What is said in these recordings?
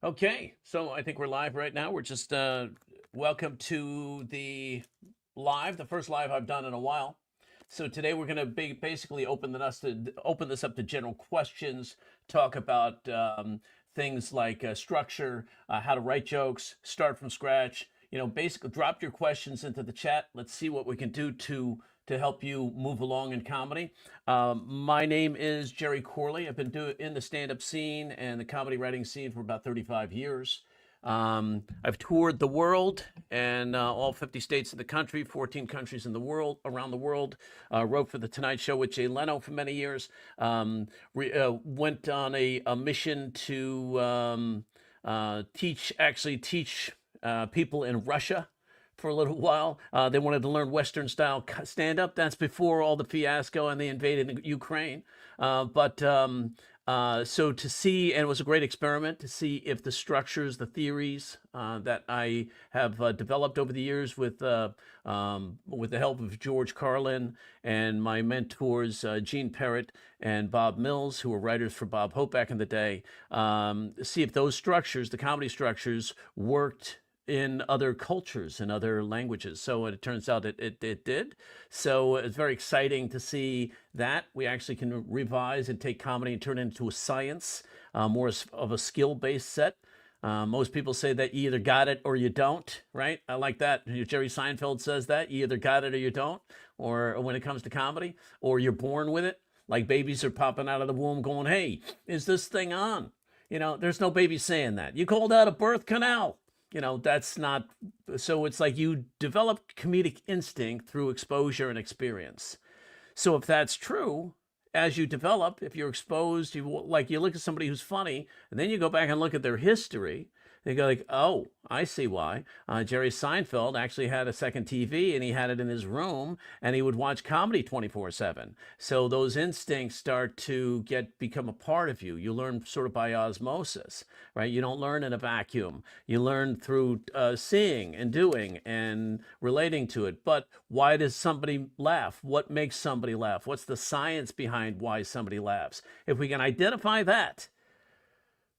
Okay, so I think we're live right now. We're just welcome to the first live I've done in a while. So today we're going to basically open this up to general questions, talk about things like structure, how to write jokes, start from scratch. Basically drop your questions into the chat. Let's see what we can do to help you move along in comedy. My name is Jerry Corley. I've been in the stand-up scene and the comedy writing scene for about 35 years. I've toured the world and all 50 states in the country, 14 countries in the world, around the world. Wrote for The Tonight Show with Jay Leno for many years. Went on a mission to teach people in Russia for a little while. They wanted to learn Western style stand up. That's before all the fiasco and they invaded Ukraine. So to see, and it was a great experiment to see if the structures, the theories that I have developed over the years with the help of George Carlin and my mentors, Gene Perrott and Bob Mills, who were writers for Bob Hope back in the day, see if those structures, the comedy structures, worked in other cultures and other languages. So it turns out it did. So it's very exciting to see that we actually can revise and take comedy and turn it into a science, more of a skill-based set. Most people say that you either got it or you don't, right? I like that. Jerry Seinfeld says that you either got it or you don't, or when it comes to comedy, or you're born with it. Like babies are popping out of the womb going, hey, is this thing on? There's no baby saying that. You called out a birth canal. That's not, so it's like you develop comedic instinct through exposure and experience. So if that's true, as you develop, if you're exposed, you look at somebody who's funny, and then you go back and look at their history, they go like, oh, I see why. Jerry Seinfeld actually had a second TV and he had it in his room and he would watch comedy 24/7. So those instincts start to become a part of you. You learn sort of by osmosis, right? You don't learn in a vacuum. You learn through seeing and doing and relating to it. But why does somebody laugh? What makes somebody laugh? What's the science behind why somebody laughs? If we can identify that,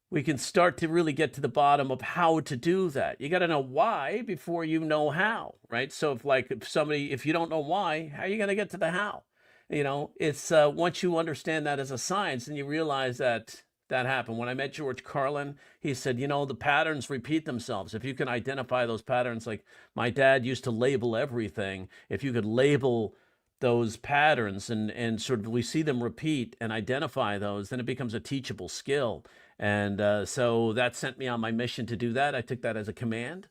we can start to really get to the bottom of how to do that. You got to know why before you know how, right? So if you don't know why, how are you going to get to the how? It's once you understand that as a science and you realize that happened. When I met George Carlin, he said, the patterns repeat themselves. If you can identify those patterns, like my dad used to label everything, if you could label those patterns and sort of we see them repeat and identify those, then it becomes a teachable skill. And so that sent me on my mission to do that. I took that as a command.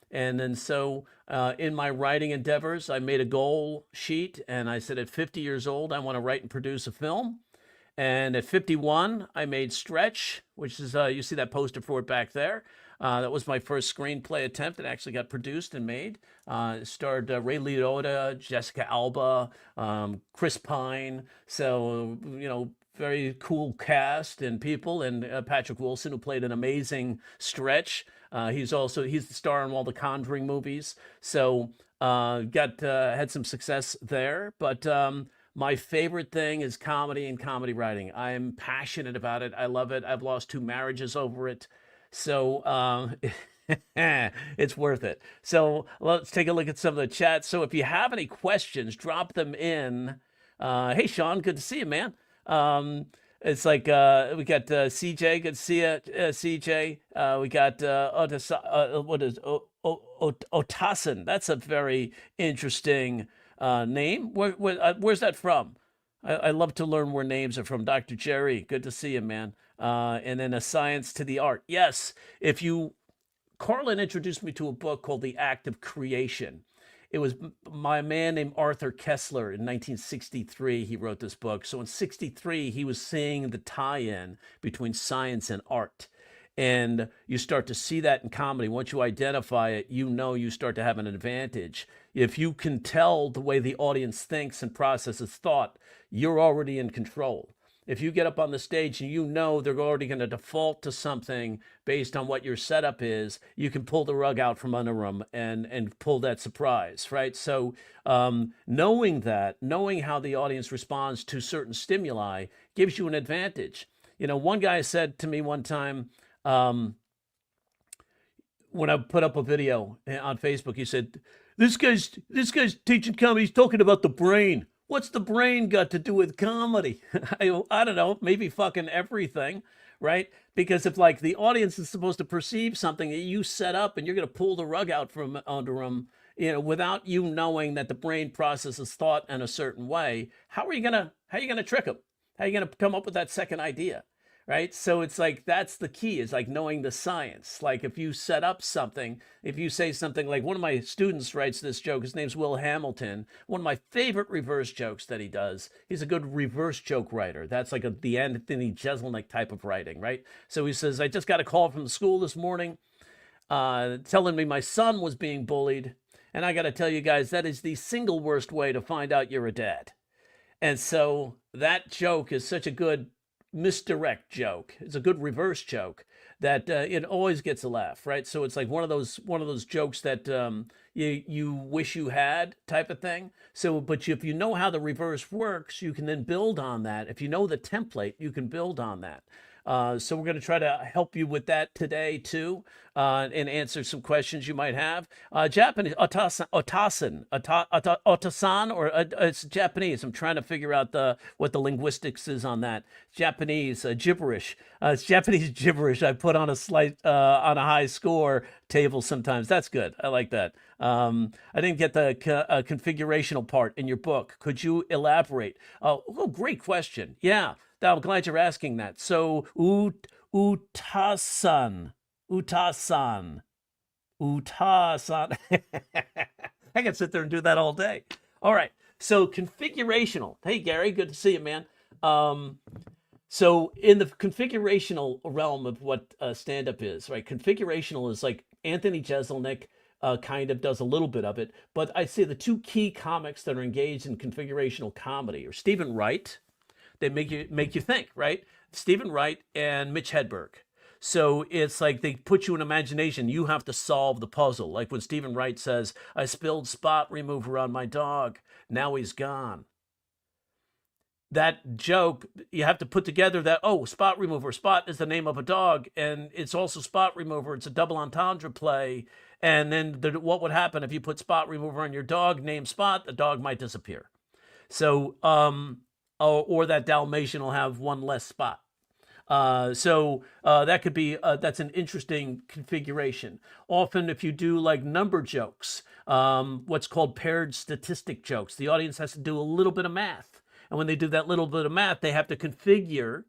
And then so in my writing endeavors, I made a goal sheet and I said at 50 years old, I want to write and produce a film. And at 51, I made Stretch, which is, you see that poster for it back there. That was my first screenplay attempt. It actually got produced and made. It starred Ray Liotta, Jessica Alba, Chris Pine. So, very cool cast and people. And Patrick Wilson, who played an amazing Stretch. He's the star in all the Conjuring movies. So had some success there. But my favorite thing is comedy and comedy writing. I am passionate about it. I love it. I've lost 2 marriages over it. So it's worth it. So let's take a look at some of the chat. So if you have any questions, drop them in. Hey, Sean, good to see you, man. It's like we got CJ, good to see you, CJ. We got Otasan. That's a very interesting name. Where's that from? I love to learn where names are from. Dr. Jerry, good to see you, man. And then A Science to the Art. Yes, Carlin introduced me to a book called The Act of Creation. It was my man named Arthur Kessler in 1963. He wrote this book. So in 63, he was seeing the tie-in between science and art. And you start to see that in comedy. Once you identify it, you start to have an advantage. If you can tell the way the audience thinks and processes thought, you're already in control. If you get up on the stage and they're already going to default to something based on what your setup is, you can pull the rug out from under them and pull that surprise, right? So knowing how the audience responds to certain stimuli gives you an advantage. One guy said to me one time, when I put up a video on Facebook, he said, "This guy's teaching comedy. He's talking about the brain. What's the brain got to do with comedy?" I don't know. Maybe fucking everything, right? Because if like the audience is supposed to perceive something that you set up, and you're going to pull the rug out from under them, without you knowing that the brain processes thought in a certain way, how are you gonna trick them? How are you gonna come up with that second idea? Right? So it's like that's the key is like knowing the science. Like if you set up something, if you say something like one of my students writes this joke, his name's Will Hamilton. One of my favorite reverse jokes that he does. He's a good reverse joke writer. That's like the Anthony Jeselnik type of writing, right? So he says, I just got a call from the school this morning telling me my son was being bullied. And I got to tell you guys, that is the single worst way to find out you're a dad. And so that joke is such a good misdirect joke. It's a good reverse joke that it always gets a laugh, right? So it's like one of those jokes that you wish you had type of thing. So, but if you know how the reverse works, you can then build on that. If you know the template, you can build on that. So we're going to try to help you with that today too, and answer some questions you might have. Japanese otasan, or it's Japanese. I'm trying to figure out what the linguistics is on that. Japanese gibberish. It's Japanese gibberish. I put on on a high score table sometimes. That's good. I like that. I didn't get the configurational part in your book. Could you elaborate? Oh, great question. Yeah. I'm glad you're asking that. So, utasan. I can sit there and do that all day. All right. So, configurational. Hey, Gary, good to see you, man. So, in the configurational realm of what stand-up is, right? Configurational is like Anthony Jeselnik kind of does a little bit of it, but I'd say the two key comics that are engaged in configurational comedy are Stephen Wright. They make you think, right? Stephen Wright and Mitch Hedberg. So it's like they put you in imagination. You have to solve the puzzle. Like when Stephen Wright says, "I spilled spot remover on my dog. Now he's gone." That joke, you have to put together that, oh, spot remover. Spot is the name of a dog, and it's also spot remover. It's a double entendre play. And then what would happen if you put spot remover on your dog, name Spot, the dog might disappear. So, or that Dalmatian will have one less spot. So that could be, that's an interesting configuration. Often if you do like number jokes, what's called paired statistic jokes, the audience has to do a little bit of math. And when they do that little bit of math, they have to configure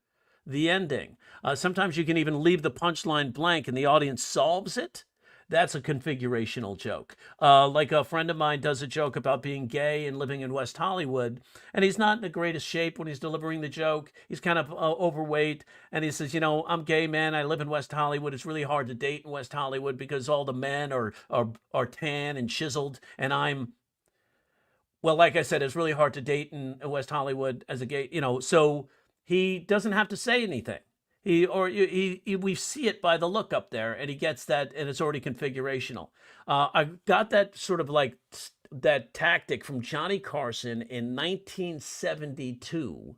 the ending. Sometimes you can even leave the punchline blank and the audience solves it. That's a configurational joke. Like a friend of mine does a joke about being gay and living in West Hollywood, and he's not in the greatest shape when he's delivering the joke. He's kind of overweight, and he says, "I'm gay, man. I live in West Hollywood. It's really hard to date in West Hollywood because all the men are tan and chiseled, and I'm." Well, like I said, it's really hard to date in West Hollywood as a gay, so he doesn't have to say anything. We see it by the look up there, and he gets that, and it's already configurational. I got that sort of like that tactic from Johnny Carson in 1972.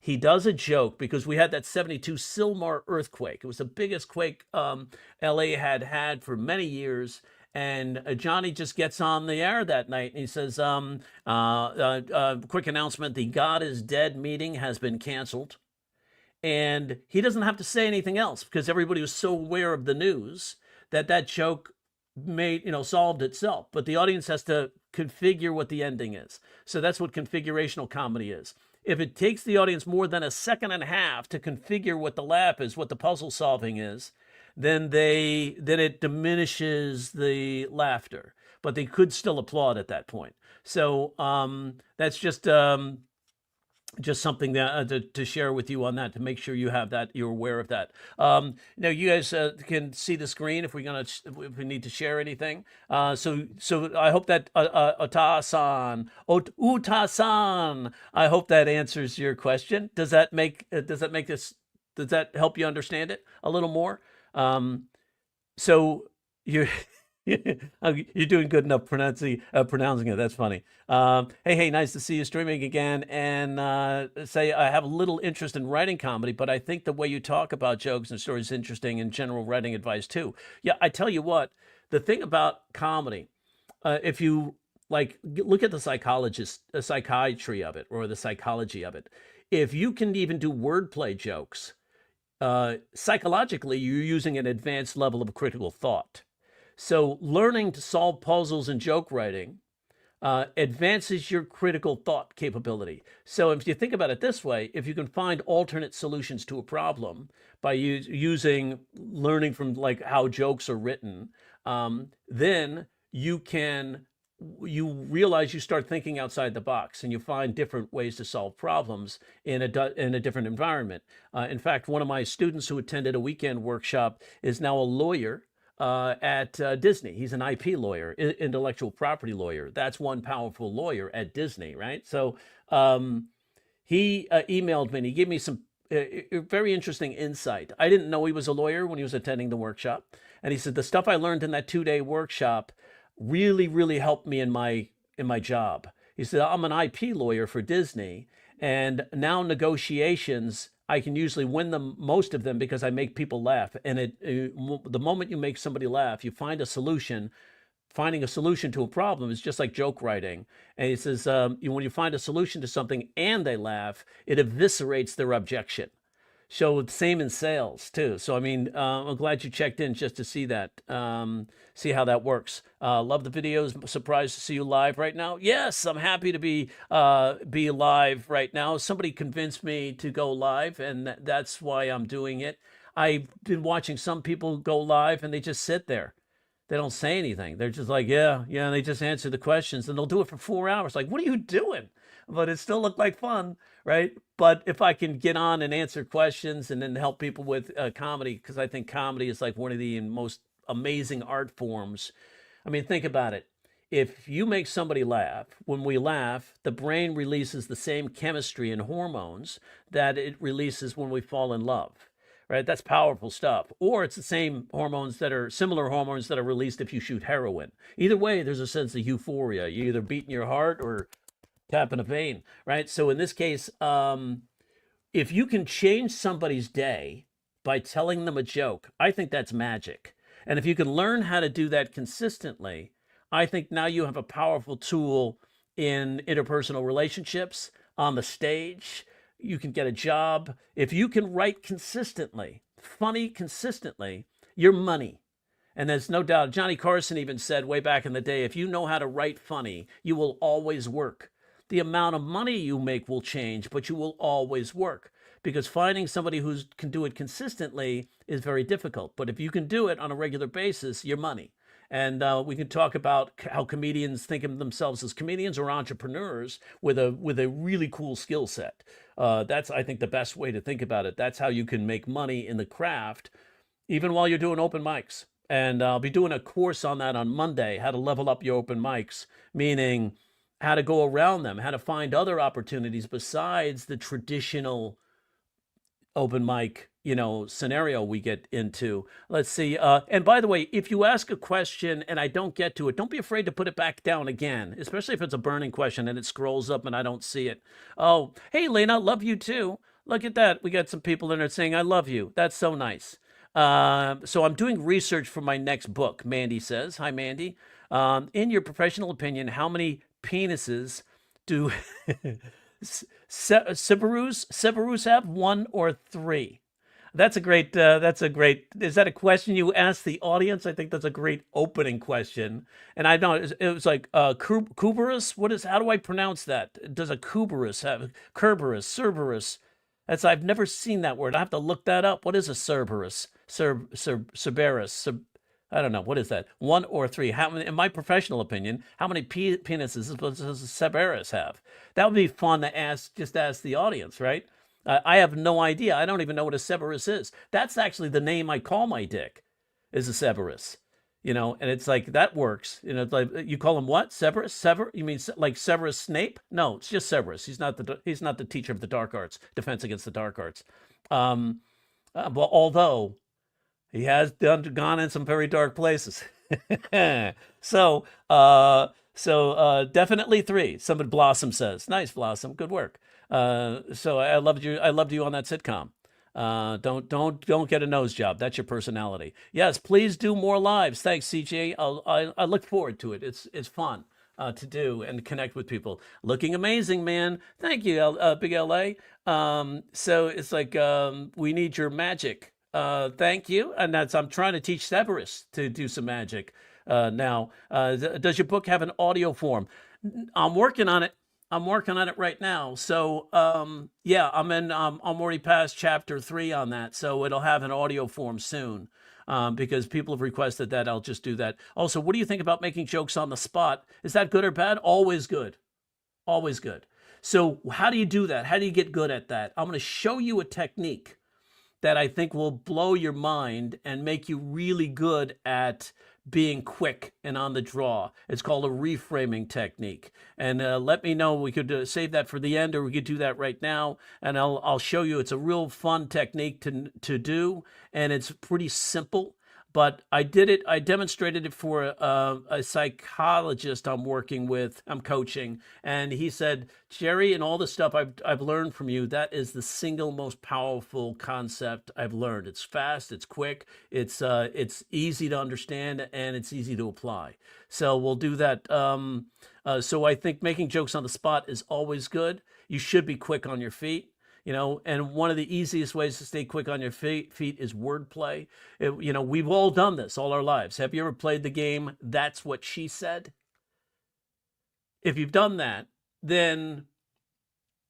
He does a joke because we had that 72 Sylmar earthquake. It was the biggest quake LA had for many years. And Johnny just gets on the air that night and he says, quick announcement, the God is Dead meeting has been canceled. And he doesn't have to say anything else because everybody was so aware of the news that joke solved itself. But the audience has to configure what the ending is. So that's what configurational comedy is. If it takes the audience more than a second and a half to configure what the laugh is, what the puzzle solving is, then it diminishes the laughter. But they could still applaud at that point. So that's just something that, to share with you on that, to make sure you have that, you're aware of that. Now you guys can see the screen if we need to share anything. So I hope that Utasan, I hope that answers your question. Does that help you understand it a little more? So You're doing good enough pronouncing it. That's funny. Hey, nice to see you streaming again. And say I have a little interest in writing comedy, but I think the way you talk about jokes and stories is interesting, and general writing advice too. Yeah, I tell you what, the thing about comedy, if you like look at the psychiatry of it, or the psychology of it, if you can even do wordplay jokes, psychologically, you're using an advanced level of critical thought. So, learning to solve puzzles in joke writing advances your critical thought capability. So, if you think about it this way, if you can find alternate solutions to a problem by using learning from like how jokes are written, then you realize you start thinking outside the box, and you find different ways to solve problems in a different environment. In fact, one of my students who attended a weekend workshop is now a lawyer at Disney. He's an IP lawyer, intellectual property lawyer. That's one powerful lawyer at Disney, right? So he emailed me and he gave me some very interesting insight. I didn't know he was a lawyer when he was attending the workshop. And he said, the stuff I learned in that 2-day workshop really helped me in my job. He said, I'm an IP lawyer for Disney, and now negotiations, I can usually win them, most of them, because I make people laugh. And the moment you make somebody laugh, you find a solution. Finding a solution to a problem is just like joke writing. And he says, when you find a solution to something and they laugh, it eviscerates their objection. So same in sales too. So I mean, I'm glad you checked in just to see that, see how that works. Love the videos. Surprised to see you live right now. Yes, I'm happy to be live right now. Somebody convinced me to go live, and that's why I'm doing it. I've been watching some people go live, and they just sit there. They don't say anything. They're just like, yeah, and they just answer the questions, and they'll do it for 4 hours. Like, what are you doing? But it still looked like fun, right? But if I can get on and answer questions and then help people with comedy, because I think comedy is like one of the most amazing art forms. I mean, think about it. If you make somebody laugh, when we laugh, the brain releases the same chemistry and hormones that it releases when we fall in love. Right? That's powerful stuff. Or it's the same hormones that are similar hormones that are released if you shoot heroin. Either way, there's a sense of euphoria. You either beating your heart or tapping a vein, right? So in this case, if you can change somebody's day by telling them a joke, I think that's magic. And if you can learn how to do that consistently, I think now you have a powerful tool in interpersonal relationships, on the stage. You can get a job. If you can write consistently, funny consistently, you're money. And there's no doubt, Johnny Carson even said way back in the day, if you know how to write funny, you will always work. The amount of money you make will change, but you will always work, because finding somebody who can do it consistently is very difficult. But if you can do it on a regular basis, you're money. And we can talk about how comedians think of themselves as comedians or entrepreneurs with a really cool skill set. That's, I think, the best way to think about it. That's how you can make money in the craft, even while you're doing open mics. And I'll be doing a course on that on Monday, how to level up your open mics, meaning how to go around them, how to find other opportunities besides the traditional open mic, scenario we get into. Let's see. And by the way, if you ask a question and I don't get to it, don't be afraid to put it back down again, especially if it's a burning question and it scrolls up and I don't see it. Oh, hey, Lena, love you too. Look at that. We got some people in there saying, I love you. That's so nice. So I'm doing research for my next book, Mandy says. Hi, Mandy. In your professional opinion, how many penises do Severus have, 1 or 3? That's a great, is that a question you ask the audience? I think that's a great opening question. And I know it was like, Kuberus, how do I pronounce that? Does a Kuberus have, Cerberus? I've never seen that word. I have to look that up. What is a Cerberus? Cerberus, I don't know. What is that? 1 or 3? How many, in my professional opinion, how many penises does Cerberus have? That would be fun to ask the audience, right? I have no idea. I don't even know what a Cerberus is. That's actually the name I call my dick, is a Cerberus. And it's like, that works. It's like, you call him what? Severus? You mean like Severus Snape? No, it's just Cerberus. He's not the teacher of the dark arts, defense against the dark arts. Well, although he has gone in some very dark places. so, definitely three. Somebody Blossom says, "Nice, Blossom, good work." So I loved you. I loved you on that sitcom. Don't get a nose job. That's your personality. Yes, please do more lives. Thanks, CJ. I look forward to it. It's fun to do and connect with people. Looking amazing, man. Thank you, Big LA. So it's like we need your magic. Thank you. And that's I'm trying to teach Severus to do some magic now. Does your book have an audio form? I'm working on it. I'm working on it right now. So yeah, I'm already past chapter 3 on that. So it'll have an audio form soon. Because people have requested that, I'll just do that. Also, what do you think about making jokes on the spot? Is that good or bad? Always good. Always good. So how do you do that? How do you get good at that? I'm going to show you a technique that I think will blow your mind and make you really good at being quick and on the draw. It's called a reframing technique. And let me know. We could save that for the end, or we could do that right now. And I'll show you. It's a real fun technique to do, and it's pretty simple. But I did it. I demonstrated it for a psychologist I'm coaching, and he said, "Jerry, and all the stuff I've learned from you, that is the single most powerful concept I've learned. It's fast, it's quick, it's easy to understand, and it's easy to apply." So we'll do that. So I think making jokes on the spot is always good. You should be quick on your feet. And one of the easiest ways to stay quick on your feet is wordplay. We've all done this all our lives. Have you ever played the game, That's What She Said? If you've done that, then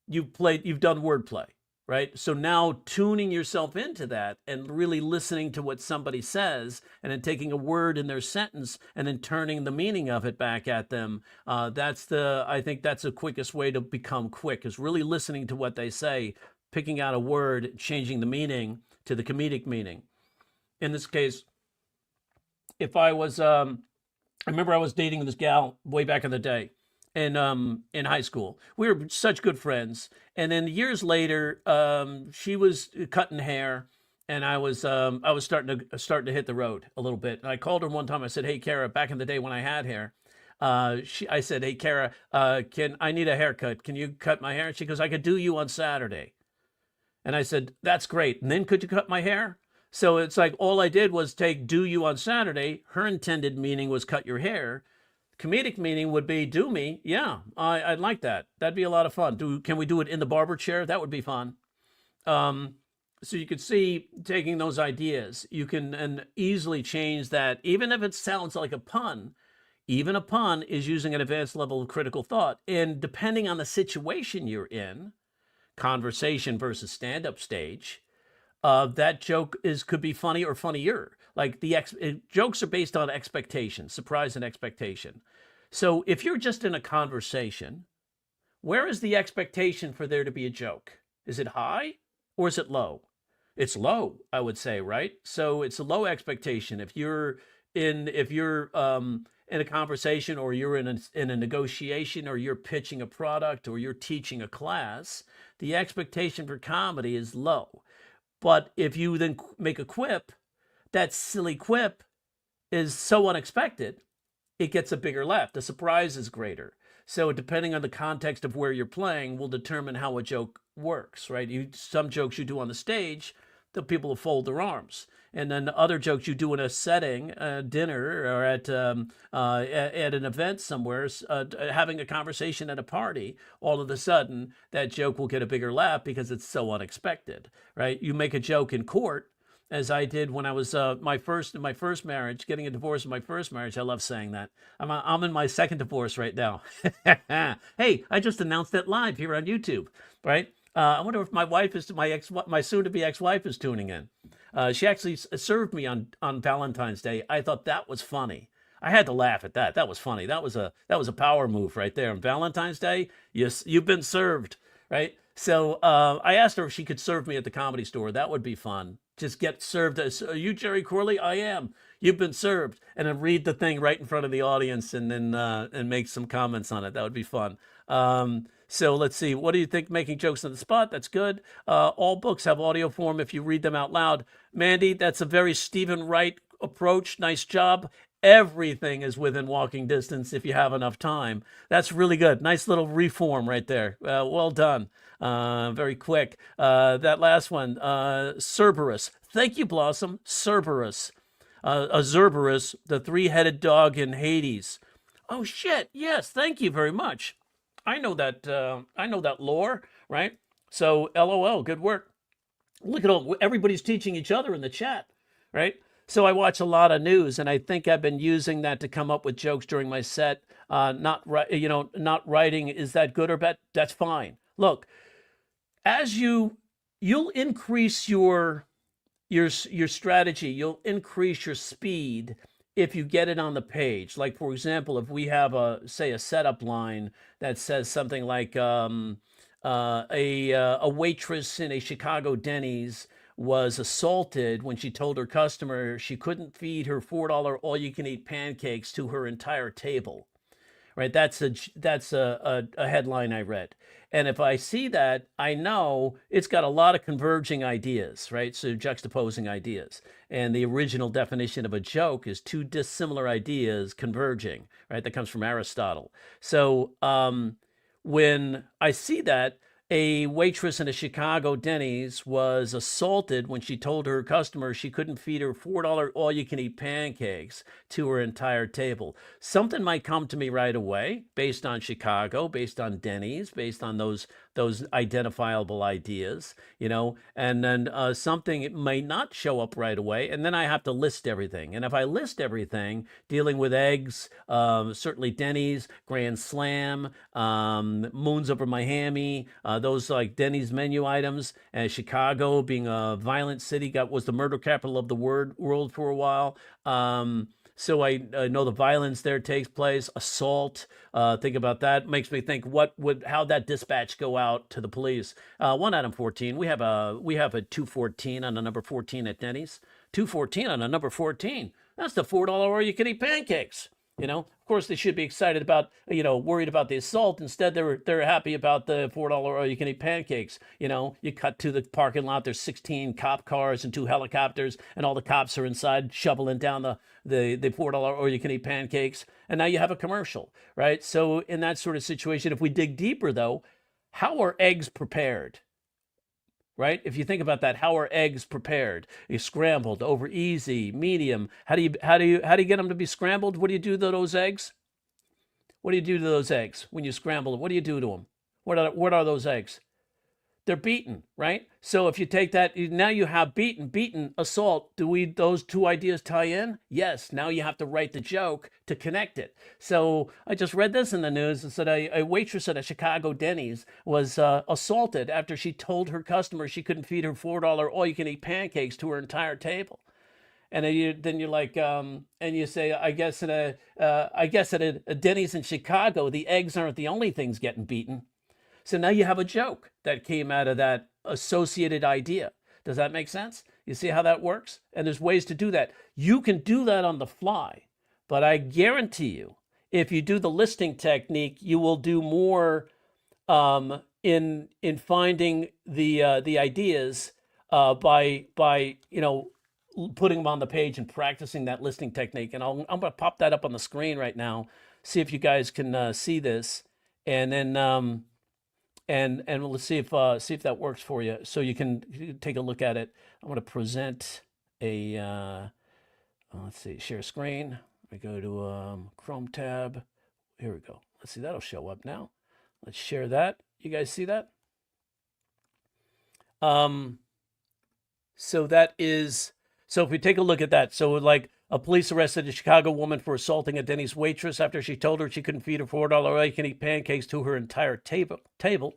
you've done wordplay, right? So now tuning yourself into that and really listening to what somebody says and then taking a word in their sentence and then turning the meaning of it back at them. I think that's the quickest way to become quick, is really listening to what they say, picking out a word, changing the meaning to the comedic meaning. In this case, if I remember I was dating this gal way back in the day in high school. We were such good friends. And then years later, she was cutting hair, and I was starting to hit the road a little bit. And I called her one time. I said, "Hey, Kara," back in the day when I had hair. I said, "Hey, Kara, I need a haircut. Can you cut my hair?" And she goes, "I could do you on Saturday." And I said, "That's great. And then could you cut my hair?" So it's like all I did was take "do you on Saturday." Her intended meaning was cut your hair. Comedic meaning would be "do me." Yeah, I'd like that. That'd be a lot of fun. Can we do it in the barber chair? That would be fun. So you could see, taking those ideas, you can easily change that, even if it sounds like a pun. Even a pun is using an advanced level of critical thought. And depending on the situation you're in, conversation versus stand-up stage, that joke could be funny or funnier. Like jokes are based on expectation, surprise and expectation. So if you're just in a conversation, where is the expectation for there to be a joke? Is it high or is it low? It's low, I would say, right? So it's a low expectation. If you're in a conversation, or you're in a negotiation, or you're pitching a product, or you're teaching a class, the expectation for comedy is low. But if you then make a quip, that silly quip is so unexpected, it gets a bigger laugh. The surprise is greater. So depending on the context of where you're playing will determine how a joke works, right? Some jokes you do on the stage, the people will fold their arms. And then other jokes you do in a setting, dinner, or at an event somewhere, having a conversation at a party, all of a sudden that joke will get a bigger laugh because it's so unexpected, right? You make a joke in court, as I did when I was in my first marriage, getting a divorce in my first marriage. I love saying that. I'm in my second divorce right now. Hey, I just announced that live here on YouTube, right? I wonder if my soon-to-be ex-wife is tuning in. She actually served me on Valentine's Day. I thought that was funny. I had to laugh at that. That was funny. That was a power move right there. On Valentine's Day, yes, you've been served, right? So I asked her if she could serve me at the Comedy Store. That would be fun. Just get served. Are you Jerry Corley? I am. You've been served. And then read the thing right in front of the audience, and then and make some comments on it. That would be fun. So let's see. What do you think? Making jokes on the spot. That's good. All books have audio form if you read them out loud. Mandy, that's a very Stephen Wright approach. Nice job. Everything is within walking distance if you have enough time. That's really good. Nice little reform right there. Well done. Very quick. That last one, Cerberus. Thank you, Blossom. Cerberus. A Cerberus, the three-headed dog in Hades. Oh shit! Yes, thank you very much. I know that. I know that lore, right? So, LOL. Good work. Look at all everybody's teaching each other in the chat, right? So I watch a lot of news, and I think I've been using that to come up with jokes during my set. Not writing, is that good or bad? That's fine. Look, as you'll increase your strategy, you'll increase your speed if you get it on the page. Like, for example, if we have say a setup line that says something like a waitress in a Chicago Denny's was assaulted when she told her customer she couldn't feed her $4 all-you-can-eat pancakes to her entire table. Right? That's a headline I read. And if I see that, I know it's got a lot of converging ideas, right? So juxtaposing ideas. And the original definition of a joke is two dissimilar ideas converging, right? That comes from Aristotle. So when I see that, a waitress in a Chicago Denny's was assaulted when she told her customer she couldn't feed her $4 all-you-can-eat pancakes to her entire table. Something might come to me right away based on Chicago, based on Denny's, based on those identifiable ideas, and then something may not show up right away, and then I have to list everything. And if I list everything, dealing with eggs, certainly Denny's, Grand Slam, Moons Over Miami, those like Denny's menu items, and Chicago being a violent city, was the murder capital of the world for a while. So I know the violence there takes place, assault. Think about that. Makes me think, how that dispatch go out to the police? 1 Adam 14. We have a 214 on the number 14 at Denny's. 214 on the number 14. That's the $4 all-you-can-eat pancakes. Of course, they should be excited about, worried about the assault. Instead, they're happy about the $4 all-you-can-eat pancakes. You cut to the parking lot. There's 16 cop cars and 2 helicopters, and all the cops are inside shoveling down the $4 all-you-can-eat pancakes. And now you have a commercial, right? So in that sort of situation, if we dig deeper, though, how are eggs prepared? Right? If you think about that, how are eggs prepared? You scrambled, over easy, medium. How do you get them to be scrambled? What do you do to those eggs? What do you do to those eggs when you scramble them? What do you do to them? What are those eggs? They're beaten, right? So if you take that, now you have beaten, assault. Do those two ideas tie in? Yes. Now you have to write the joke to connect it. So I just read this in the news. It said a waitress at a Chicago Denny's was assaulted after she told her customer she couldn't feed her $4 all-you-can-eat pancakes to her entire table. And then you're like, and you say, I guess at a Denny's in Chicago, the eggs aren't the only things getting beaten. So now you have a joke that came out of that associated idea. Does that make sense? You see how that works? And there's ways to do that. You can do that on the fly, but I guarantee you, if you do the listing technique, you will do more in finding the ideas by putting them on the page and practicing that listing technique. And I'm going to pop that up on the screen right now. See if you guys can see this, and then. And let's see if that works for you. So you can take a look at it. I'm going to present a. Let's see, share screen. I go to Chrome tab. Here we go. Let's see, that'll show up now. Let's share that. You guys see that? So that is. So if we take a look at that, so like a police arrested a Chicago woman for assaulting a Denny's waitress after she told her she couldn't feed her $4 all-you-can-eat pancakes to her entire table.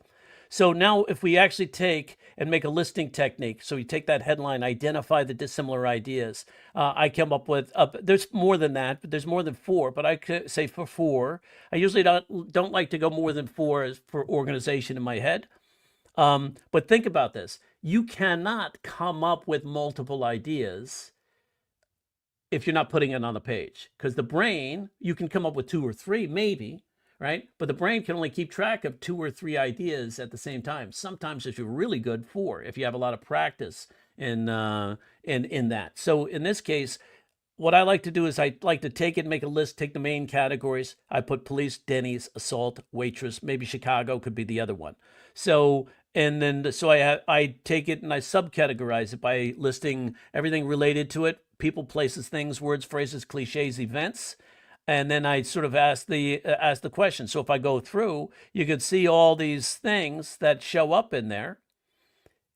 So now if we actually take and make a listing technique, so you take that headline, identify the dissimilar ideas, I come up with, there's more than that, but there's more than 4, but I could say for 4. I usually don't like to go more than 4 for organization in my head. But think about this. You cannot come up with multiple ideas if you're not putting it on the page, because the brain, you can come up with 2 or 3 maybe, right? But the brain can only keep track of 2 or 3 ideas at the same time. Sometimes if you're really good, 4, if you have a lot of practice in that. So in this case, what I like to do is I like to take it, make a list, take the main categories. I put police, Denny's, assault, waitress, maybe Chicago could be the other one. So and then so I take it and I subcategorize it by listing everything related to it: people, places, things, words, phrases, cliches, events. And then I sort of ask the question. So if I go through, you can see all these things that show up in there,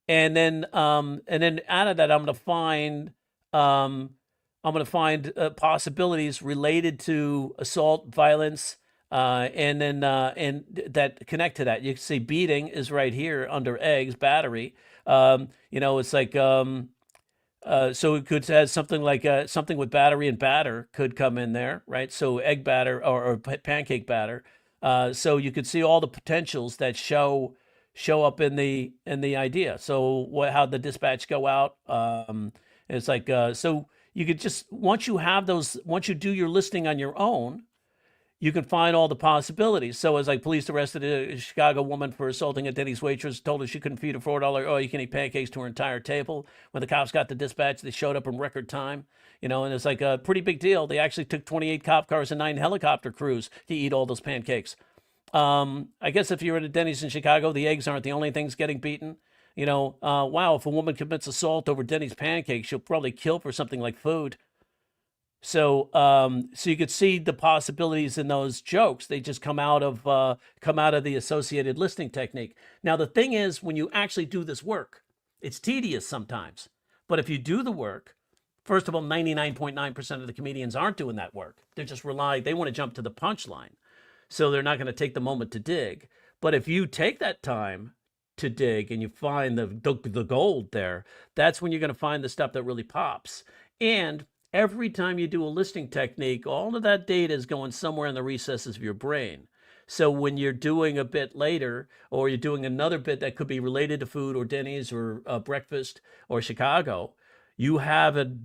and then out of that, um, I'm going to find possibilities related to assault, violence, and that connect to that. You can see beating is right here under eggs, battery. It's like so it could have something like something with battery and batter could come in there, right? So egg batter or pancake batter. So you could see all the potentials that show up in the idea. So how the dispatch go out. It's like so you could just once you do your listing on your own, you can find all the possibilities. So as like police arrested a Chicago woman for assaulting a Denny's waitress, told her she couldn't feed a $4 all you can eat pancakes to her entire table. When the cops got the dispatch, they showed up in record time. And it's like a pretty big deal. They actually took 28 cop cars and 9 helicopter crews to eat all those pancakes. I guess if you're at a Denny's in Chicago, the eggs aren't the only things getting beaten. Wow, if a woman commits assault over Denny's pancakes, she'll probably kill for something like food. So you could see the possibilities in those jokes. They just come out of the associated listing technique. Now, the thing is, when you actually do this work, it's tedious sometimes. But if you do the work, first of all, 99.9% of the comedians aren't doing that work. They're just relying. They want to jump to the punchline. So they're not going to take the moment to dig. But if you take that time to dig and you find the gold there, that's when you're going to find the stuff that really pops. And every time you do a listing technique, all of that data is going somewhere in the recesses of your brain. So when you're doing a bit later, or you're doing another bit that could be related to food or Denny's or breakfast or Chicago, you have a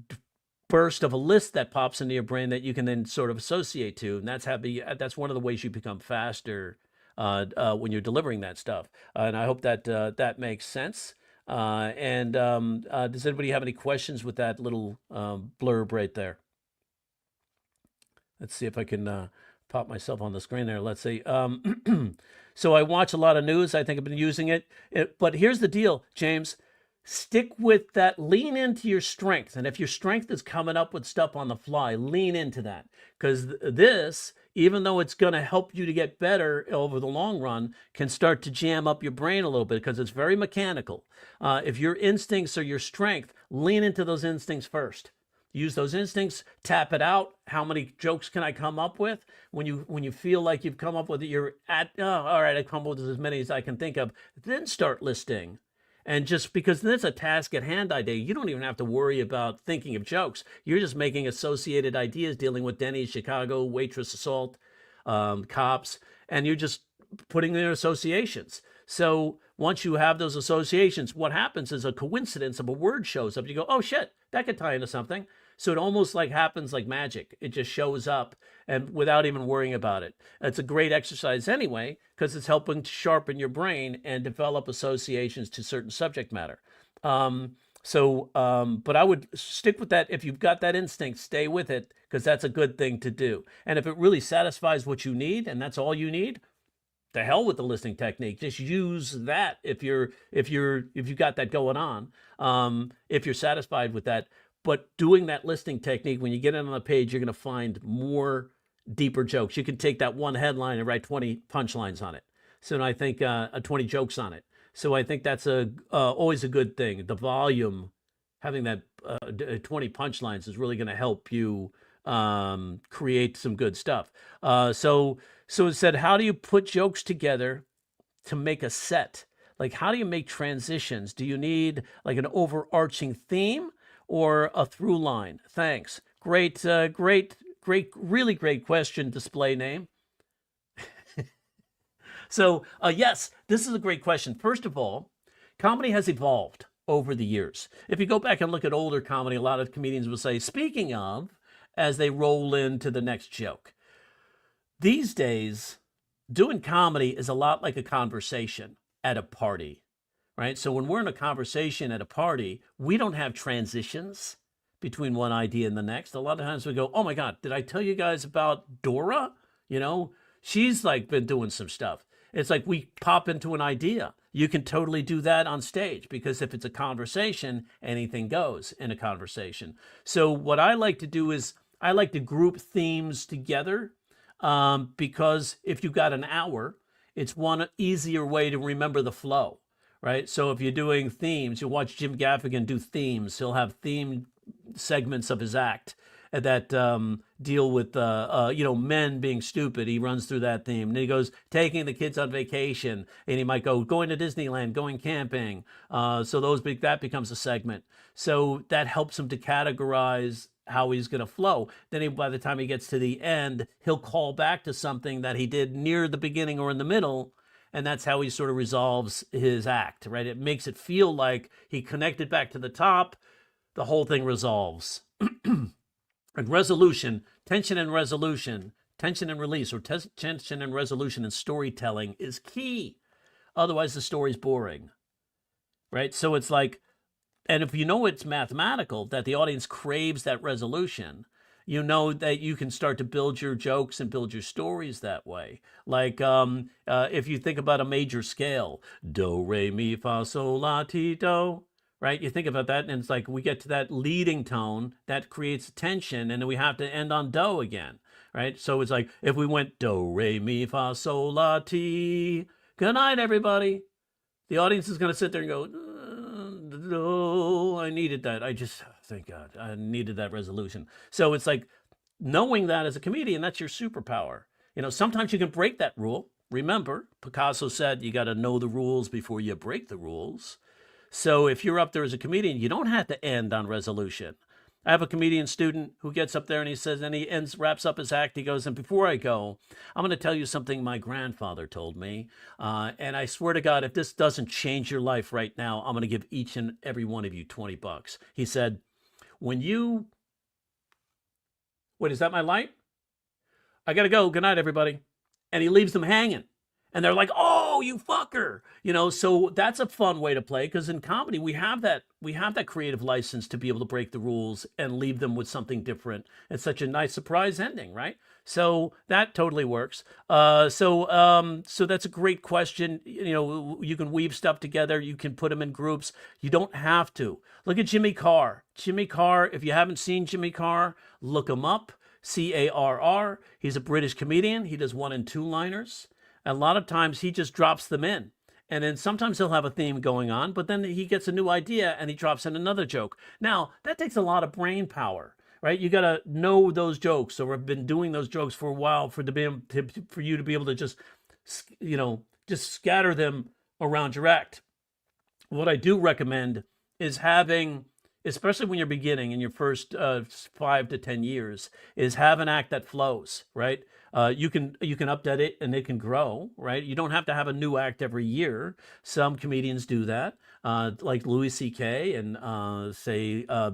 burst of a list that pops into your brain that you can then sort of associate to. And that's one of the ways you become faster when you're delivering that stuff. And I hope that that makes sense. Does anybody have any questions with that little blurb right there? Let's see if I can pop myself on the screen there. Let's see. So I watch a lot of news. I think I've been using it. But here's the deal, James. Stick with that. Lean into your strength. And if your strength is coming up with stuff on the fly, lean into that. Because this, even though it's going to help you to get better over the long run, can start to jam up your brain a little bit because it's very mechanical. If your instincts are your strength, lean into those instincts first. Use those instincts, tap it out. How many jokes can I come up with? When you feel like you've come up with it, you're at, all right, I've come up with as many as I can think of. Then start listing. And just because there's a task at hand idea, you don't even have to worry about thinking of jokes. You're just making associated ideas dealing with Denny's, Chicago, waitress assault, cops, and you're just putting their associations. So once you have those associations, what happens is a coincidence of a word shows up. You go, oh shit, that could tie into something. So it almost like happens like magic. It just shows up and without even worrying about it. It's a great exercise anyway, because it's helping to sharpen your brain and develop associations to certain subject matter. But I would stick with that. If you've got that instinct, stay with it, because that's a good thing to do. And if it really satisfies what you need, and that's all you need, the hell with the listing technique. Just use that if you've got that going on. If you're satisfied with that. But doing that listing technique, when you get it on the page, you're going to find more deeper jokes. You can take that one headline and write 20 punchlines on it. So I think 20 jokes on it. So I think that's always a good thing. The volume, having that 20 punchlines is really going to help you create some good stuff. So it said, how do you put jokes together to make a set? Like, how do you make transitions? Do you need like an overarching theme or a through line? Thanks. Great, really great question, display name. So, yes, this is a great question. First of all, comedy has evolved over the years. If you go back and look at older comedy, a lot of comedians will say, speaking of, as they roll into the next joke. These days, doing comedy is a lot like a conversation at a party. Right? So when we're in a conversation at a party, we don't have transitions between one idea and the next. A lot of times we go, oh my God, did I tell you guys about Dora? You know, she's like been doing some stuff. It's like we pop into an idea. You can totally do that on stage because if it's a conversation, anything goes in a conversation. So what I like to do is I like to group themes together because if you've got an hour, it's one easier way to remember the flow, right? So if you're doing themes, you'll watch Jim Gaffigan do themes. He'll have theme segments of his act that deal with men being stupid. He runs through that theme. And he goes taking the kids on vacation, and he might go going to Disneyland, going camping. So that becomes a segment. So that helps him to categorize how he's going to flow. Then by the time he gets to the end, he'll call back to something that he did near the beginning or in the middle. And that's how he sort of resolves his act, right? It makes it feel like he connected back to the top. The whole thing resolves. And resolution, tension and resolution, tension and release, or tension and resolution in storytelling is key. Otherwise, the story's boring, right? So it's like, and if you know it's mathematical, that the audience craves that resolution, you know that you can start to build your jokes and build your stories that way. Like if you think about a major scale, do, re, mi, fa, sol, la, ti, do, right? You think about that, and it's like we get to that leading tone that creates tension, and then we have to end on do again, right? So it's like if we went do, re, mi, fa, sol, la, ti, good night, everybody. The audience is going to sit there and go, no, I needed that. Thank God, I needed that resolution. So it's like knowing that as a comedian, that's your superpower. You know, sometimes you can break that rule. Remember, Picasso said you got to know the rules before you break the rules. So if you're up there as a comedian, you don't have to end on resolution. I have a comedian student who gets up there and he says, and he wraps up his act. He goes, and before I go, I'm going to tell you something my grandfather told me. And I swear to God, if this doesn't change your life right now, I'm going to give each and every one of you $20. He said, wait, is that my light? I got to go. Good night, everybody. And he leaves them hanging. And they're like, oh, you fucker. You know, so that's a fun way to play because in comedy, we have that creative license to be able to break the rules and leave them with something different. It's such a nice surprise ending, right? So that totally works. So that's a great question. You know, you can weave stuff together. You can put them in groups. You don't have to. Look at Jimmy Carr. Jimmy Carr, if you haven't seen Jimmy Carr, look him up. Carr. He's a British comedian. He does 1- and 2-liners. A lot of times he just drops them in. And then sometimes he'll have a theme going on, but then he gets a new idea and he drops in another joke. Now, that takes a lot of brain power, right? You got to know those jokes or have been doing those jokes for a while for you to be able to just scatter them around your act. What I do recommend is having, especially when you're beginning in your first 5 to 10 years, is have an act that flows, right? You can update it and it can grow, right? You don't have to have a new act every year. Some comedians do that, like Louis C.K. and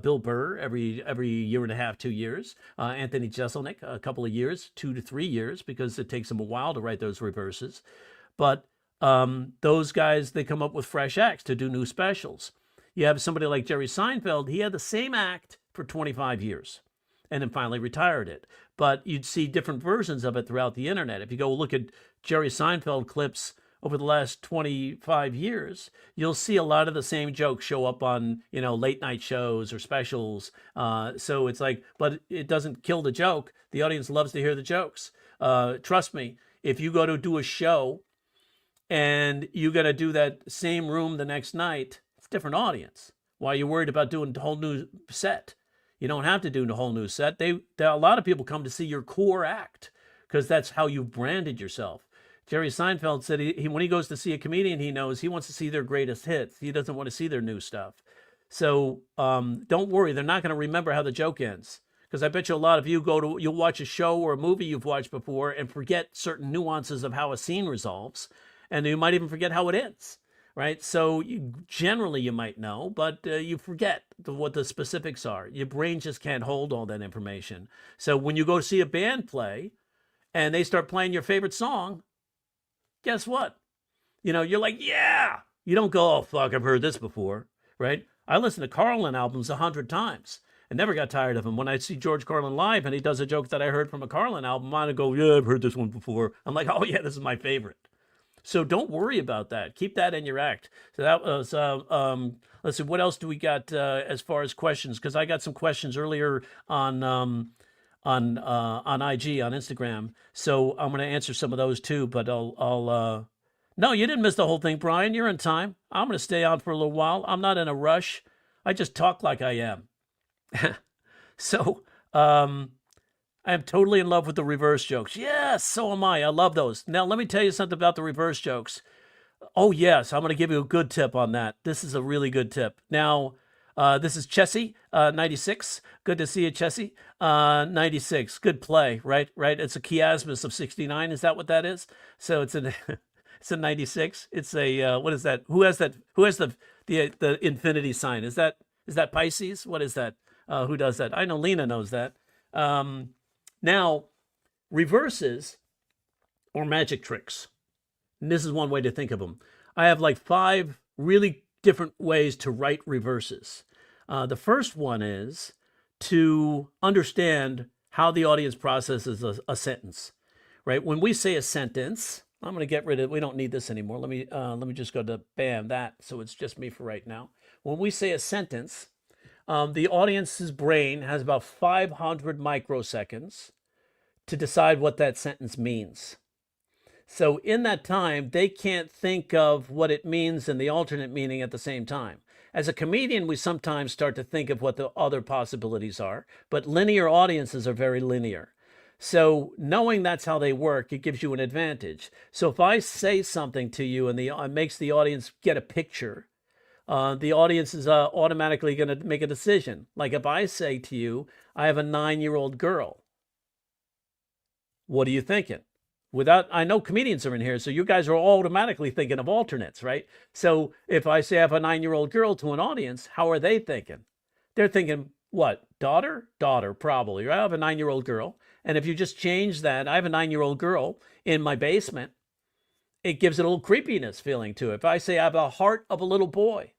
Bill Burr every year and a half, 2 years. Anthony Jeselnik, a couple of years, 2 to 3 years, because it takes them a while to write those reverses. But those guys, they come up with fresh acts to do new specials. You have somebody like Jerry Seinfeld. He had the same act for 25 years and then finally retired it. But you'd see different versions of it throughout the internet. If you go look at Jerry Seinfeld clips over the last 25 years, you'll see a lot of the same jokes show up on, late night shows or specials. So it's like, but it doesn't kill the joke. The audience loves to hear the jokes. Trust me, if you go to do a show and you got to do that same room the next night, it's a different audience. Why are you worried about doing a whole new set? You don't have to do a whole new set. A lot of people come to see your core act because that's how you've branded yourself. Jerry Seinfeld said when he goes to see a comedian, he knows he wants to see their greatest hits. He doesn't want to see their new stuff. So don't worry. They're not going to remember how the joke ends. Because I bet you a lot of you you'll watch a show or a movie you've watched before and forget certain nuances of how a scene resolves. And you might even forget how it ends. Right? So generally you might know, but you forget what the specifics are. Your brain just can't hold all that information. So when you go see a band play and they start playing your favorite song, guess what? You're like, yeah. You don't go, oh, fuck, I've heard this before, right? I listen to Carlin albums 100 times. I never got tired of him. When I see George Carlin live and he does a joke that I heard from a Carlin album, I go, yeah, I've heard this one before. I'm like, oh yeah, this is my favorite. So don't worry about that. Keep that in your act. So that was, let's see, what else do we got as far as questions? Because I got some questions earlier on IG, on Instagram. So I'm going to answer some of those too. But no, you didn't miss the whole thing, Brian. You're in time. I'm going to stay on for a little while. I'm not in a rush. I just talk like I am. So, I am totally in love with the reverse jokes. Yes, so am I. I love those. Now, let me tell you something about the reverse jokes. Oh, yes, I'm going to give you a good tip on that. This is a really good tip. Now, this is Chessie, 96. Good to see you, Chessie. 96. Good play, right? Right? It's a chiasmus of 69. Is that what that is? So it's a it's a 96. It's a what is that? Who has that? Who has the infinity sign? Is that Pisces? What is that? Who does that? I know Lena knows that. Now, reverses or magic tricks. And this is one way to think of them. I have like 5 really different ways to write reverses. The first one is to understand how the audience processes a sentence, right? When we say a sentence, I'm going to get rid of, we don't need this anymore. Let me just go to bam, that. So it's just me for right now. When we say a sentence, the audience's brain has about 500 microseconds to decide what that sentence means. So in that time, they can't think of what it means and the alternate meaning at the same time. As a comedian, we sometimes start to think of what the other possibilities are, but linear audiences are very linear. So knowing that's how they work, it gives you an advantage. So if I say something to you and it makes the audience get a picture, the audience is automatically going to make a decision. Like if I say to you, I have a 9-year-old girl. What are you thinking? I know comedians are in here, so you guys are automatically thinking of alternates, right? So if I say I have a 9-year-old girl to an audience, how are they thinking? They're thinking, what? Daughter? Daughter, probably. Right? I have a 9-year-old girl. And if you just change that, I have a 9-year-old girl in my basement, it gives it a little creepiness feeling to it. If I say I have a heart of a little boy,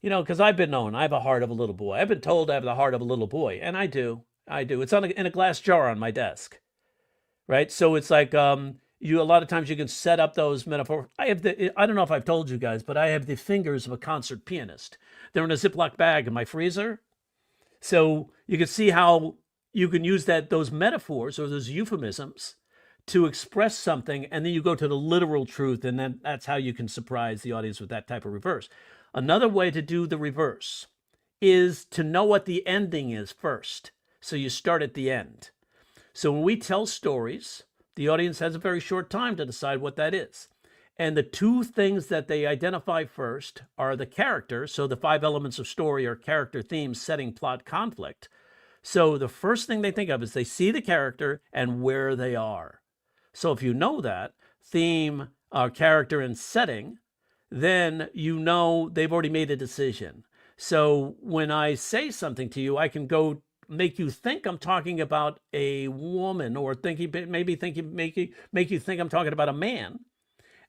because I've been known, I have a heart of a little boy. I've been told I have the heart of a little boy, and I do. It's in a glass jar on my desk, right? So it's like a lot of times you can set up those metaphors. I don't know if I've told you guys, but I have the fingers of a concert pianist. They're in a Ziploc bag in my freezer. So you can see how you can use those metaphors or those euphemisms to express something, and then you go to the literal truth, and then that's how you can surprise the audience with that type of reverse. Another way to do the reverse is to know what the ending is first. So you start at the end. So when we tell stories, the audience has a very short time to decide what that is. And the 2 things that they identify first are the character. So the 5 elements of story are character, theme, setting, plot, conflict. So the first thing they think of is they see the character and where they are. So if you know that, theme, character, and setting, then you know they've already made a decision. So when I say something to you, I can go make you think I'm talking about a woman, or make you think I'm talking about a man,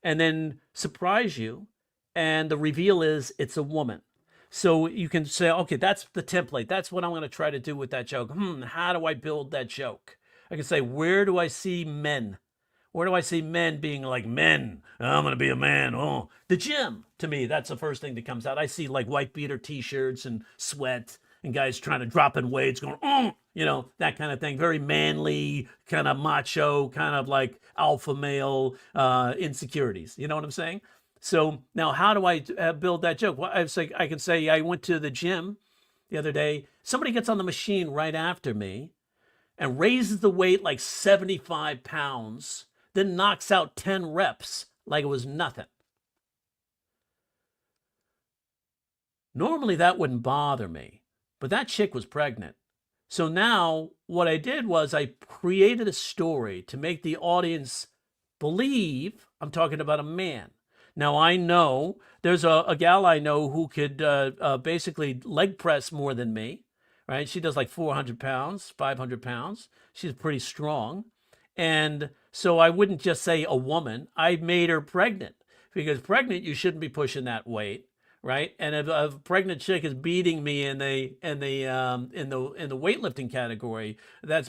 and then surprise you, and the reveal is it's a woman. So you can say, okay, that's the template. That's what I'm going to try to do with that joke. How do I build that joke? I can say, where do I see men? Where do I see men being like men? I'm going to be a man. Oh, the gym. To me, that's the first thing that comes out. I see like white beater t-shirts and sweat and guys trying to drop in weights going, that kind of thing. Very manly, kind of macho, kind of like alpha male insecurities. You know what I'm saying? So now how do I build that joke? Well, I can say I went to the gym the other day. Somebody gets on the machine right after me and raises the weight like 75 pounds, then knocks out 10 reps like it was nothing. Normally that wouldn't bother me, but that chick was pregnant. So now what I did was I created a story to make the audience believe I'm talking about a man. Now I know there's a gal I know who could basically leg press more than me, right? She does like 400 pounds, 500 pounds. She's pretty strong. And so I wouldn't just say a woman. I made her pregnant, because pregnant, you shouldn't be pushing that weight, right? And if a pregnant chick is beating me in the weightlifting category,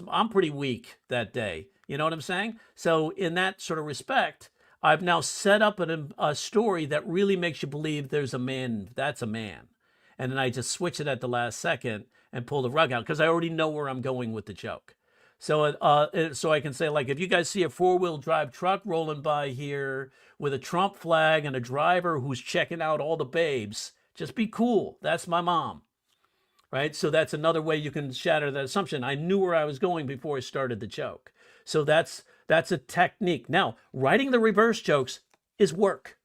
I'm pretty weak that day. You know what I'm saying? So in that sort of respect, I've now set up a story that really makes you believe there's a man. That's a man, and then I just switch it at the last second and pull the rug out because I already know where I'm going with the joke. So I can say, like, if you guys see a four-wheel drive truck rolling by here with a Trump flag and a driver who's checking out all the babes, just be cool. That's my mom, right? So that's another way you can shatter that assumption. I knew where I was going before I started the joke. So that's a technique. Now, writing the reverse jokes is work.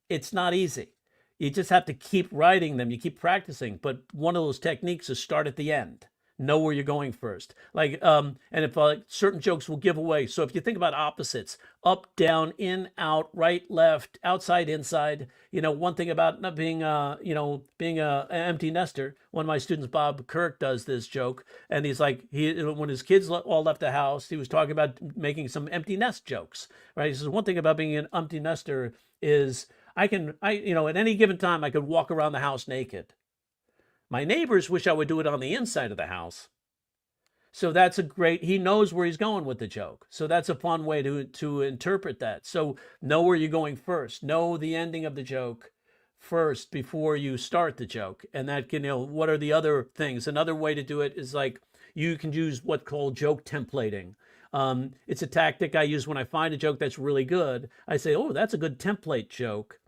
It's not easy. You just have to keep writing them. You keep practicing. But one of those techniques is start at the end. Know where you're going first. And if certain jokes will give away. So if you think about opposites, up, down, in, out, right, left, outside, inside. One thing about not being, being an empty nester. One of my students, Bob Kirk, does this joke, and he's like, when his kids all left the house, he was talking about making some empty nest jokes, right? He says one thing about being an empty nester is at any given time I could walk around the house naked. My neighbors wish I would do it on the inside of the house. So he knows where he's going with the joke. So that's a fun way to interpret that. So know where you're going first. Know the ending of the joke first before you start the joke. And that can, what are the other things? Another way to do it is like you can use what's called joke templating. It's a tactic I use when I find a joke that's really good. I say, oh, that's a good template joke.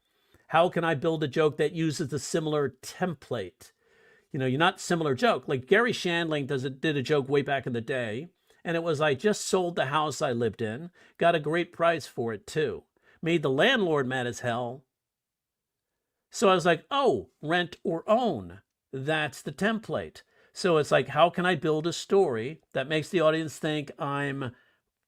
How can I build a joke that uses a similar template? You're not similar joke. Like Gary Shandling did a joke way back in the day, and it was, I just sold the house I lived in, got a great price for it too. Made the landlord mad as hell. So I was like, oh, rent or own. That's the template. So it's like, how can I build a story that makes the audience think I'm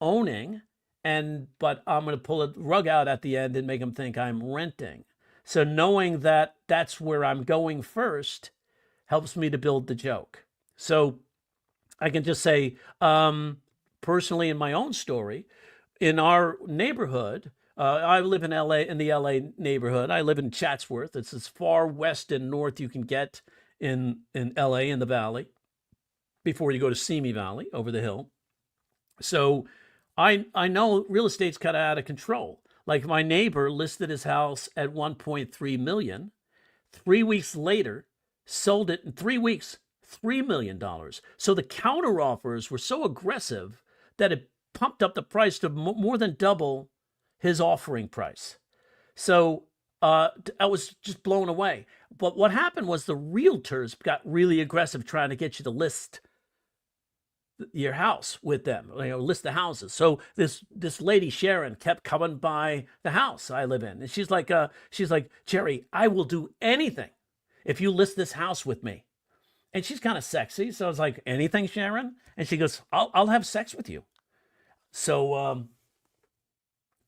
owning, but I'm going to pull a rug out at the end and make them think I'm renting. So knowing that that's where I'm going first helps me to build the joke. So I can just say, personally, in my own story, in our neighborhood, I live in LA, in the LA neighborhood. I live in Chatsworth. It's as far west and north you can get in LA, in the valley, before you go to Simi Valley, over the hill. So I know real estate's kind of out of control. Like my neighbor listed his house at 1.3 million. 3 weeks later, sold it in 3 weeks, $3 million. So the counteroffers were so aggressive that it pumped up the price to more than double his offering price. So I was just blown away. But what happened was the realtors got really aggressive trying to get you to list your house with them, list the houses. So this lady Sharon kept coming by the house I live in, and she's like, Jerry, I will do anything if you list this house with me. And she's kind of sexy, so I was like, anything, Sharon? And she goes, I'll have sex with you. So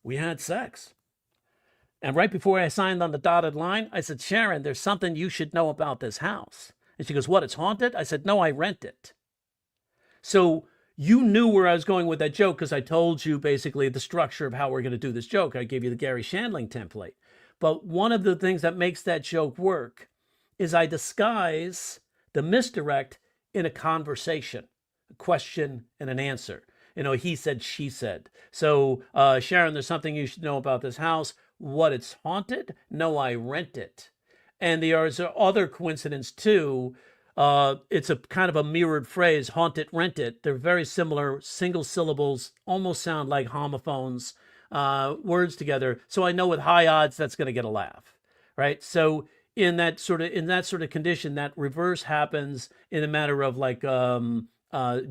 we had sex. And right before I signed on the dotted line, I said, Sharon, there's something you should know about this house. And she goes, what, it's haunted? I said, no, I rent it. So you knew where I was going with that joke because I told you basically the structure of how we're going to do this joke. I gave you the Gary Shandling template. But one of the things that makes that joke work is I disguise the misdirect in a conversation, a question and an answer. He said, she said. So, Sharon, there's something you should know about this house. What, it's haunted? No, I rent it. And there's other coincidence too. It's a kind of a mirrored phrase, haunt it, rent it. They're very similar, single syllables, almost sound like homophones, words together. So I know with high odds that's going to get a laugh, right? So in that sort of condition, that reverse happens in a matter of like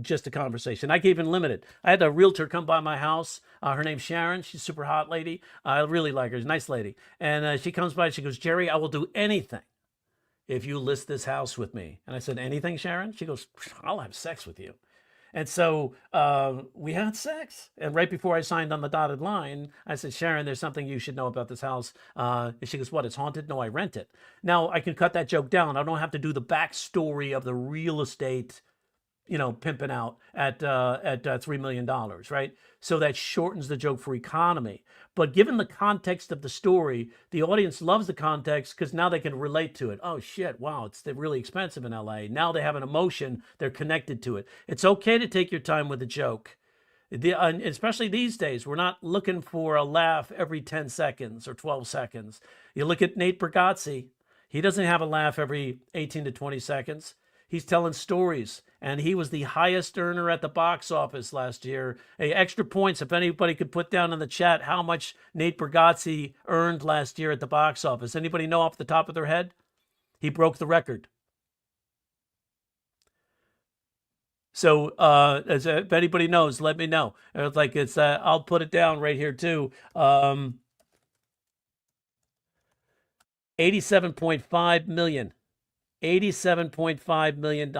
just a conversation. I gave limited. I had a realtor come by my house. Her name's Sharon. She's a super hot lady. I really like her. She's a nice lady. And she comes by and she goes, Jerry, I will do anything if you list this house with me. And I said, anything, Sharon? She goes, I'll have sex with you. And so we had sex. And right before I signed on the dotted line, I said, Sharon, there's something you should know about this house. And she goes, what, it's haunted? No, I rent it. Now I can cut that joke down. I don't have to do the backstory of the real estate pimping out at $3 million, right? So that shortens the joke for economy. But given the context of the story, the audience loves the context because now they can relate to it. Oh shit, wow, it's really expensive in LA. Now they have an emotion, they're connected to it. It's okay to take your time with a joke. Especially these days, we're not looking for a laugh every 10 seconds or 12 seconds. You look at Nate Bargatze, he doesn't have a laugh every 18 to 20 seconds. He's telling stories, and he was the highest earner at the box office last year. Hey, extra points, if anybody could put down in the chat how much Nate Bargatze earned last year at the box office. Anybody know off the top of their head? He broke the record. So if anybody knows, let me know. I'll put it down right here too. $87.5 million. $87.5 million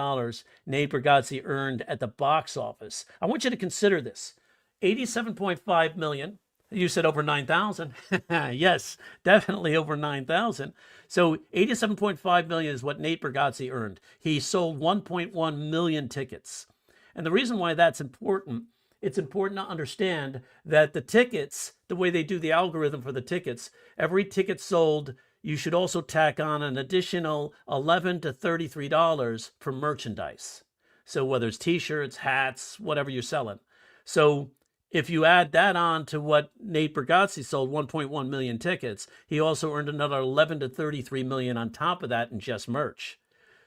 Nate Bargatze earned at the box office. I want you to consider this. $87.5 million. You said over 9,000. Yes, definitely over 9,000. So $87.5 million is what Nate Bargatze earned. He sold 1.1 million tickets. And the reason why that's important, it's important to understand that the tickets, the way they do the algorithm for the tickets, every ticket sold, you should also tack on an additional $11 to $33 for merchandise. So whether it's t-shirts, hats, whatever you're selling. So if you add that on to what Nate Bargatze sold, 1.1 million tickets, he also earned another 11 to 33 million on top of that in just merch.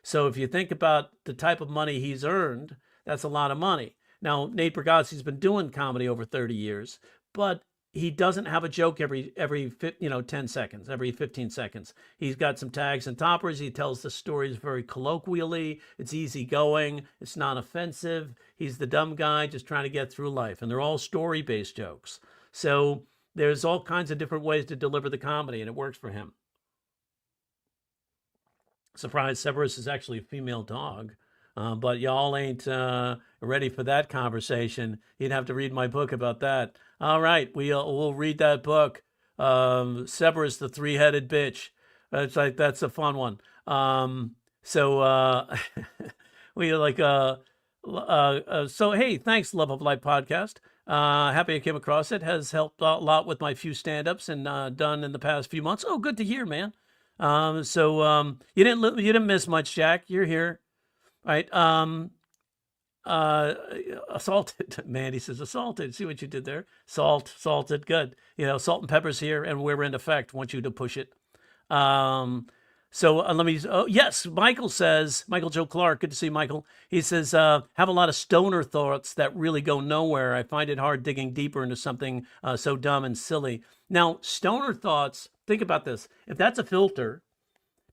So if you think about the type of money he's earned, that's a lot of money. Now, Nate Bargatze's been doing comedy over 30 years, but he doesn't have a joke every 10 seconds, every 15 seconds. He's got some tags and toppers. He tells the stories very colloquially. It's easygoing. It's not offensive. He's the dumb guy just trying to get through life. And they're all story-based jokes. So there's all kinds of different ways to deliver the comedy, and it works for him. Surprise, Severus is actually a female dog. But y'all ain't ready for that conversation. You'd have to read my book about that. All right, we'll read that book. Severus, the three-headed bitch. That's a fun one. We like so hey, thanks, Love of Life podcast. Happy I came across it. Has helped a lot with my few stand-ups and done in the past few months. Oh, good to hear, man. You didn't miss much, Jack. You're here. Right. Assaulted. Mandy says assaulted. See what you did there? Salted. Good. Salt and pepper's here, and we're in effect. Want you to push it. Let me. Oh, yes. Michael says. Michael Joe Clark. Good to see Michael. He says, have a lot of stoner thoughts that really go nowhere. I find it hard digging deeper into something so dumb and silly. Now, stoner thoughts. Think about this. If that's a filter.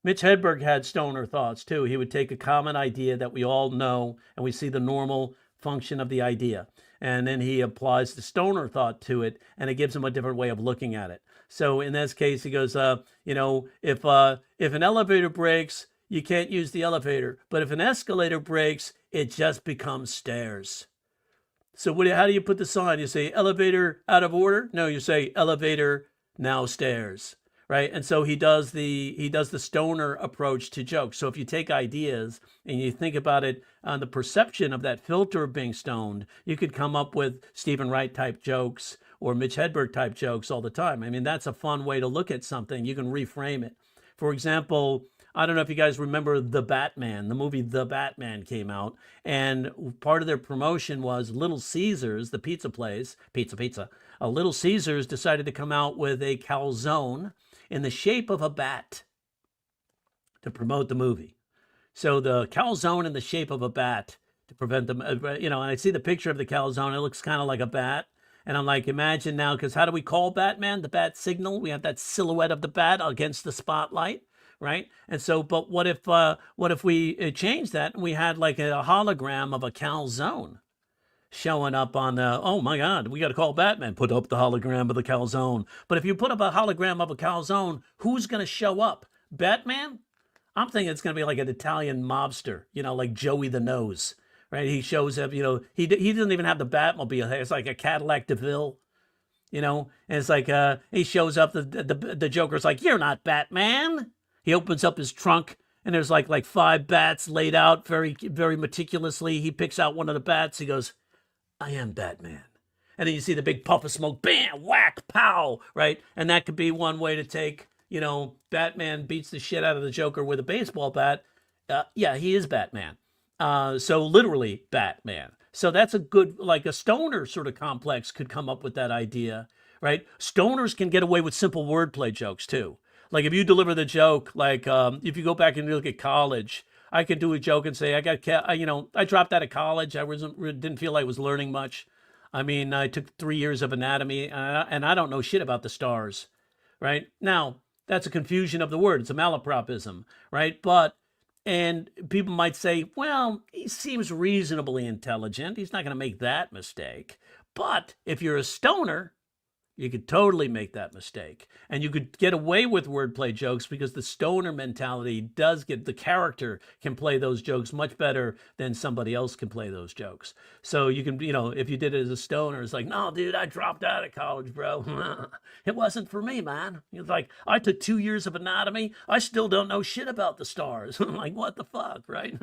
Mitch Hedberg had stoner thoughts, too. He would take a common idea that we all know, and we see the normal function of the idea. And then he applies the stoner thought to it, and it gives him a different way of looking at it. So in this case, he goes, if an elevator breaks, you can't use the elevator. But if an escalator breaks, it just becomes stairs. So how do you put the sign? You say elevator out of order? No, you say elevator, now stairs. Right. And so he does the stoner approach to jokes. So if you take ideas and you think about it on the perception of that filter of being stoned, you could come up with Stephen Wright type jokes or Mitch Hedberg type jokes all the time. I mean, that's a fun way to look at something. You can reframe it. For example, I don't know if you guys remember The Batman. The movie The Batman came out, and part of their promotion was Little Caesars, the pizza place, pizza. Little Caesars decided to come out with a calzone in the shape of a bat to promote the movie. So the calzone in the shape of a bat to prevent them, and I see the picture of the calzone. It looks kind of like a bat. And I'm like, imagine now, because how do we call Batman? The bat signal. We have that silhouette of the bat against the spotlight, right? And so, but what if we change that and we had like a hologram of a calzone showing up on the, oh my God, we got to call Batman, put up the hologram of the calzone. But if you put up a hologram of a calzone, who's going to show up? Batman? I'm thinking it's going to be like an Italian mobster, like Joey the Nose, right? He shows up, he doesn't even have the Batmobile. It's like a Cadillac DeVille, and it's like, he shows up, the Joker's like, you're not Batman. He opens up his trunk and there's like five bats laid out very very meticulously. He picks out one of the bats. He goes, "I am Batman." And then you see the big puff of smoke, bam, whack, pow, right? And that could be one way to take, Batman beats the shit out of the Joker with a baseball bat. Yeah, he is Batman. So literally Batman. So that's a good, like a stoner sort of complex could come up with that idea, right? Stoners can get away with simple wordplay jokes too. Like if you deliver the joke, like if you go back and look at college, I could do a joke and say, I dropped out of college. Didn't feel like I was learning much. I mean, I took 3 years of anatomy, and I don't know shit about the stars, right? Now, that's a confusion of the word. It's a malapropism, right? And people might say, well, he seems reasonably intelligent. He's not going to make that mistake. But if you're a stoner, you could totally make that mistake. And you could get away with wordplay jokes because the stoner mentality the character can play those jokes much better than somebody else can play those jokes. So you can, if you did it as a stoner, it's like, no, dude, I dropped out of college, bro. It wasn't for me, man. It's like, I took 2 years of anatomy. I still don't know shit about the stars. I'm like, what the fuck, right?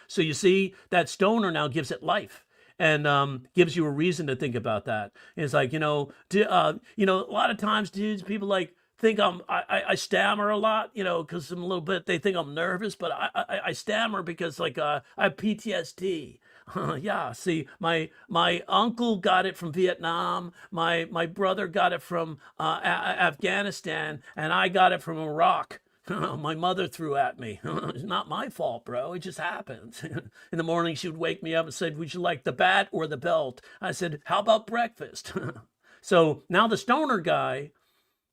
So you see, that stoner now gives it life. And gives you a reason to think about that. And it's like, a lot of times, dudes, people like think I stammer a lot, because I'm a little bit, they think I'm nervous, but I stammer because like I have PTSD. Yeah, see, my uncle got it from Vietnam, my brother got it from Afghanistan, and I got it from Iraq. My mother threw at me. It's not my fault, bro. It just happens. In the morning, she would wake me up and said, would you like the bat or the belt? I said, how about breakfast? So now the stoner guy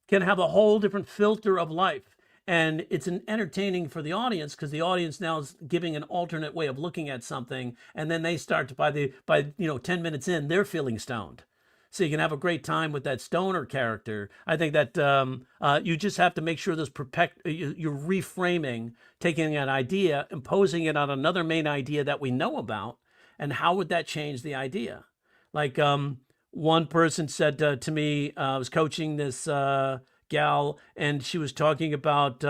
can have a whole different filter of life. And it's entertaining for the audience because the audience now is giving an alternate way of looking at something. And then they start to, by 10 minutes in, they're feeling stoned. So you can have a great time with that stoner character. I think that you just have to make sure you're reframing, taking an idea, imposing it on another main idea that we know about, and how would that change the idea? Like one person said to me, I was coaching this gal, and she was talking about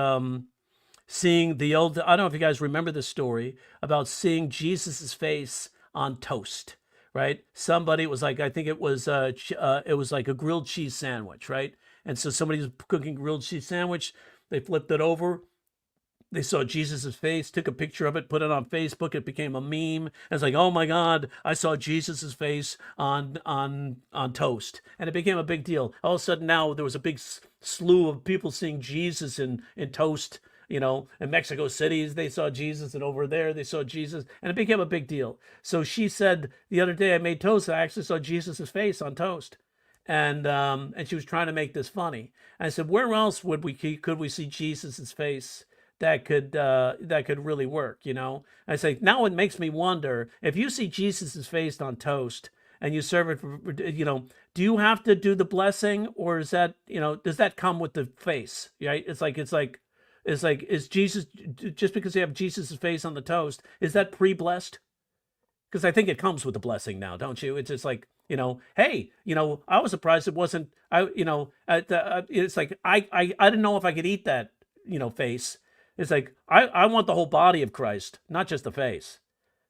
seeing the old. I don't know if you guys remember this story about seeing Jesus's face on toast. Right? Somebody was like, I think it was like a grilled cheese sandwich, right? And so somebody was cooking grilled cheese sandwich. They flipped it over. They saw Jesus's face, took a picture of it, put it on Facebook. It became a meme. And it's like, oh my God, I saw Jesus's face on toast, and it became a big deal. All of a sudden, now there was a big slew of people seeing Jesus in toast. In Mexico City, they saw Jesus, and over there they saw Jesus, and it became a big deal. So she said, the other day I made toast, I actually saw Jesus's face on toast. And she was trying to make this funny. And I said, where else could we see Jesus's face that could really work, I say, now it makes me wonder, if you see Jesus's face on toast and you serve it for, do you have to do the blessing, or is that, does that come with the face, right? It's like, is Jesus, just because you have Jesus' face on the toast, is that pre-blessed? Because I think it comes with the blessing now, don't you? It's just like, hey, I was surprised it wasn't, it's like, I didn't know if I could eat that, face. It's like, I want the whole body of Christ, not just the face.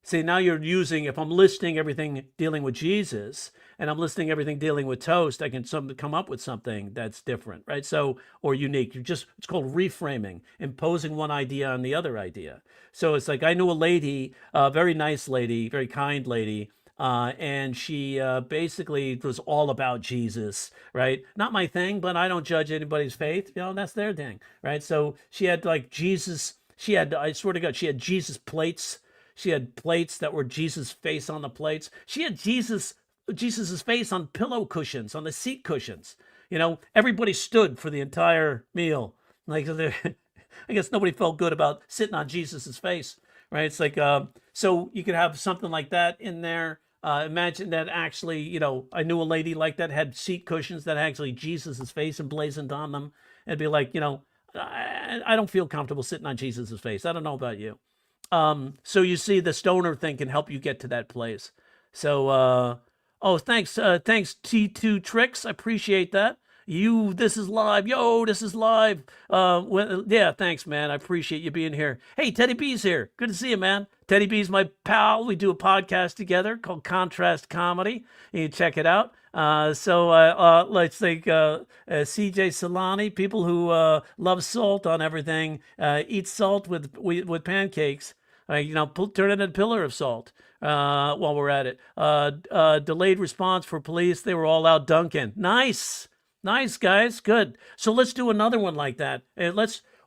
See, now you're using, if I'm listing everything dealing with Jesus and I'm listing everything dealing with toast, I can come up with something that's different, right? So, or unique. It's called reframing, imposing one idea on the other idea. So it's like, I knew a lady, a very nice lady, very kind lady, and she basically was all about Jesus, right? Not my thing, but I don't judge anybody's faith. That's their thing, right? So she had like Jesus, I swear to God, she had Jesus plates. She had plates that were Jesus' face on the plates. She had Jesus's face on pillow cushions, on the seat cushions. Everybody stood for the entire meal. Like, I guess nobody felt good about sitting on Jesus's face, right? It's like, so you could have something like that in there. Imagine that actually, I knew a lady like that, had seat cushions that had actually Jesus's face emblazoned on them. It'd be like, I don't feel comfortable sitting on Jesus's face. I don't know about you. So you see, the stoner thing can help you get to that place. So, thanks T2 Tricks. I appreciate that. This is live. Yo, this is live. Yeah, thanks, man. I appreciate you being here. Hey, Teddy B's here. Good to see you, man. Teddy B's my pal. We do a podcast together called Contrast Comedy. You can check it out. Let's think CJ Solani, people who love salt on everything, eat salt with pancakes. Turn it into a pillar of salt while we're at it. Delayed response for police. They were all out dunking. Nice. Nice, guys. Good. So let's do another one like that.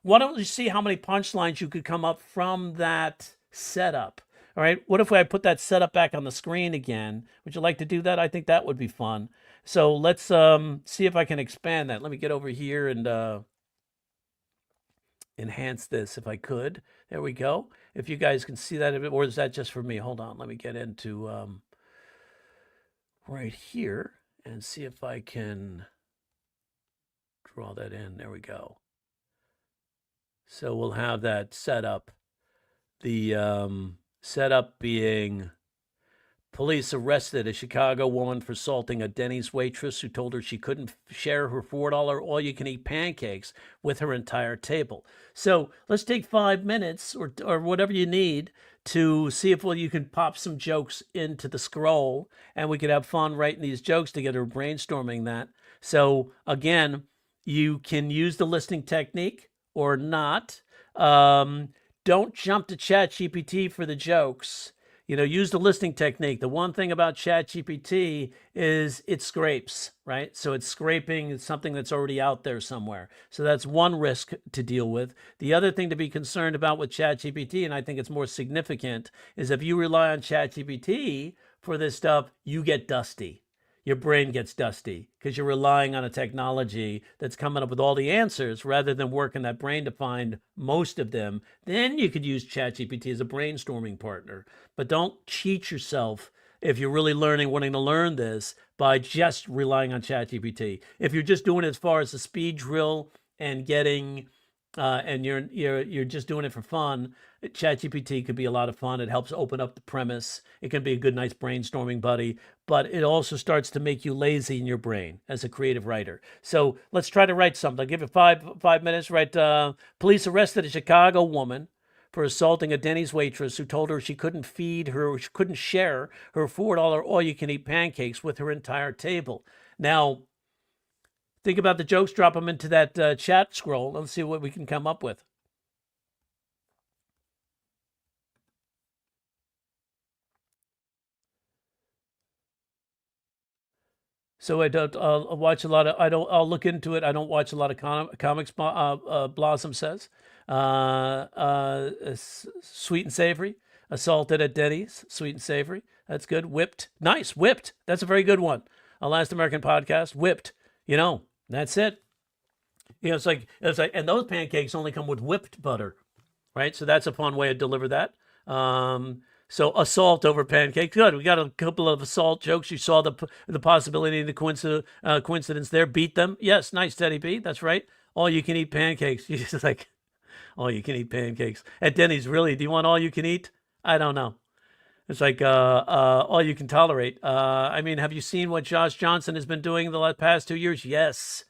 Why don't you see how many punchlines you could come up from that setup? All right. What if I put that setup back on the screen again? Would you like to do that? I think that would be fun. So let's see if I can expand that. Let me get over here and enhance this if I could. There we go. If you guys can see that, or is that just for me? Hold on. Let me get into right here and see if I can draw that in. There we go. So we'll have that set up. The setup being police arrested a Chicago woman for assaulting a Denny's waitress who told her she couldn't share her $4 all-you-can-eat pancakes with her entire table. So let's take 5 minutes or whatever you need to see if you can pop some jokes into the scroll, and we could have fun writing these jokes together, brainstorming that. So again, you can use the listing technique or not. Don't jump to ChatGPT for the jokes. Use the listing technique. The one thing about ChatGPT is it scrapes, right? So it's scraping something that's already out there somewhere. So that's one risk to deal with. The other thing to be concerned about with ChatGPT, and I think it's more significant, is if you rely on ChatGPT for this stuff, you get dusty. Your brain gets dusty because you're relying on a technology that's coming up with all the answers rather than working that brain to find most of them. Then you could use ChatGPT as a brainstorming partner. But don't cheat yourself if you're really wanting to learn this by just relying on ChatGPT. If you're just doing it as far as a speed drill and getting and you're just doing it for fun, ChatGPT could be a lot of fun. It helps open up the premise. It can be a good, nice brainstorming buddy, but it also starts to make you lazy in your brain as a creative writer. So let's try to write something. I'll give you five minutes. Write, police arrested a Chicago woman for assaulting a Denny's waitress who told her she couldn't share her $4 all-you-can-eat pancakes with her entire table. Now, think about the jokes, drop them into that chat scroll. Let's see what we can come up with. So I'll watch a lot of, I'll look into it. I don't watch a lot of comics, Blossom says. Sweet and savory, assaulted at Denny's, sweet and savory. That's good. Whipped. Nice. Whipped. That's a very good one. Last American Podcast, Whipped. That's it. It's like, and those pancakes only come with whipped butter, right? So that's a fun way to deliver that. So assault over pancakes. Good. We got a couple of assault jokes. You saw the possibility of the coincidence there. Beat them. Yes. Nice, Teddy B. That's right. All you can eat pancakes. You're just like, all you can eat pancakes at Denny's. Really? Do you want all you can eat? I don't know. It's like all you can tolerate. Have you seen what Josh Johnson has been doing the past 2 years? Yes.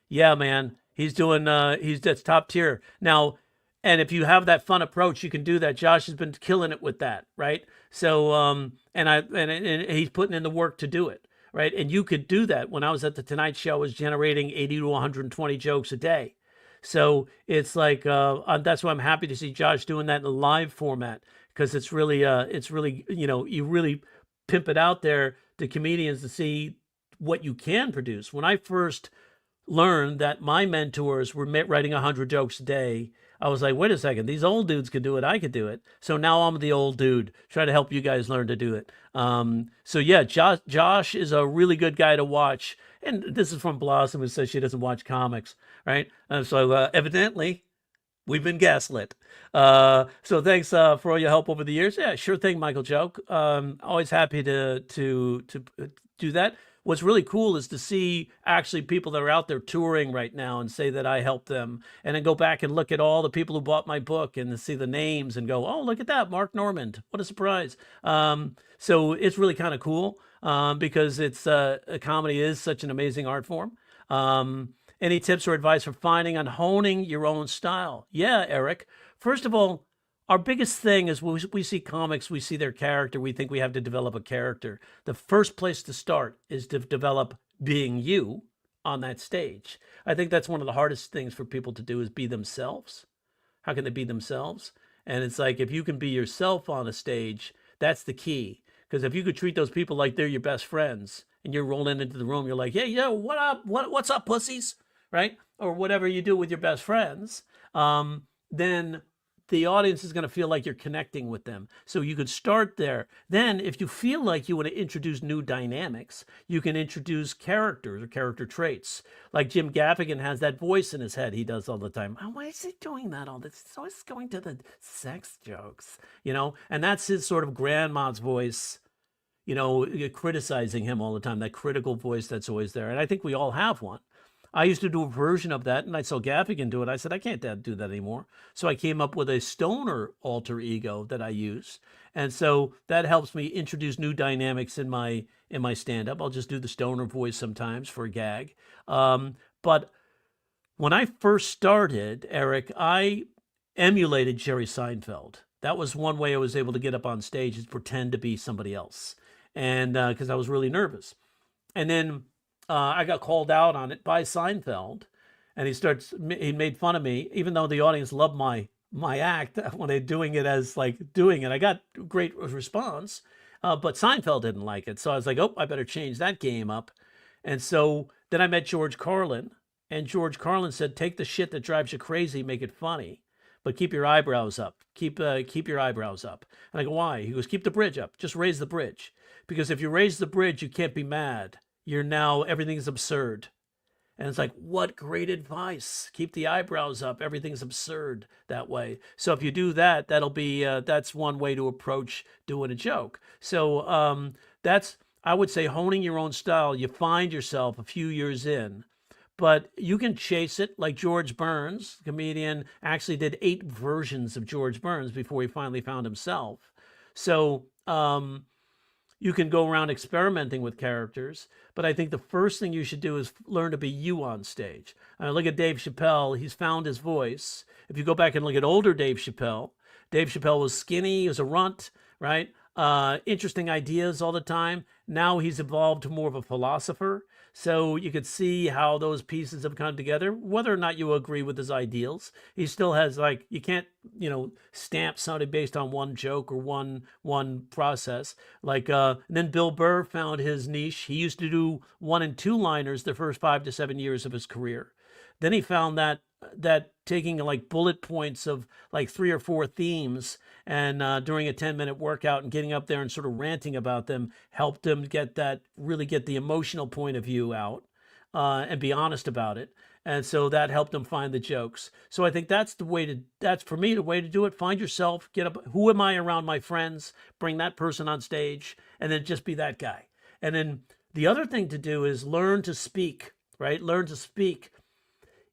Yeah, man. He's doing, that's top tier. Now, and if you have that fun approach, you can do that. Josh has been killing it with that, right? So, and he's putting in the work to do it, right? And you could do that. When I was at the Tonight Show, I was generating 80 to 120 jokes a day. So it's like, that's why I'm happy to see Josh doing that in a live format, because it's really, you really pimp it out there to comedians to see what you can produce. When I first learned that my mentors were writing 100 jokes a day, I was like, wait a second, these old dudes could do it. I could do it. So now I'm the old dude, trying to help you guys learn to do it. So yeah, Josh is a really good guy to watch. And this is from Blossom, who says she doesn't watch comics, right? So evidently, we've been gaslit. So thanks for all your help over the years. Yeah, sure thing, Michael Joke. Always happy to do that. What's really cool is to see actually people that are out there touring right now and say that I helped them, and then go back and look at all the people who bought my book and to see the names and go, oh, look at that, Mark Normand. What a surprise. So it's really kind of cool because comedy is such an amazing art form. Any tips or advice for finding and honing your own style? Yeah, Eric. First of all, our biggest thing is we see comics, we see their character, we think we have to develop a character. The first place to start is to develop being you on that stage. I think that's one of the hardest things for people to do is be themselves. How can they be themselves? And it's like if you can be yourself on a stage, that's the key. Because if you could treat those people like they're your best friends and you're rolling into the room, you're like, hey, yo, what up? What's up, pussies? Right? Or whatever you do with your best friends, then the audience is going to feel like you're connecting with them. So you could start there. Then, if you feel like you want to introduce new dynamics, you can introduce characters or character traits. Like Jim Gaffigan has that voice in his head he does all the time. Oh, why is he doing that all this? He's always going to the sex jokes, and that's his sort of grandma's voice, criticizing him all the time, that critical voice that's always there. And I think we all have one. I used to do a version of that, and I saw Gaffigan do it. I said, I can't do that anymore. So I came up with a stoner alter ego that I use. And so that helps me introduce new dynamics in my stand-up. I'll just do the stoner voice sometimes for a gag. But when I first started, Eric, I emulated Jerry Seinfeld. That was one way I was able to get up on stage, is pretend to be somebody else. And because I was really nervous. And then I got called out on it by Seinfeld, and he made fun of me, even though the audience loved my act when they're doing it as like doing it. I got great response, but Seinfeld didn't like it. So I was like, oh, I better change that game up. And so then I met George Carlin, and George Carlin said, take the shit that drives you crazy, make it funny, but keep your eyebrows up. Keep your eyebrows up. And I go, why? He goes, keep the bridge up. Just raise the bridge. Because if you raise the bridge, you can't be mad. Everything's absurd. And it's like, what great advice. Keep the eyebrows up. Everything's absurd that way. So if you do that, that's one way to approach doing a joke. So that's, I would say, honing your own style. You find yourself a few years in, but you can chase it. Like George Burns, comedian, actually did 8 versions of George Burns before he finally found himself. So, you can go around experimenting with characters, but I think the first thing you should do is learn to be you on stage. Look at Dave Chappelle. He's found his voice. If you go back and look at older Dave Chappelle was skinny, he was a runt, right? Interesting ideas all the time. Now he's evolved to more of a philosopher. So you could see how those pieces have come together, whether or not you agree with his ideals. He still has, like, you can't, stamp somebody based on one joke or one process. Like, and then Bill Burr found his niche. He used to do 1 and 2 liners the first 5 to 7 years of his career. Then he found that taking like bullet points of like 3 or 4 themes and during a 10-minute workout and getting up there and sort of ranting about them helped him really get the emotional point of view out and be honest about it. And so that helped him find the jokes. So I think that's for me, the way to do it. Find yourself, get up. Who am I around my friends? Bring that person on stage and then just be that guy. And then the other thing to do is learn to speak, right? Learn to speak.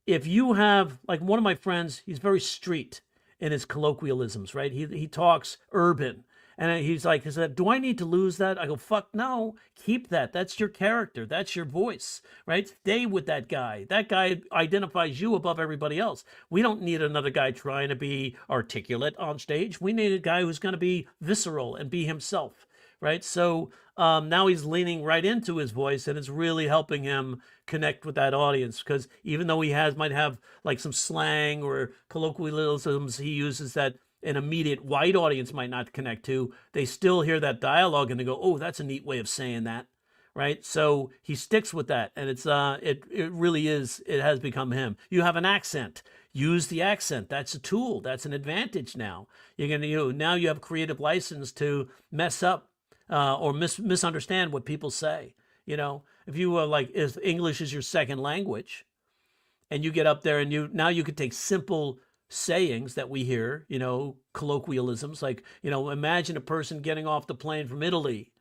If you have, like one of my friends, he's very street in his colloquialisms, right? He talks urban. And he said, do I need to lose that? I go, fuck no, keep that. That's your character. That's your voice, right? Stay with that guy. That guy identifies you above everybody else. We don't need another guy trying to be articulate on stage. We need a guy who's going to be visceral and be himself, right? So now he's leaning right into his voice, and it's really helping him connect with that audience, because even though he might have like some slang or colloquialisms he uses that an immediate white audience might not connect to, they still hear that dialogue and they go, oh, that's a neat way of saying that, right? So he sticks with that, and it's it really is, it has become him. You have an accent, use the accent. That's a tool. That's an advantage now. You're gonna, now you have creative license to mess up or misunderstand what people say. If you if English is your second language, and you get up there and now you could take simple sayings that we hear, colloquialisms, like, imagine a person getting off the plane from Italy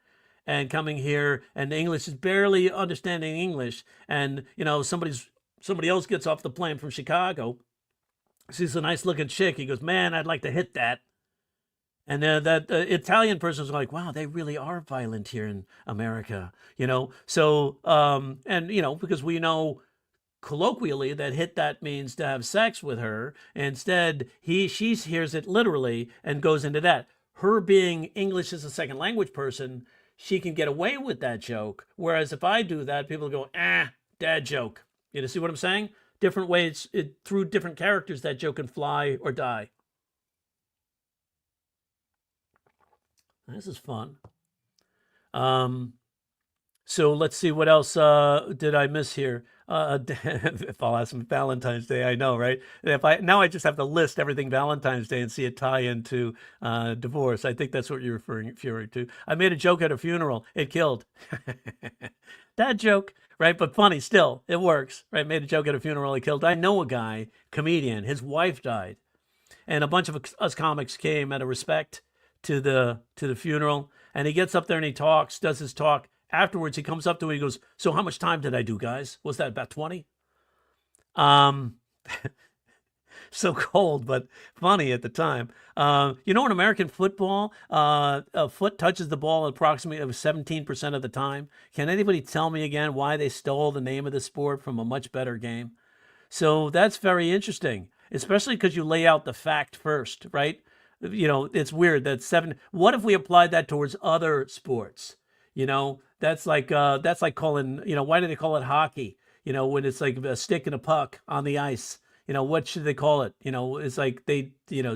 and coming here, and the English is barely understanding English, and somebody else gets off the plane from Chicago, sees a nice looking chick, he goes, man, I'd like to hit that. And that Italian person was like, wow, they really are violent here in America, So, and, because we know colloquially that hit that means to have sex with her. Instead, she hears it literally and goes into that. Her being English as a second language person, she can get away with that joke. Whereas if I do that, people go, dad joke. You know, see what I'm saying? Different ways, through different characters, that joke can fly or die. This is fun. So let's see, what else did I miss here? If I'll ask them Valentine's Day, I know, right? If I now I just have to list everything Valentine's Day and see it tie into divorce. I think that's what you're referring to. I made a joke at a funeral. It killed. That joke, right? But funny still. It works, right? Made a joke at a funeral. It killed. I know a guy, comedian. His wife died, and a bunch of us comics came out of respect to the funeral. And he gets up there and he talks, does his talk. Afterwards, he comes up to me, he goes, "So how much time did I do, guys? Was that about 20?" So cold, but funny at the time. In American football, a foot touches the ball approximately 17% of the time. Can anybody tell me again why they stole the name of the sport from a much better game? So that's very interesting, especially because you lay out the fact first, right? It's weird that what if we applied that towards other sports? That's like calling, why do they call it hockey? When it's like a stick and a puck on the ice, what should they call it? It's like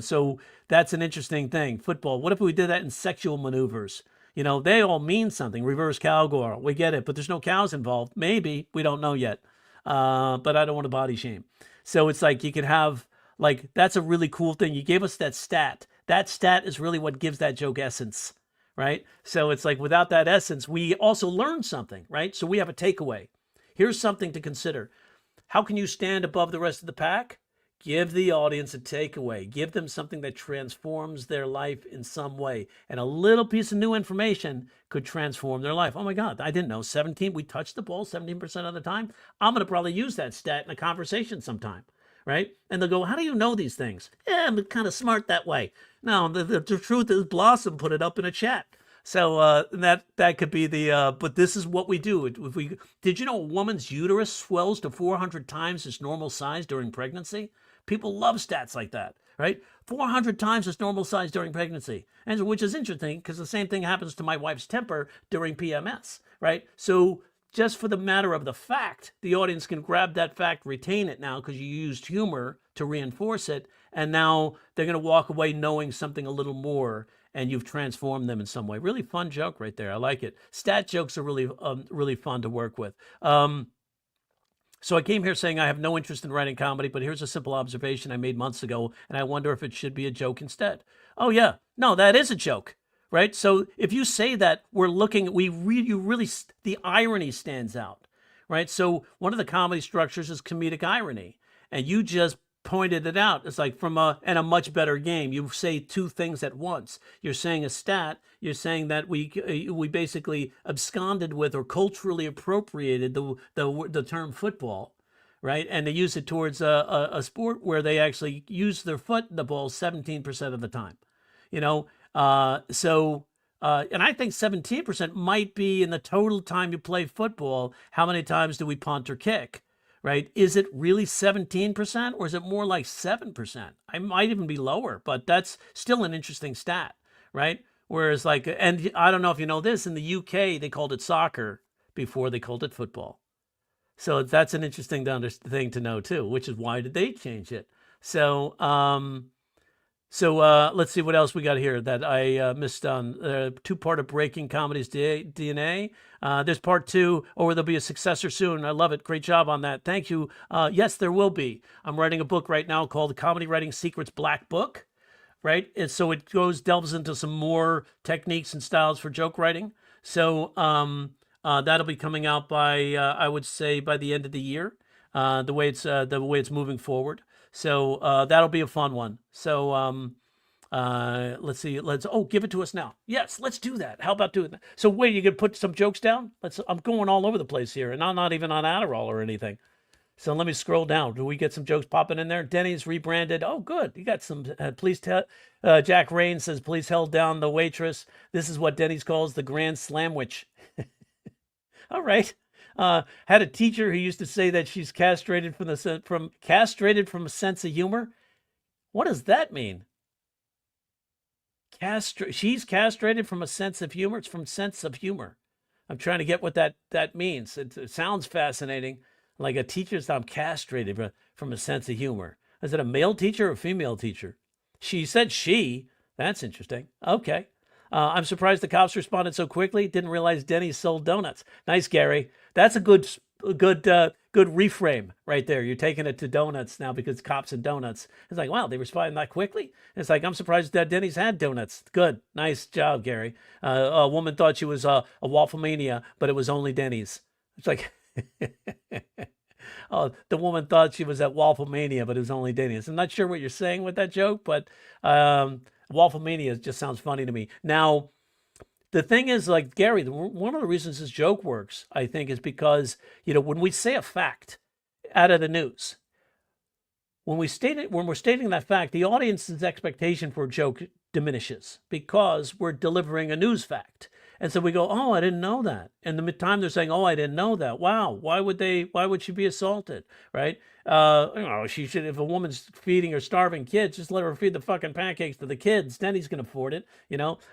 so that's an interesting thing. Football. What if we did that in sexual maneuvers? They all mean something. Reverse cowgirl. We get it, but there's no cows involved. Maybe, we don't know yet. But I don't want to body shame. So it's like you could have, like, that's a really cool thing. You gave us that stat. That stat is really what gives that joke essence, right? So it's like without that essence, we also learn something, right? So we have a takeaway. Here's something to consider. How can you stand above the rest of the pack? Give the audience a takeaway. Give them something that transforms their life in some way. And a little piece of new information could transform their life. Oh my God, I didn't know. We touched the ball 17% of the time. I'm going to probably use that stat in a conversation sometime. Right? And they'll go, "How do you know these things?" "Yeah, I'm kind of smart that way." No, the truth is Blossom put it up in a chat. So that could be but this is what we do. Did you know a woman's uterus swells to 400 times its normal size during pregnancy? People love stats like that, right? 400 times its normal size during pregnancy. And which is interesting because the same thing happens to my wife's temper during PMS, right? So just for the matter of the fact, the audience can grab that fact, retain it now because you used humor to reinforce it, and now they're going to walk away knowing something a little more, and you've transformed them in some way. Really fun joke right there. I like it. Stat jokes are really fun to work with. So I came here saying I have no interest in writing comedy, but here's a simple observation I made months ago, and I wonder if it should be a joke instead. Oh yeah, no, that is a joke. Right? So if you say that, the irony stands out, right? So one of the comedy structures is comedic irony, and you just pointed it out. It's like and a much better game. You say two things at once. You're saying a stat. You're saying that we basically absconded with or culturally appropriated the term football, right? And they use it towards a sport where they actually use their foot in the ball 17% of the time, and I think 17% might be in the total time you play football. How many times do we punt or kick, right? Is it really 17% or is it more like 7%? I might even be lower, but that's still an interesting stat, right? Whereas and I don't know if you know this, in the UK, they called it soccer before they called it football. So that's an interesting thing to know too, which is why did they change it? So, let's see what else we got here that I missed on. Two-part of Breaking Comedy's DNA. There's part 2, or there'll be a successor soon. I love it. Great job on that. Thank you. Yes, there will be. I'm writing a book right now called The Comedy Writing Secrets Black Book, right? And so it delves into some more techniques and styles for joke writing. So that'll be coming out by, I would say, by the end of the year, the way it's moving forward. So that'll be a fun one. So let's see. Give it to us now. Yes, let's do that. How about doing that? So wait, you can put some jokes down? I'm going all over the place here, and I'm not even on Adderall or anything. So let me scroll down. Do we get some jokes popping in there? Denny's rebranded. Oh, good. You got some. Please tell. Jack Rain says, "Please held down the waitress." This is what Denny's calls the Grand Slamwich. All right. Had a teacher who used to say that she's castrated from a sense of humor. What does that mean? She's castrated from a sense of humor. It's from sense of humor. I'm trying to get what that means. It sounds fascinating. Like a teacher's, I'm castrated from a sense of humor. Is it a male teacher or a female teacher? She said she. That's interesting. Okay. I'm surprised the cops responded so quickly. Didn't realize Denny's sold donuts. Nice, Gary. That's a good reframe right there. You're taking it to donuts now because cops and donuts. It's like, wow, they responded that quickly. It's like, I'm surprised that Denny's had donuts. Good. Nice job, Gary. A woman thought she was a waffle mania, but it was only Denny's. It's like, oh, the woman thought she was at Waffle Mania, but it was only Denny's. I'm not sure what you're saying with that joke, but Waffle Mania just sounds funny to me. Now, the thing is, like, Gary, one of the reasons this joke works, I think, is because, when we say a fact out of the news, when we're stating that fact, the audience's expectation for a joke diminishes because we're delivering a news fact. And so we go, oh, I didn't know that. And the time they're saying, oh, I didn't know that. Wow, why would she be assaulted, right? She should, if a woman's feeding or starving kids, just let her feed the fucking pancakes to the kids. Then he's going to afford it,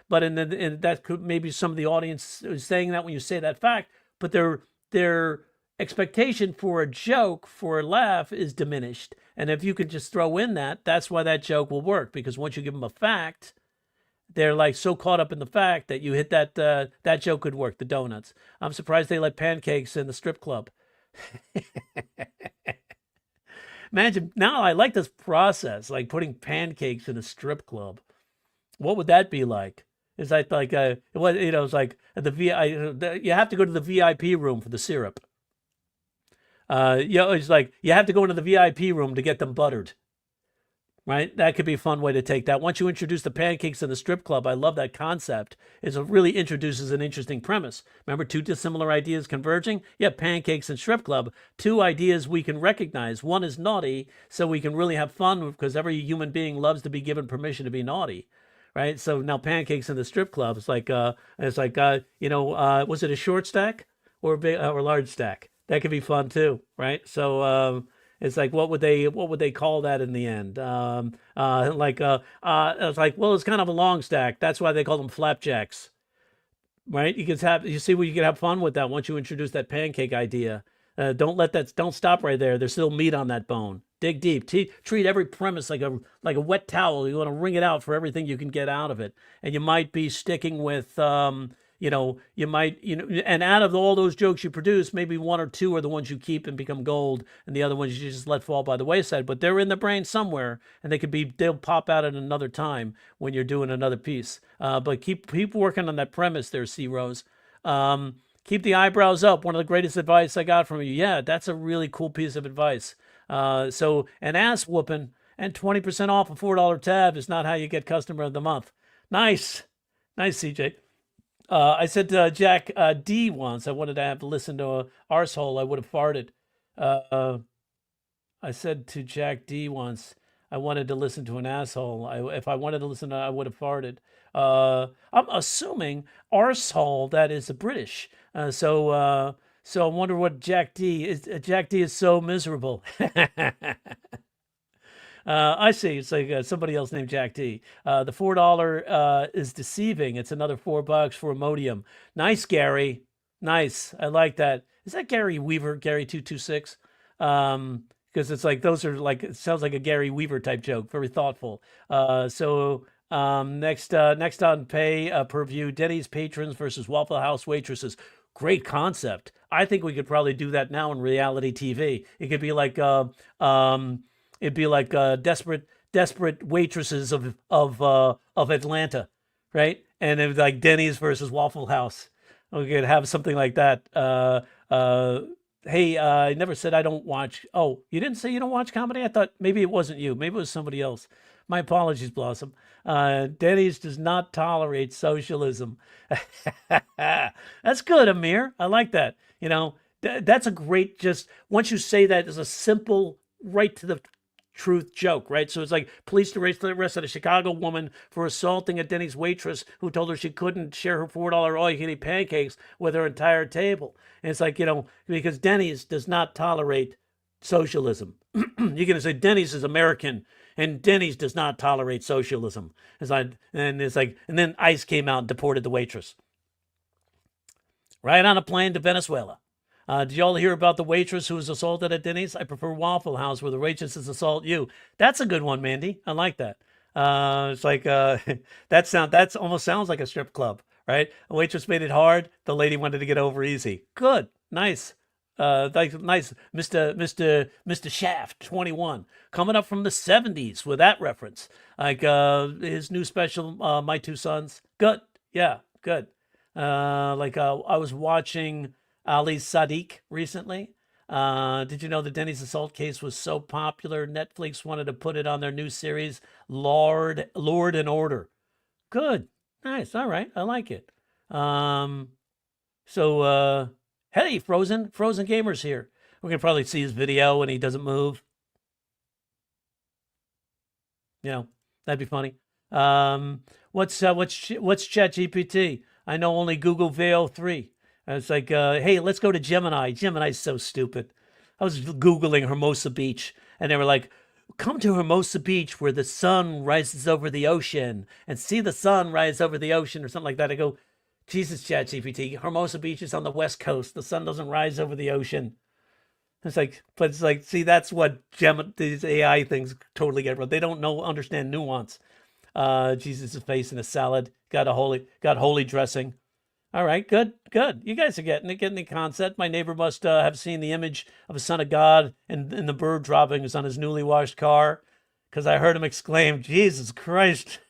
But in that could maybe some of the audience is saying that when you say that fact, but their expectation for a joke, for a laugh, is diminished. And if you could just throw in that's why that joke will work, because once you give them a fact, they're like so caught up in the fact that you hit that joke could work. The donuts. I'm surprised they let pancakes in the strip club. Imagine now. I like this process, like putting pancakes in a strip club. What would that be like? Is that like it's like you have to go to the VIP room for the syrup. It's like you have to go into the VIP room to get them buttered. Right? That could be a fun way to take that. Once you introduce the pancakes in the strip club, I love that concept. It really introduces an interesting premise. Remember, two dissimilar ideas converging? Yeah, pancakes and strip club. Two ideas we can recognize. One is naughty, so we can really have fun because every human being loves to be given permission to be naughty. Right? So now pancakes in the strip club, was it a short stack or a large stack? That could be fun too, right? So it's like, what would they call that in the end? It's like, well, it's kind of a long stack. That's why they call them flapjacks, right? You see where you can have fun with that once you introduce that pancake idea. Don't stop right there. There's still meat on that bone. Dig deep. Treat every premise like a wet towel. You want to wring it out for everything you can get out of it. And you might be sticking with and out of all those jokes you produce, maybe one or two are the ones you keep and become gold, and the other ones you just let fall by the wayside. But they're in the brain somewhere, and they'll pop out at another time when you're doing another piece. But keep working on that premise there, C Rose. Keep the eyebrows up. One of the greatest advice I got from you. Yeah, that's a really cool piece of advice. So an ass whooping and 20% off a $4 tab is not how you get customer of the month. Nice, CJ. I said to Jack D once, I wanted to have to listen to a arsehole, I would have farted. I said to Jack D once, I wanted to listen to an asshole. If I wanted to listen, I would have farted. I'm assuming arsehole, that is a British. So I wonder what Jack D is. Jack D is so miserable. I see. It's like somebody else named Jack D. The $4 is deceiving. It's another $4 for Imodium. Nice, Gary. Nice. I like that. Is that Gary Weaver? Gary 226? Because it's like those are like, it sounds like a Gary Weaver type joke. Very thoughtful. Next on pay per view, Denny's patrons versus Waffle House waitresses. Great concept. I think we could probably do that now in reality TV. It could be like it'd be like desperate waitresses of Atlanta, right? And it was like Denny's versus Waffle House. We could have something like that. Hey, I never said I don't watch. Oh, you didn't say you don't watch comedy? I thought maybe it wasn't you. Maybe it was somebody else. My apologies, Blossom. Denny's does not tolerate socialism. That's good, Amir. I like that. That's a great, just once you say that, is a simple, right to the truth joke, right? So it's like police arrested a Chicago woman for assaulting a Denny's waitress who told her she couldn't share her $4 all-you-can-eat pancakes with her entire table. And it's like, because Denny's does not tolerate socialism. You're going to say Denny's is American, and Denny's does not tolerate socialism. And then ICE came out and deported the waitress. Right on a plane to Venezuela. Did y'all hear about the waitress who was assaulted at Denny's? I prefer Waffle House where the waitresses assault you. That's a good one, Mandy. I like that. It's like that almost sounds like a strip club, right? A waitress made it hard. The lady wanted to get over easy. Good, nice. Nice, Mr. Shaft, 21, coming up from the 70s with that reference. Like his new special, My Two Sons. Good, yeah, good. I was watching Ali Sadiq recently. Did you know the Denny's assault case was so popular, Netflix wanted to put it on their new series, Lord and Order. Good, nice, all right, I like it. Hey, Frozen Gamer's here. We're gonna probably see his video when he doesn't move. That'd be funny. What's ChatGPT? I know only Google Veo 3. It's like, hey, let's go to Gemini. Gemini's so stupid. I was Googling Hermosa Beach, and they were like, come to Hermosa Beach where the sun rises over the ocean and see the sun rise over the ocean or something like that. I go, Jesus, ChatGPT, Hermosa Beach is on the West Coast. The sun doesn't rise over the ocean. It's like, see, that's what these AI things totally get wrong. They don't understand nuance. Jesus' face in a salad. Got holy dressing. All right, good. You guys are getting the concept. My neighbor must have seen the image of a son of God and the bird droppings on his newly washed car, because I heard him exclaim, Jesus Christ.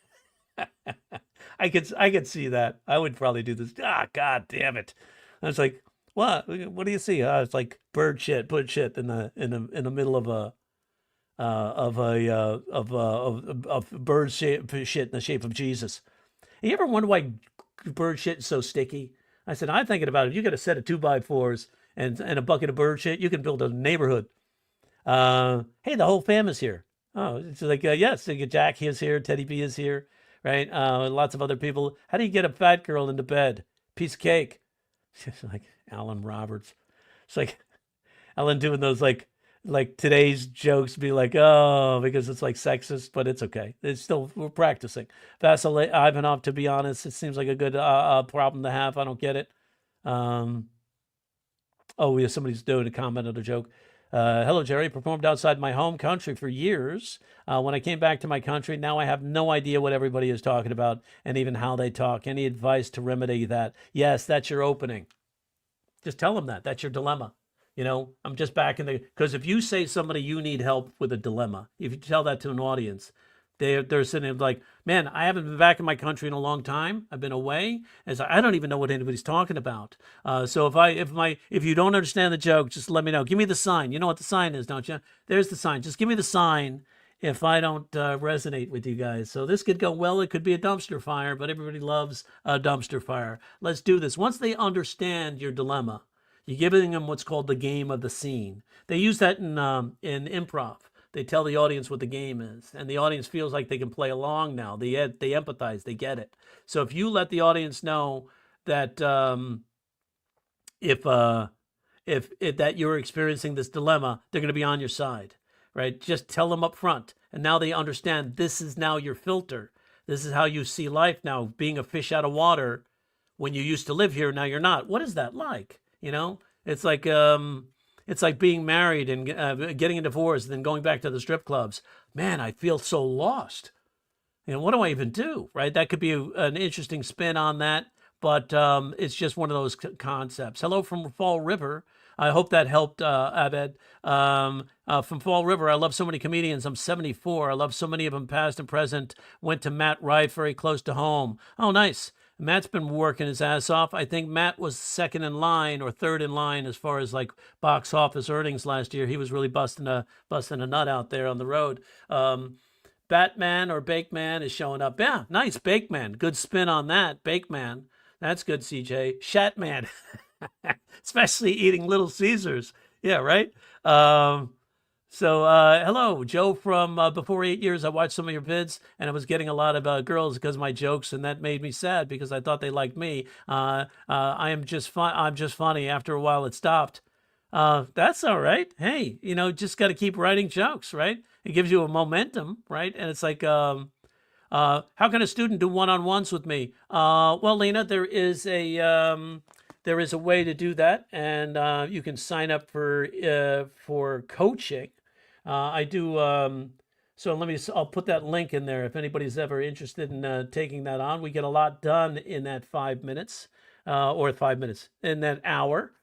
I could see that. I would probably do this. God damn it. I was like, what do you see? It's like bird shit in the middle of bird shit in the shape of Jesus. You ever wonder why bird shit is so sticky? I said, I'm thinking about it. You got a set of 2x4s and a bucket of bird shit, you can build a neighborhood. Hey, the whole fam is here. Oh, it's like, yes, Jack is here, Teddy B is here, right? Lots of other people. How do you get a fat girl into bed? Piece of cake. It's like Alan Roberts. It's like Alan doing those like today's jokes, be like, oh, because it's like sexist, but it's okay. We're practicing. Vasil Ivanov, to be honest, it seems like a good problem to have. I don't get it. Somebody's doing a comment on a joke. Hello, Jerry. Performed outside my home country for years. When I came back to my country, now I have no idea what everybody is talking about and even how they talk. Any advice to remedy that? Yes, that's your opening. Just tell them that. That's your dilemma. I'm just back because if you say somebody you need help with a dilemma, if you tell that to an audience, they're sitting there like, man, I haven't been back in my country in a long time. I've been away. And so I don't even know what anybody's talking about. So if you don't understand the joke, just let me know. Give me the sign. You know what the sign is, don't you? There's the sign. Just give me the sign if I don't resonate with you guys. So this could go well. It could be a dumpster fire, but everybody loves a dumpster fire. Let's do this. Once they understand your dilemma, you're giving them what's called the game of the scene. They use that in improv. They tell the audience what the game is, and the audience feels like they can play along now. They empathize. They get it. So if you let the audience know that if that you're experiencing this dilemma, they're going to be on your side, right? Just tell them up front, and now they understand this is now your filter. This is how you see life now. Being a fish out of water, when you used to live here, now you're not. What is that like? It's like being married and getting a divorce and then going back to the strip clubs. Man, I feel so lost. What do I even do, right? That could be an interesting spin on that, but it's just one of those concepts. Hello from Fall River. I hope that helped, Abed. From Fall River, I love so many comedians. I'm 74. I love so many of them, past and present. Went to Matt Rife, very close to home. Oh, nice. Matt's been working his ass off. I think Matt was second in line or third in line as far as like box office earnings last year. He was really busting a nut out there on the road. Batman or Bakeman is showing up. Yeah, nice. Bakeman. Good spin on that. Bakeman. That's good, CJ. Shatman. Especially eating Little Caesars. Yeah, right? So, hello, Joe from before 8 years. I watched some of your vids, and I was getting a lot of girls because of my jokes, and that made me sad because I thought they liked me. I am just fun. I'm just funny. After a while, it stopped. That's all right. Hey, just got to keep writing jokes, right? It gives you a momentum, right? And it's like, how can a student do one-on-ones with me? Well, Lena, there is a way to do that, and you can sign up for coaching. I do. So I'll put that link in there if anybody's ever interested in taking that on. We get a lot done in that 5 minutes, or 5 minutes in that hour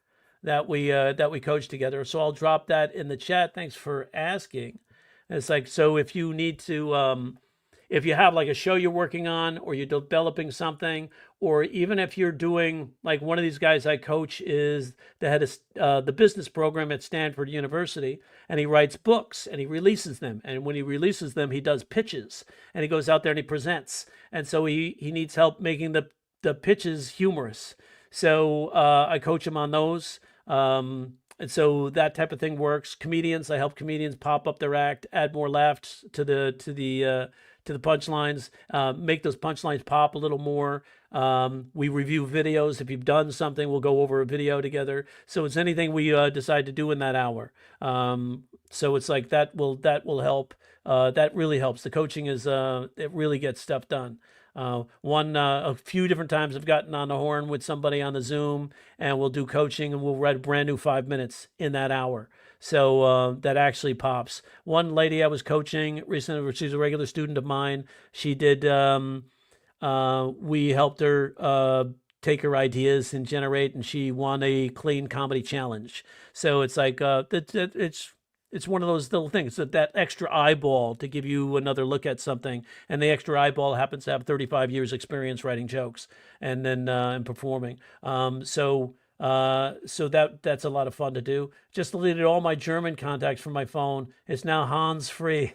that we coach together. So I'll drop that in the chat. Thanks for asking. It's like, so if you need to, if you have like a show you're working on, or you're developing something, or even if you're doing, like, one of these guys I coach is the head of the business program at Stanford University, and he writes books and he releases them. And when he releases them, he does pitches, and he goes out there and he presents. And so he needs help making the pitches humorous. So I coach him on those. And so that type of thing works. Comedians, I help comedians pop up their act, add more laughs to the punchlines, make those punchlines pop a little more. We review videos. If you've done something, we'll go over a video together. So it's anything we decide to do in that hour. So it's like that will help. That really helps. The coaching is it really gets stuff done. A few different times I've gotten on the horn with somebody on the Zoom, and we'll do coaching, and we'll write a brand new 5 minutes in that hour. So that actually pops. One lady I was coaching recently, she's a regular student of mine. She did. We helped her take her ideas and generate, and she won a clean comedy challenge. So it's like it's one of those little things, that extra eyeball to give you another look at something. And the extra eyeball happens to have 35 years experience writing jokes and then and performing. So that's a lot of fun to do. Just deleted all my German contacts from my phone. It's now Hans free.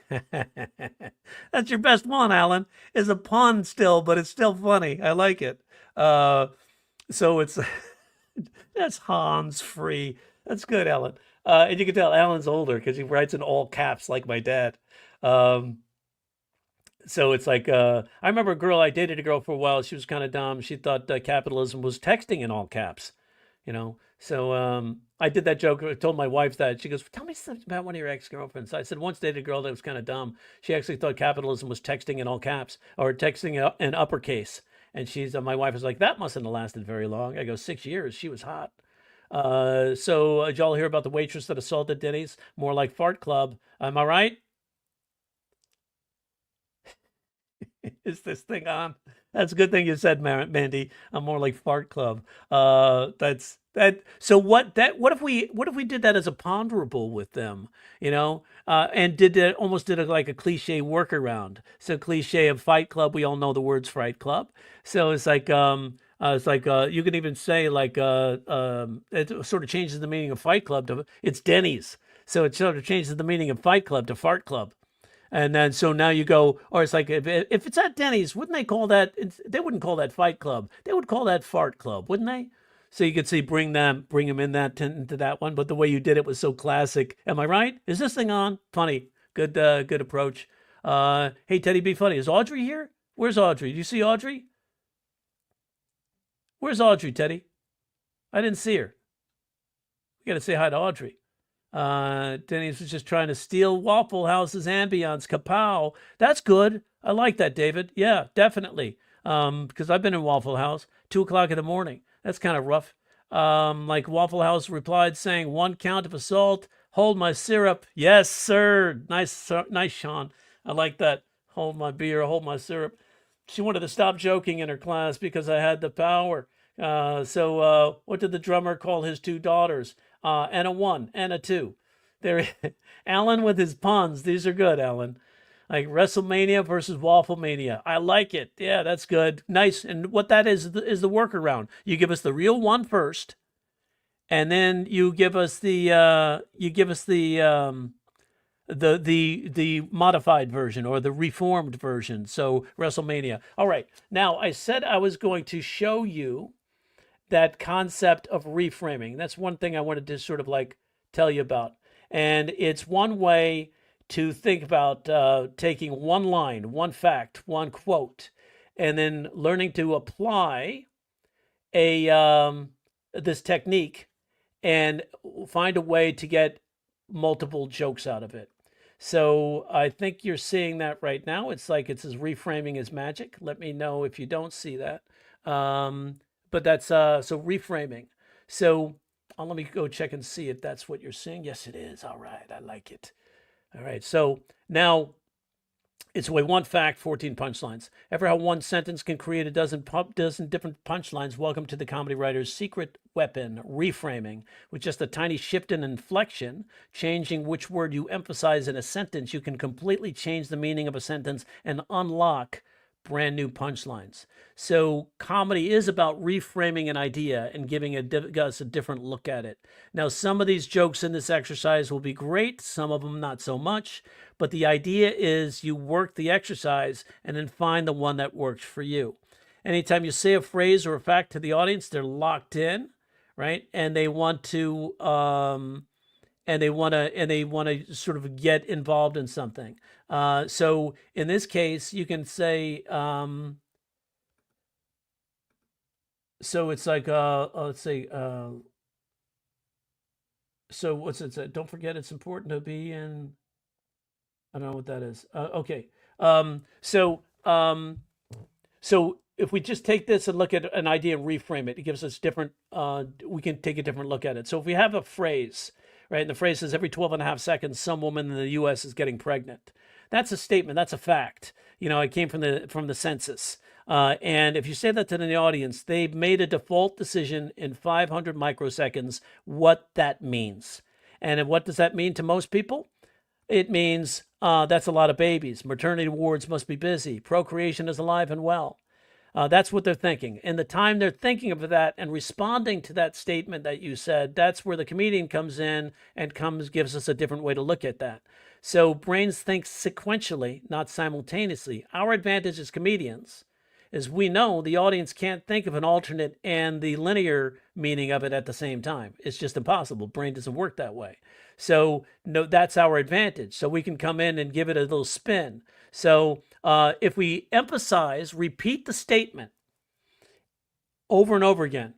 That's your best one, Alan. It's a pun still, but it's still funny. I like it. So it's that's Hans free. That's good, Alan. And you can tell Alan's older because he writes in all caps like my dad. So it's like, I remember I dated a girl for a while. She was kind of dumb. She thought capitalism was texting in all caps, So I did that joke. I told my wife that. She goes, "Tell me something about one of your ex-girlfriends." I said, once dated a girl that was kind of dumb. She actually thought capitalism was texting in all caps, or texting in uppercase. And my wife was like, "That mustn't have lasted very long." I go, 6 years. She was hot. So did y'all hear about the waitress that assaulted Denny's? More like Fart Club. Am I right? Is this thing on? That's a good thing you said, Mandy. I'm more like Fart Club. That's that. So what if we did that as a ponderable with them, and almost did like a cliche workaround. So cliche of Fight Club, we all know the words Fight Club. So it's like you can even say like it sort of changes the meaning of Fight Club to it's Denny's. So it sort of changes the meaning of Fight Club to Fart Club. And then so now you go, or it's like if it's at Denny's, wouldn't they call that? They wouldn't call that Fight Club. They would call that Fart Club, wouldn't they? So you could see bring them in into that one. But the way you did it was so classic. Am I right? Is this thing on? Funny. Good approach. Hey Teddy, be funny. Is Audrey here? Where's Audrey? Do you see Audrey? Where's Audrey, Teddy? I didn't see her. We got to say hi to Audrey. Denny's was just trying to steal Waffle House's ambiance. Kapow. That's good. I like that, David. Yeah, definitely. Because I've been in Waffle House, 2 o'clock in the morning. That's kind of rough. Like Waffle House replied saying, 1 count of assault. Hold my syrup. Yes, sir. Nice, Sean. I like that. Hold my beer. Hold my syrup. She wanted to stop joking in her class because I had the power. So what did the drummer call his 2 daughters? And a 1 and a 2. There, Alan with his puns. These are good, Alan. Like WrestleMania versus Waffle Mania. I like it. Yeah, that's good. Nice. And what that is the workaround. You give us the real one first, and then you give us the modified version or the reformed version. So WrestleMania. All right. Now I said I was going to show you that concept of reframing. That's one thing I wanted to sort of like tell you about. And it's one way to think about taking one line, one fact, one quote, and then learning to apply a this technique and find a way to get multiple jokes out of it. So I think you're seeing that right now. It's like it's as reframing as magic. Let me know if you don't see that. But that's so reframing. So let me go check and see if that's what you're seeing. Yes, it is. All right, I like it. All right, so now it's way one fact, 14 punchlines. Ever how one sentence can create a dozen different punchlines? Welcome to the comedy writer's secret weapon, reframing. With just a tiny shift in inflection, changing which word you emphasize in a sentence, you can completely change the meaning of a sentence and unlock brand new punchlines. So comedy is about reframing an idea and giving us a different look at it. Now, some of these jokes in this exercise will be great, some of them not so much, but the idea is you work the exercise and then find the one that works for you. Anytime you say a phrase or a fact to the audience, they're locked in, right? And they want to sort of get involved in something. So in this case, you can say, so it's like, let's say, so what's it say? Don't forget, it's important to be in. I don't know what that is. Okay. So if we just take this and look at an idea and reframe it, it gives us different. We can take a different look at it. So if we have a phrase, right, and the phrase says every 12 and a half seconds, some woman in the U.S. is getting pregnant. That's a statement. That's a fact. You know, it came from the census. And if you say that to the audience, they've made a default decision in 500 microseconds what that means. And what does that mean to most people? It means that's a lot of babies. Maternity wards must be busy. Procreation is alive and well. That's what they're thinking. And the time they're thinking of that and responding to that statement that you said, that's where the comedian comes in and gives us a different way to look at that. So brains think sequentially, not simultaneously. Our advantage as comedians is we know the audience can't think of an alternate and the linear meaning of it at the same time. It's just impossible. Brain doesn't work that way. So no, that's our advantage. So we can come in and give it a little spin. So if we emphasize, repeat the statement over and over again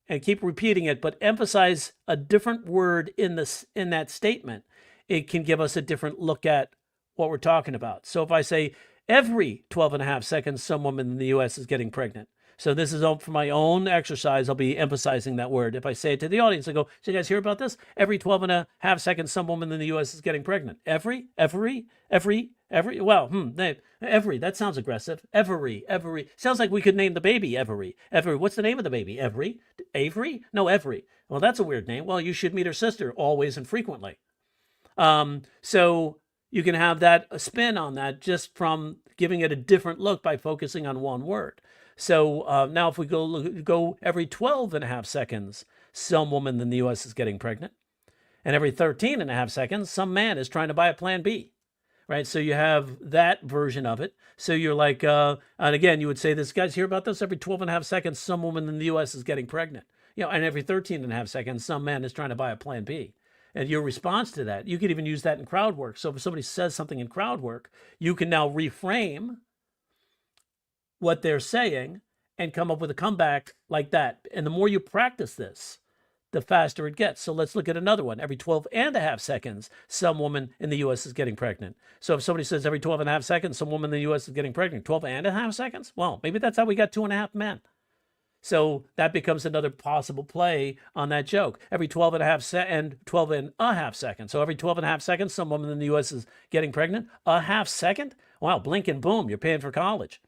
and keep repeating it, but emphasize a different word in that statement, it can give us a different look at what we're talking about. So if I say every 12 and a half seconds, some woman in the U.S. is getting pregnant. So this is for my own exercise. I'll be emphasizing that word. If I say it to the audience, I go, "Did you guys hear about this? Every 12 and a half seconds, some woman in the U.S. is getting pregnant." Every. Well, every. That sounds aggressive. Every. Sounds like we could name the baby Every. What's the name of the baby? Avery? No, Every. Well, that's a weird name. Well, you should meet her sister always and frequently. So you can have that a spin on that just from giving it a different look by focusing on one word. So now if we go every 12 and a half seconds, some woman in the U.S. is getting pregnant. And every 13 and a half seconds, some man is trying to buy a plan B, right? So you have that version of it. So you're like, and again, you would say this, guys, hear about this? Every 12 and a half seconds, some woman in the U.S. is getting pregnant. You know, and every 13 and a half seconds, some man is trying to buy a plan B. And your response to that, you could even use that in crowd work. So if somebody says something in crowd work, you can now reframe what they're saying and come up with a comeback like that. And the more you practice this, the faster it gets. So let's look at another one. Every 12 and a half seconds, some woman in the U.S. is getting pregnant. So if somebody says every 12 and a half seconds, some woman in the U.S. is getting pregnant, 12 and a half seconds? Well, maybe that's how we got 2.5 men. So that becomes another possible play on that joke. Every 12 and a half and 12 and a half seconds. So every 12 and a half seconds, some woman in the U.S. is getting pregnant. A half second? Wow, blink and boom, you're paying for college.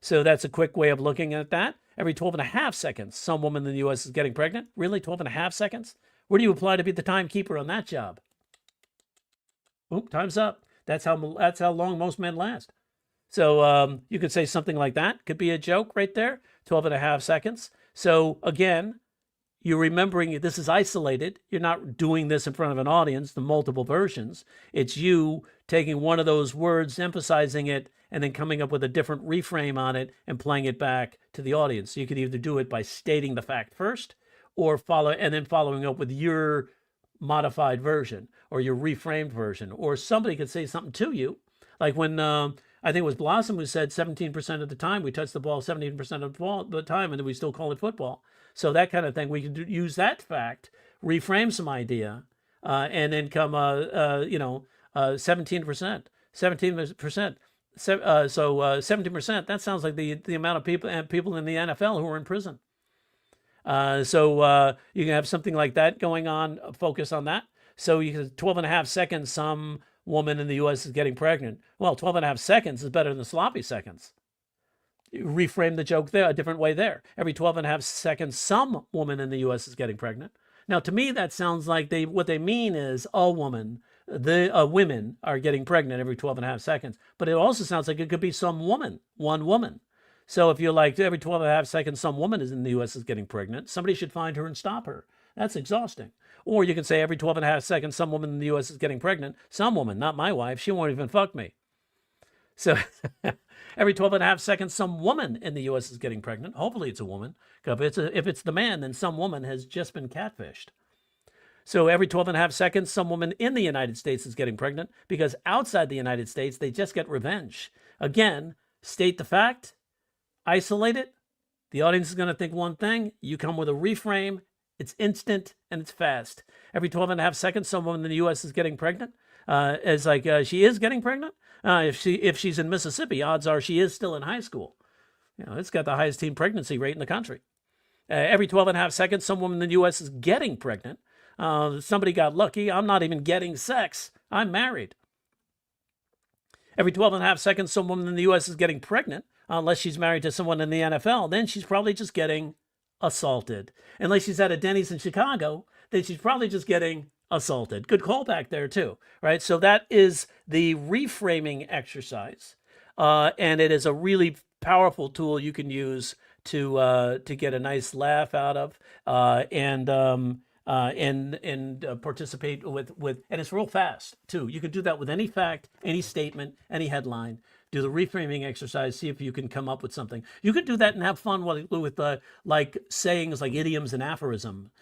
So that's a quick way of looking at that. Every 12 and a half seconds, some woman in the U.S. is getting pregnant. Really, 12 and a half seconds? Where do you apply to be the timekeeper on that job? Oop, time's up. That's how long most men last. So you could say something like that. Could be a joke right there, 12 and a half seconds. So again, you're remembering this is isolated. You're not doing this in front of an audience, the multiple versions. It's you taking one of those words, emphasizing it, and then coming up with a different reframe on it and playing it back to the audience. So you could either do it by stating the fact first or following up with your modified version or your reframed version, or somebody could say something to you. Like when I think it was Blossom who said 17% of the time we touch the ball 17% of the time, and we still call it football. So that kind of thing, we could use that fact, reframe some idea, and then come, 17%, 17%. So 17%. That sounds like the amount of people in the NFL who are in prison. So you can have something like that going on. Focus on that. So you can 12 and a half seconds. Some woman in the U.S. is getting pregnant. Well, 12 and a half seconds is better than sloppy seconds. You reframe the joke there a different way there. Every 12 and a half seconds, some woman in the U.S. is getting pregnant. Now, to me, that sounds like what they mean is women are getting pregnant every 12 and a half seconds. But it also sounds like it could be some woman, one woman. So if you're like every 12 and a half seconds, some woman in the U.S. is getting pregnant, somebody should find her and stop her. That's exhausting. Or you can say every 12 and a half seconds, some woman in the U.S. is getting pregnant. Some woman, not my wife. She won't even fuck me. So every 12 and a half seconds, some woman in the U.S. is getting pregnant. Hopefully it's a woman. If it's the man, then some woman has just been catfished. So every 12 and a half seconds, some woman in the United States is getting pregnant, because outside the United States, they just get revenge. Again, state the fact, isolate it. The audience is going to think one thing. You come with a reframe. It's instant and it's fast. Every 12 and a half seconds, someone in the U.S. is getting pregnant. It's like she is getting pregnant. If she's in Mississippi, odds are she is still in high school. It's got the highest teen pregnancy rate in the country. Every 12 and a half seconds, some woman in the U.S. is getting pregnant. Somebody got lucky. I'm not even getting sex. I'm married. Every 12 and a half seconds, some woman in the U.S. is getting pregnant. Unless she's married to someone in the NFL, then she's probably just getting assaulted. Unless she's at a Denny's in Chicago, then she's probably just getting assaulted. Good callback there too, right? So that is the reframing exercise, and it is a really powerful tool you can use to get a nice laugh out of, and participate with, and it's real fast too. You can do that with any fact, any statement, any headline. Do the reframing exercise, see if you can come up with something. You could do that and have fun with like sayings like idioms and aphorism.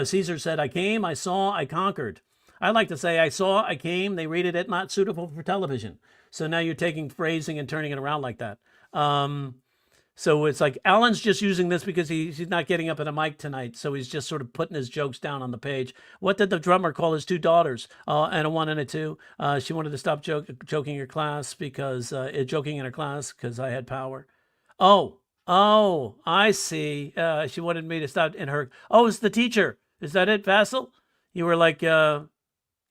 Caesar said, I came, I saw, I conquered. I like to say, I saw, I came, they rated it not suitable for television. So now you're taking phrasing and turning it around like that. So it's like Alan's just using this because he's not getting up at a mic tonight. So he's just sort of putting his jokes down on the page. What did the drummer call his two daughters? And a one and a two. She wanted to stop joking in her class because I had power. Oh, I see. She wanted me to stop in her. Oh, it's the teacher. Is that it, Vassal? You were like, it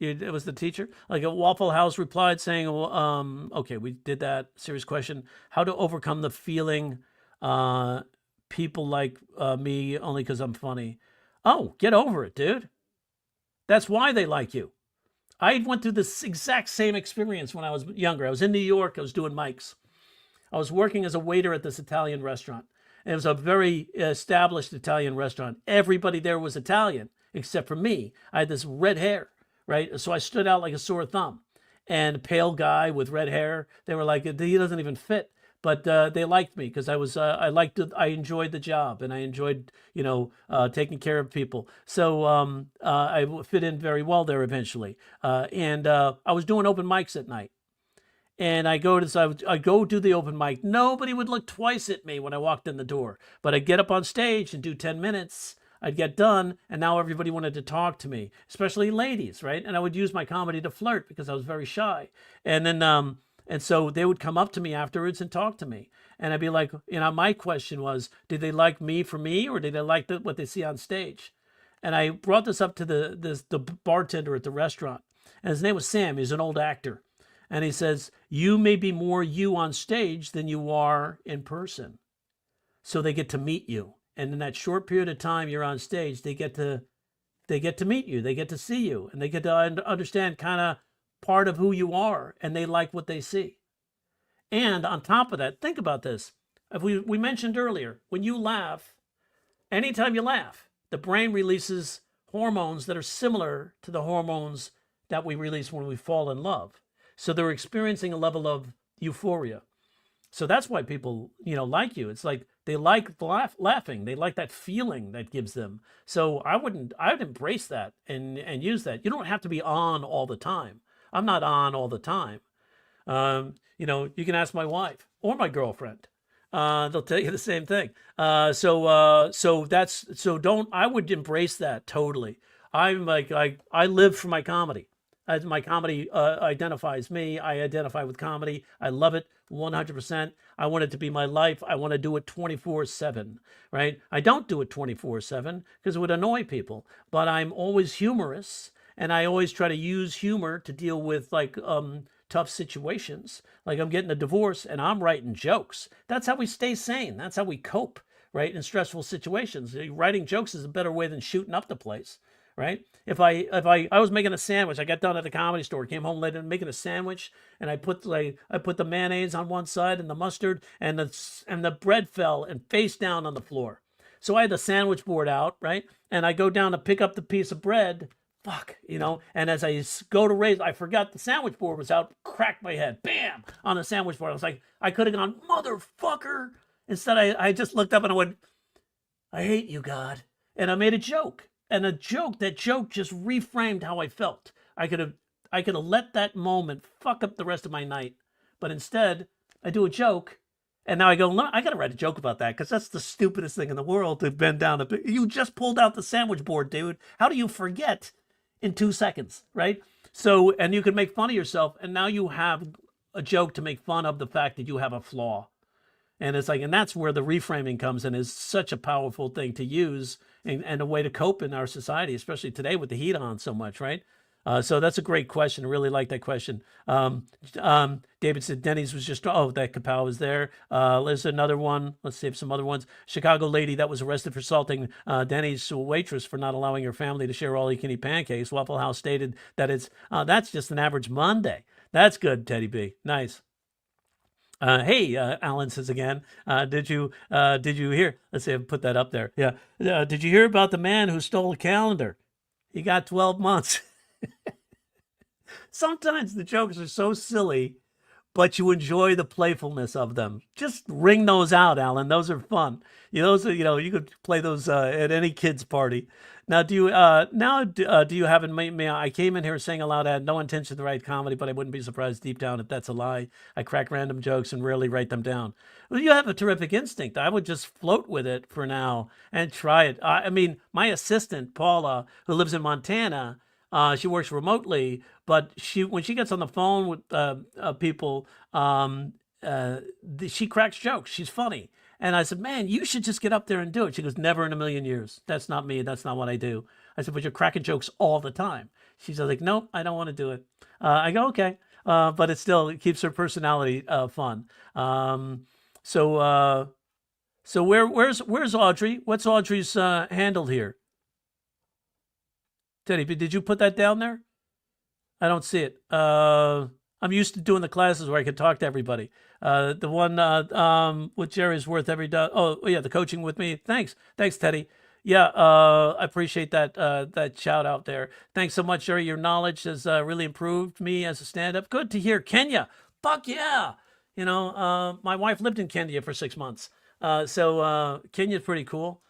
was the teacher? Like a Waffle House replied saying, okay, we did that. Serious question. How to overcome the feeling people like me only because I'm funny. Oh, get over it, dude. That's why they like you. I went through this exact same experience when I was younger. I was in New York. I was doing mics. I was working as a waiter at this Italian restaurant. And it was a very established Italian restaurant. Everybody there was Italian, except for me. I had this red hair, right? So I stood out like a sore thumb. And a pale guy with red hair. They were like, he doesn't even fit. But they liked me because I enjoyed the job, and I enjoyed, taking care of people. So I fit in very well there eventually. And I was doing open mics at night. And I go do the open mic. Nobody would look twice at me when I walked in the door. But I'd get up on stage and do 10 minutes. I'd get done, and now everybody wanted to talk to me, especially ladies, right? And I would use my comedy to flirt because I was very shy. And then and so they would come up to me afterwards and talk to me. And I'd be like, my question was, did they like me for me, or did they like what they see on stage? And I brought this up to the bartender at the restaurant. And his name was Sam. He's an old actor. And he says, you may be more you on stage than you are in person. So they get to meet you. And in that short period of time you're on stage, they get to meet you. They get to see you. And they get to understand kind of part of who you are, and they like what they see. And on top of that, think about this. If we mentioned earlier, when you laugh, anytime you laugh, the brain releases hormones that are similar to the hormones that we release when we fall in love. So they're experiencing a level of euphoria. So that's why people, like you. It's like They like laughing. They like that feeling that gives them. So I'd embrace that and use that. You don't have to be on all the time. I'm not on all the time. You can ask my wife or my girlfriend. They'll tell you the same thing. So don't. I would embrace that totally. I'm like I live for my comedy. As my comedy identifies me, I identify with comedy. I love it 100%. I want it to be my life. I want to do it 24/7. Right? I don't do it 24/7 because it would annoy people. But I'm always humorous, and I always try to use humor to deal with tough situations. Like I'm getting a divorce and I'm writing jokes. That's how we stay sane. That's how we cope, right? In stressful situations. Writing jokes is a better way than shooting up the place, right? If I was making a sandwich, I got done at the Comedy Store, came home late and making a sandwich, and I put the mayonnaise on one side and the mustard, and the bread fell and face down on the floor. So I had the sandwich board out, right? And I go down to pick up the piece of bread. Fuck, and as I go to raise, I forgot the sandwich board was out, cracked my head, bam, on the sandwich board. I was like, I could have gone, motherfucker. Instead, I just looked up and I went, I hate you, God. And I made a joke. And that joke just reframed how I felt. I could have let that moment fuck up the rest of my night. But instead, I do a joke. And now I go, I got to write a joke about that because that's the stupidest thing in the world to bend down. You just pulled out the sandwich board, dude. How do you forget in 2 seconds, right? So, and you can make fun of yourself. And now you have a joke to make fun of the fact that you have a flaw. And it's like, and that's where the reframing comes in, is such a powerful thing to use and a way to cope in our society, especially today with the heat on so much, right? So that's a great question. I really like that question. David said Denny's was just, that Kapow was there. There's another one. Let's see if some other ones. Chicago lady that was arrested for assaulting Denny's waitress for not allowing her family to share all-you-can-eat pancakes. Waffle House stated that that's just an average Monday. That's good, Teddy B. Nice. Hey, Alan says again, did you hear? Let's see, I put that up there. Yeah. Did you hear about the man who stole a calendar? He got 12 months. Sometimes the jokes are so silly, but you enjoy the playfulness of them. Just ring those out, Alan. Those are fun. You could play those at any kid's party. Now, do you have in me? I came in here saying aloud, I had no intention to write comedy, but I wouldn't be surprised deep down if that's a lie. I crack random jokes and rarely write them down. Well, you have a terrific instinct. I would just float with it for now and try it. I mean, my assistant, Paula, who lives in Montana, she works remotely, but when she gets on the phone with people, she cracks jokes. She's funny. And I said, man, you should just get up there and do it. She goes, never in a million years. That's not me. That's not what I do. I said, but you're cracking jokes all the time. She's like, nope, I don't want to do it. I go, okay. But it keeps her personality fun. So where's Audrey? What's Audrey's handle here? Teddy, did you put that down there? I don't see it. I'm used to doing the classes where I can talk to everybody. The one with Jerry's worth every day. Oh yeah, the coaching with me. Thanks, Teddy. Yeah, I appreciate that shout out there. Thanks so much, Jerry. Your knowledge has really improved me as a stand-up. Good to hear. Kenya, fuck yeah. My wife lived in Kenya for 6 months, so Kenya's pretty cool.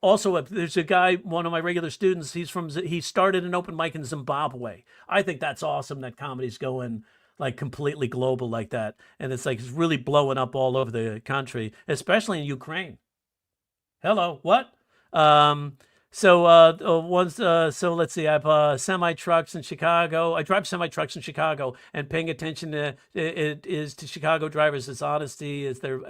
Also, if there's a guy, one of my regular students, he started an open mic in Zimbabwe. I think that's awesome that comedy's going like completely global like that. And it's really blowing up all over the country, especially in Ukraine. Hello, what? So let's see. I have semi trucks in Chicago. I drive semi trucks in Chicago, and paying attention to it is to Chicago drivers as honesty is to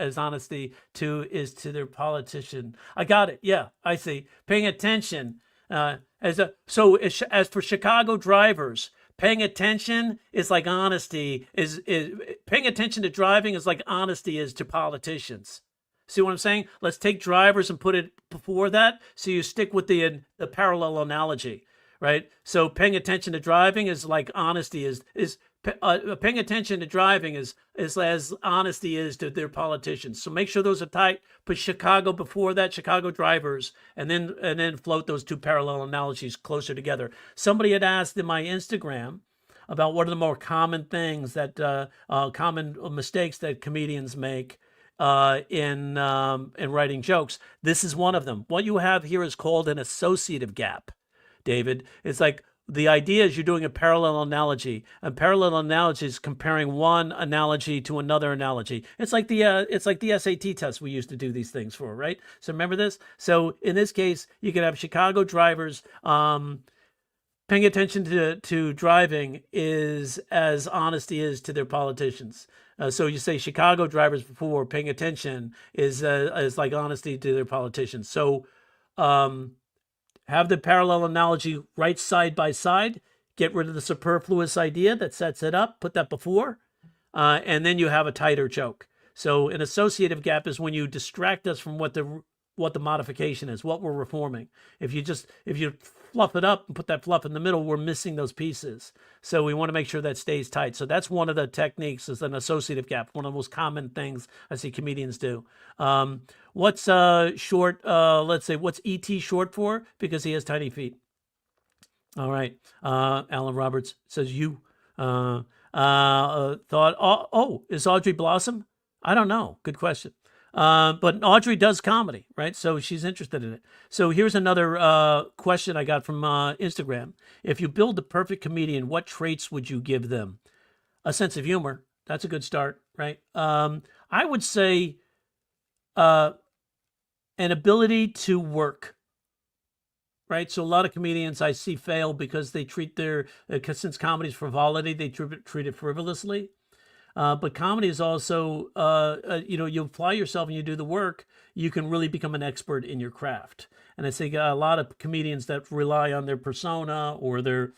their politician. I got it. Yeah, I see. Paying attention as for Chicago drivers, paying attention is like honesty is paying attention to driving is like honesty is to politicians. See what I'm saying? Let's take drivers and put it before that, so you stick with the parallel analogy, right? So paying attention to driving is like honesty is paying attention to driving is as honesty is to their politicians. So make sure those are tight. Put Chicago before that, Chicago drivers, and then float those two parallel analogies closer together. Somebody had asked in my Instagram about what are the more common things that common mistakes that comedians make. in writing jokes. This is one of them. What you have here is called an associative gap, David. It's like the idea is you're doing a parallel analogy. A parallel analogy is comparing one analogy to another analogy. It's like the SAT test we used to do these things for, right? So remember this. So in this case, you can have Chicago drivers. Paying attention to driving is as honesty is to their politicians. So you say Chicago drivers before paying attention is like honesty to their politicians. So have the parallel analogy right side by side. Get rid of the superfluous idea that sets it up. Put that before, and then you have a tighter joke. So an associative gap is when you distract us from what the modification is, what we're reforming. If you fluff it up and put that fluff in the middle, we're missing those pieces. So we want to make sure that stays tight. So that's one of the techniques, is an associative gap, one of the most common things I see comedians do. What's short? Let's say, what's ET short for? Because he has tiny feet. All right. Alan Roberts says you. Thought, is Audrey Blossom? I don't know. Good question. But Audrey does comedy, right? So she's interested in it. So here's another question I got from Instagram. If you build the perfect comedian, what traits would you give them? A sense of humor. That's a good start, right? I would say an ability to work, right? So a lot of comedians I see fail because they treat their, since comedy's frivolity, they treat it frivolously. But comedy is also, you apply yourself and you do the work, you can really become an expert in your craft. And I think a lot of comedians that rely on their persona or their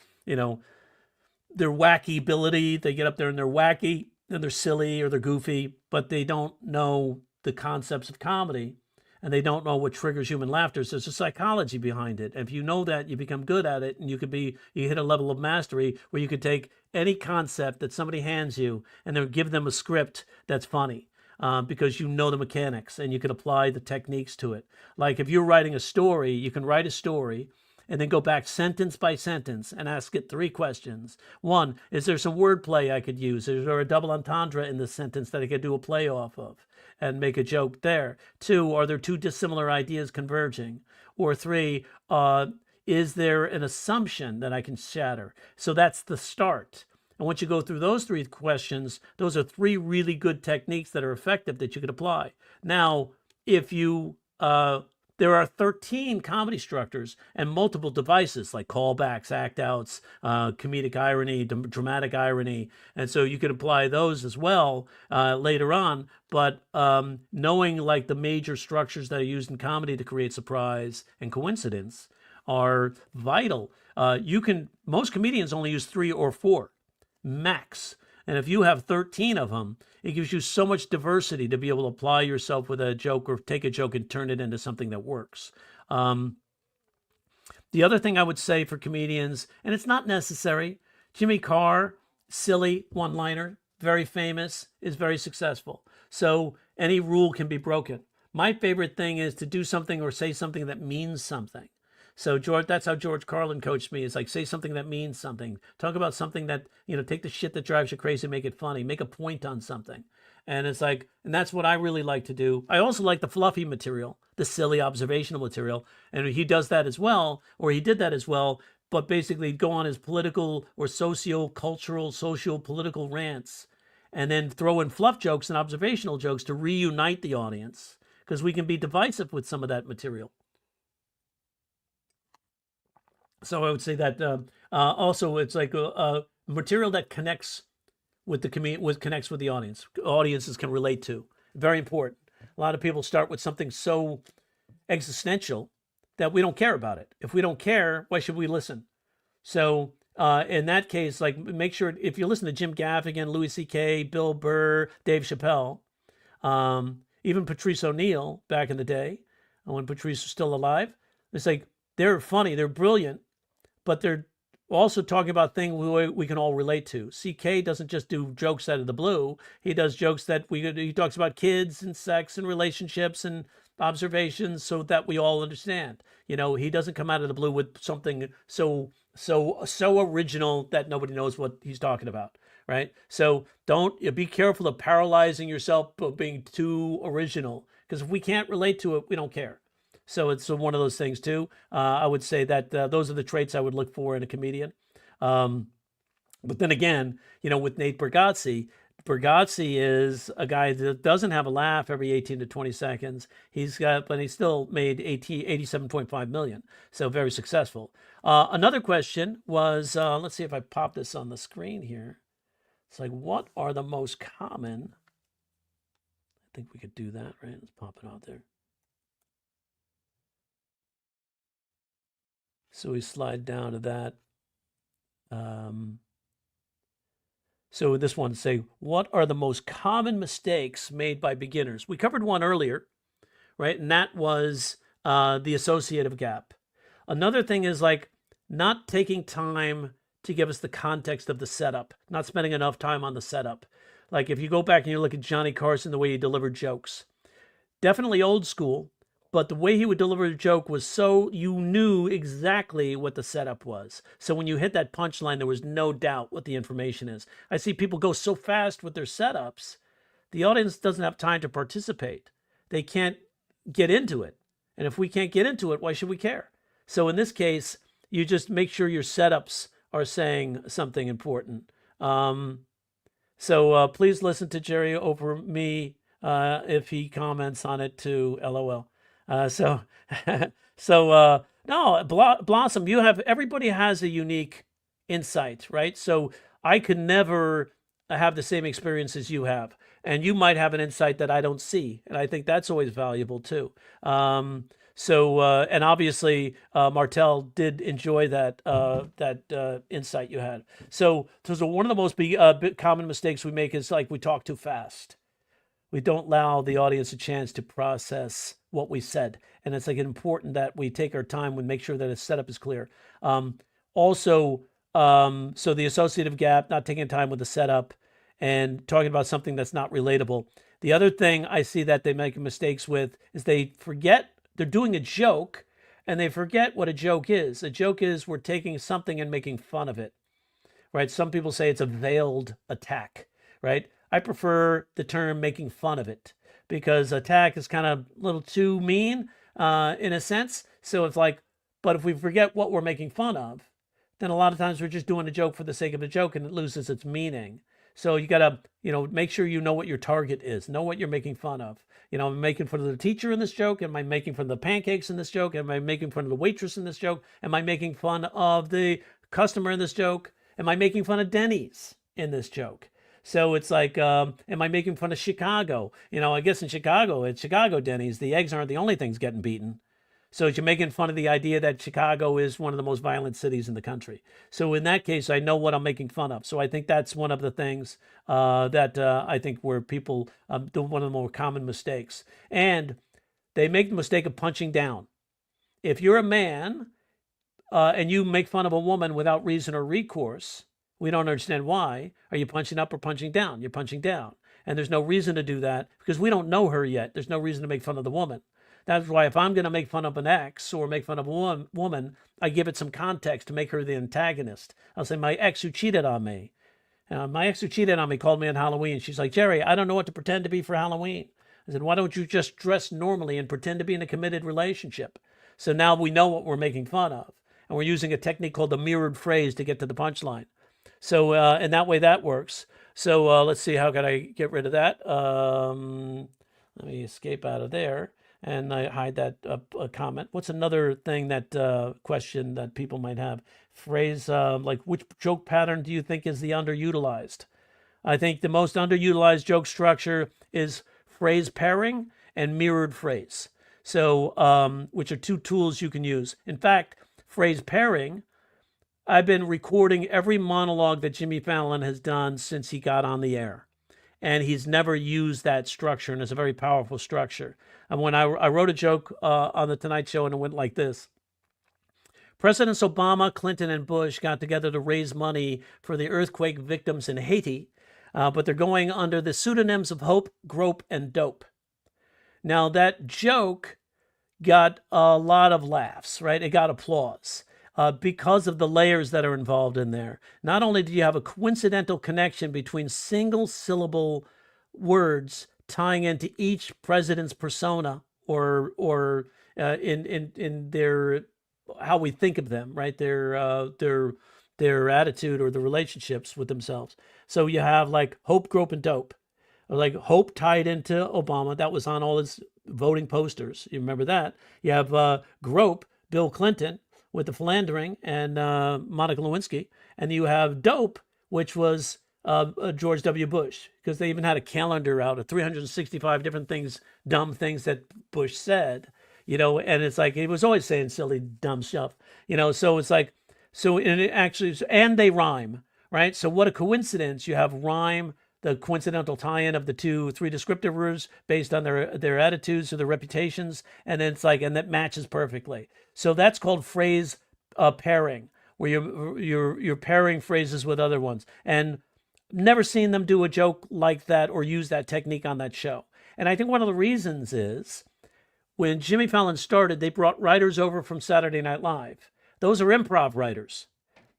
wacky ability, they get up there and they're wacky and they're silly or they're goofy, but they don't know the concepts of comedy and they don't know what triggers human laughter. So there's a psychology behind it. And if you know that, you become good at it, and you hit a level of mastery where you could take any concept that somebody hands you and then give them a script that's funny, because you know the mechanics and you can apply the techniques to it. Like if you're writing a story, you can write a story and then go back sentence by sentence and ask it 3 questions. 1, is there some wordplay I could use? Is there a double entendre in the sentence that I could do a play off of and make a joke there? 2, are there 2 dissimilar ideas converging? Or 3, is there an assumption that I can shatter? So that's the start. And once you go through those 3 questions, those are 3 really good techniques that are effective that you could apply. Now, if you there are 13 comedy structures and multiple devices like callbacks, act outs, comedic irony, dramatic irony. And so you could apply those as well later on. But knowing like the major structures that are used in comedy to create surprise and coincidence are vital. Most comedians only use 3 or 4 max. And if you have 13 of them, it gives you so much diversity to be able to apply yourself with a joke or take a joke and turn it into something that works. The other thing I would say for comedians, and it's not necessary, Jimmy Carr, silly one-liner, very famous, is very successful. So any rule can be broken. My favorite thing is to do something or say something that means something. So George, that's how George Carlin coached me, is like, say something that means something. Talk about something that, take the shit that drives you crazy, make it funny, make a point on something. And it's like, and that's what I really like to do. I also like the fluffy material, the silly observational material. And he does that as well, or he did that as well, but basically go on his political or socio-cultural, social-political rants, and then throw in fluff jokes and observational jokes to reunite the audience, because we can be divisive with some of that material. So I would say that also it's like a material that connects with the connects with the audience. Audiences can relate to. Very important. A lot of people start with something so existential that we don't care about it. If we don't care, why should we listen? So in that case, like, make sure if you listen to Jim Gaffigan, Louis C.K., Bill Burr, Dave Chappelle, even Patrice O'Neill back in the day, when Patrice was still alive, it's like they're funny, they're brilliant, but they're also talking about things we can all relate to. CK doesn't just do jokes out of the blue. He does jokes that he talks about kids and sex and relationships and observations so that we all understand. He doesn't come out of the blue with something so original that nobody knows what he's talking about, right? So don't be careful of paralyzing yourself by being too original, because if we can't relate to it, we don't care. So it's one of those things too. I would say that those are the traits I would look for in a comedian. Um, but then again, with Nate Bargatze, Bargatze is a guy that doesn't have a laugh every 18 to 20 seconds. But he still made 87.5 million. So very successful. Another question was, let's see if I pop this on the screen here. It's like, what are the most common? I think we could do that, right? Let's pop it out there. So we slide down to that. So this one say, what are the most common mistakes made by beginners? We covered one earlier, right? And that was the associative gap. Another thing is like not taking time to give us the context of the setup, not spending enough time on the setup. Like if you go back and you look at Johnny Carson, the way he delivered jokes, definitely old school, but the way he would deliver a joke was so you knew exactly what the setup was. So when you hit that punchline, there was no doubt what the information is. I see people go so fast with their setups, the audience doesn't have time to participate. They can't get into it. And if we can't get into it, why should we care? So in this case, you just make sure your setups are saying something important. So please listen to Jerry over me if he comments on it too, LOL. No, Blossom, everybody has a unique insight, right? So I could never have the same experience as you have, and you might have an insight that I don't see, and I think that's always valuable too. And obviously Martel did enjoy that insight you had. So one of the most common mistakes we make is like we talk too fast. We don't allow the audience a chance to process what we said. And it's like important that we take our time and make sure that the setup is clear. So the associative gap, not taking time with the setup and talking about something that's not relatable. The other thing I see that they make mistakes with is they forget they're doing a joke and they forget what a joke is. A joke is we're taking something and making fun of it, right? Some people say it's a veiled attack, right? I prefer the term making fun of it because attack is kind of a little too mean in a sense. So it's like, but if we forget what we're making fun of, then a lot of times we're just doing a joke for the sake of a joke and it loses its meaning. So you got to, make sure you know what your target is, know what you're making fun of. Am I making fun of the teacher in this joke? Am I making fun of the pancakes in this joke? Am I making fun of the waitress in this joke? Am I making fun of the customer in this joke? Am I making fun of Denny's in this joke? So it's like, am I making fun of Chicago? I guess in Chicago, it's Chicago Denny's. The eggs aren't the only things getting beaten. So you're making fun of the idea that Chicago is one of the most violent cities in the country. So in that case, I know what I'm making fun of. So I think that's one of the things that I think where people do one of the more common mistakes. And they make the mistake of punching down. If you're a man and you make fun of a woman without reason or recourse, we don't understand why. Are you punching up or punching down? You're punching down. And there's no reason to do that because we don't know her yet. There's no reason to make fun of the woman. That's why if I'm going to make fun of an ex or make fun of a woman, I give it some context to make her the antagonist. I'll say, my ex who cheated on me. My ex who cheated on me called me on Halloween. She's like, Jerry, I don't know what to pretend to be for Halloween. I said, why don't you just dress normally and pretend to be in a committed relationship? So now we know what we're making fun of. And we're using a technique called the mirrored phrase to get to the punchline. So, and that way that works. So let's see, how can I get rid of that? Let me escape out of there. And I hide that comment. What's another thing that question that people might have? Phrase like, which joke pattern do you think is the underutilized? I think the most underutilized joke structure is phrase pairing and mirrored phrase. So, which are two tools you can use. In fact, phrase pairing, I've been recording every monologue that Jimmy Fallon has done since he got on the air. And he's never used that structure, and it's a very powerful structure. And when I wrote a joke on The Tonight Show, and it went like this. Presidents Obama, Clinton, and Bush got together to raise money for the earthquake victims in Haiti, but they're going under the pseudonyms of Hope, Grope, and Dope. Now, that joke got a lot of laughs, right? It got applause. because of the layers that are involved in there. Not only do you have a coincidental connection between single syllable words tying into each president's persona or in their how we think of them, right? Their attitude or the relationships with themselves. So you have like hope, grope, and dope. Like hope tied into Obama. That was on all his voting posters. You remember that? You have grope, Bill Clinton with the philandering and Monica Lewinsky. And you have dope, which was George W. Bush, because they even had a calendar out of 365 different things, dumb things that Bush said, and it's like he was always saying silly, dumb stuff, so it's like, so it actually, and they rhyme, right? So what a coincidence. You have rhyme, the coincidental tie-in of the three descriptive words based on their attitudes or their reputations, and then it's like, and that matches perfectly. So that's called phrase pairing, where you're pairing phrases with other ones. And never seen them do a joke like that or use that technique on that show. And I think one of the reasons is when Jimmy Fallon started, they brought writers over from Saturday Night Live. Those are improv writers.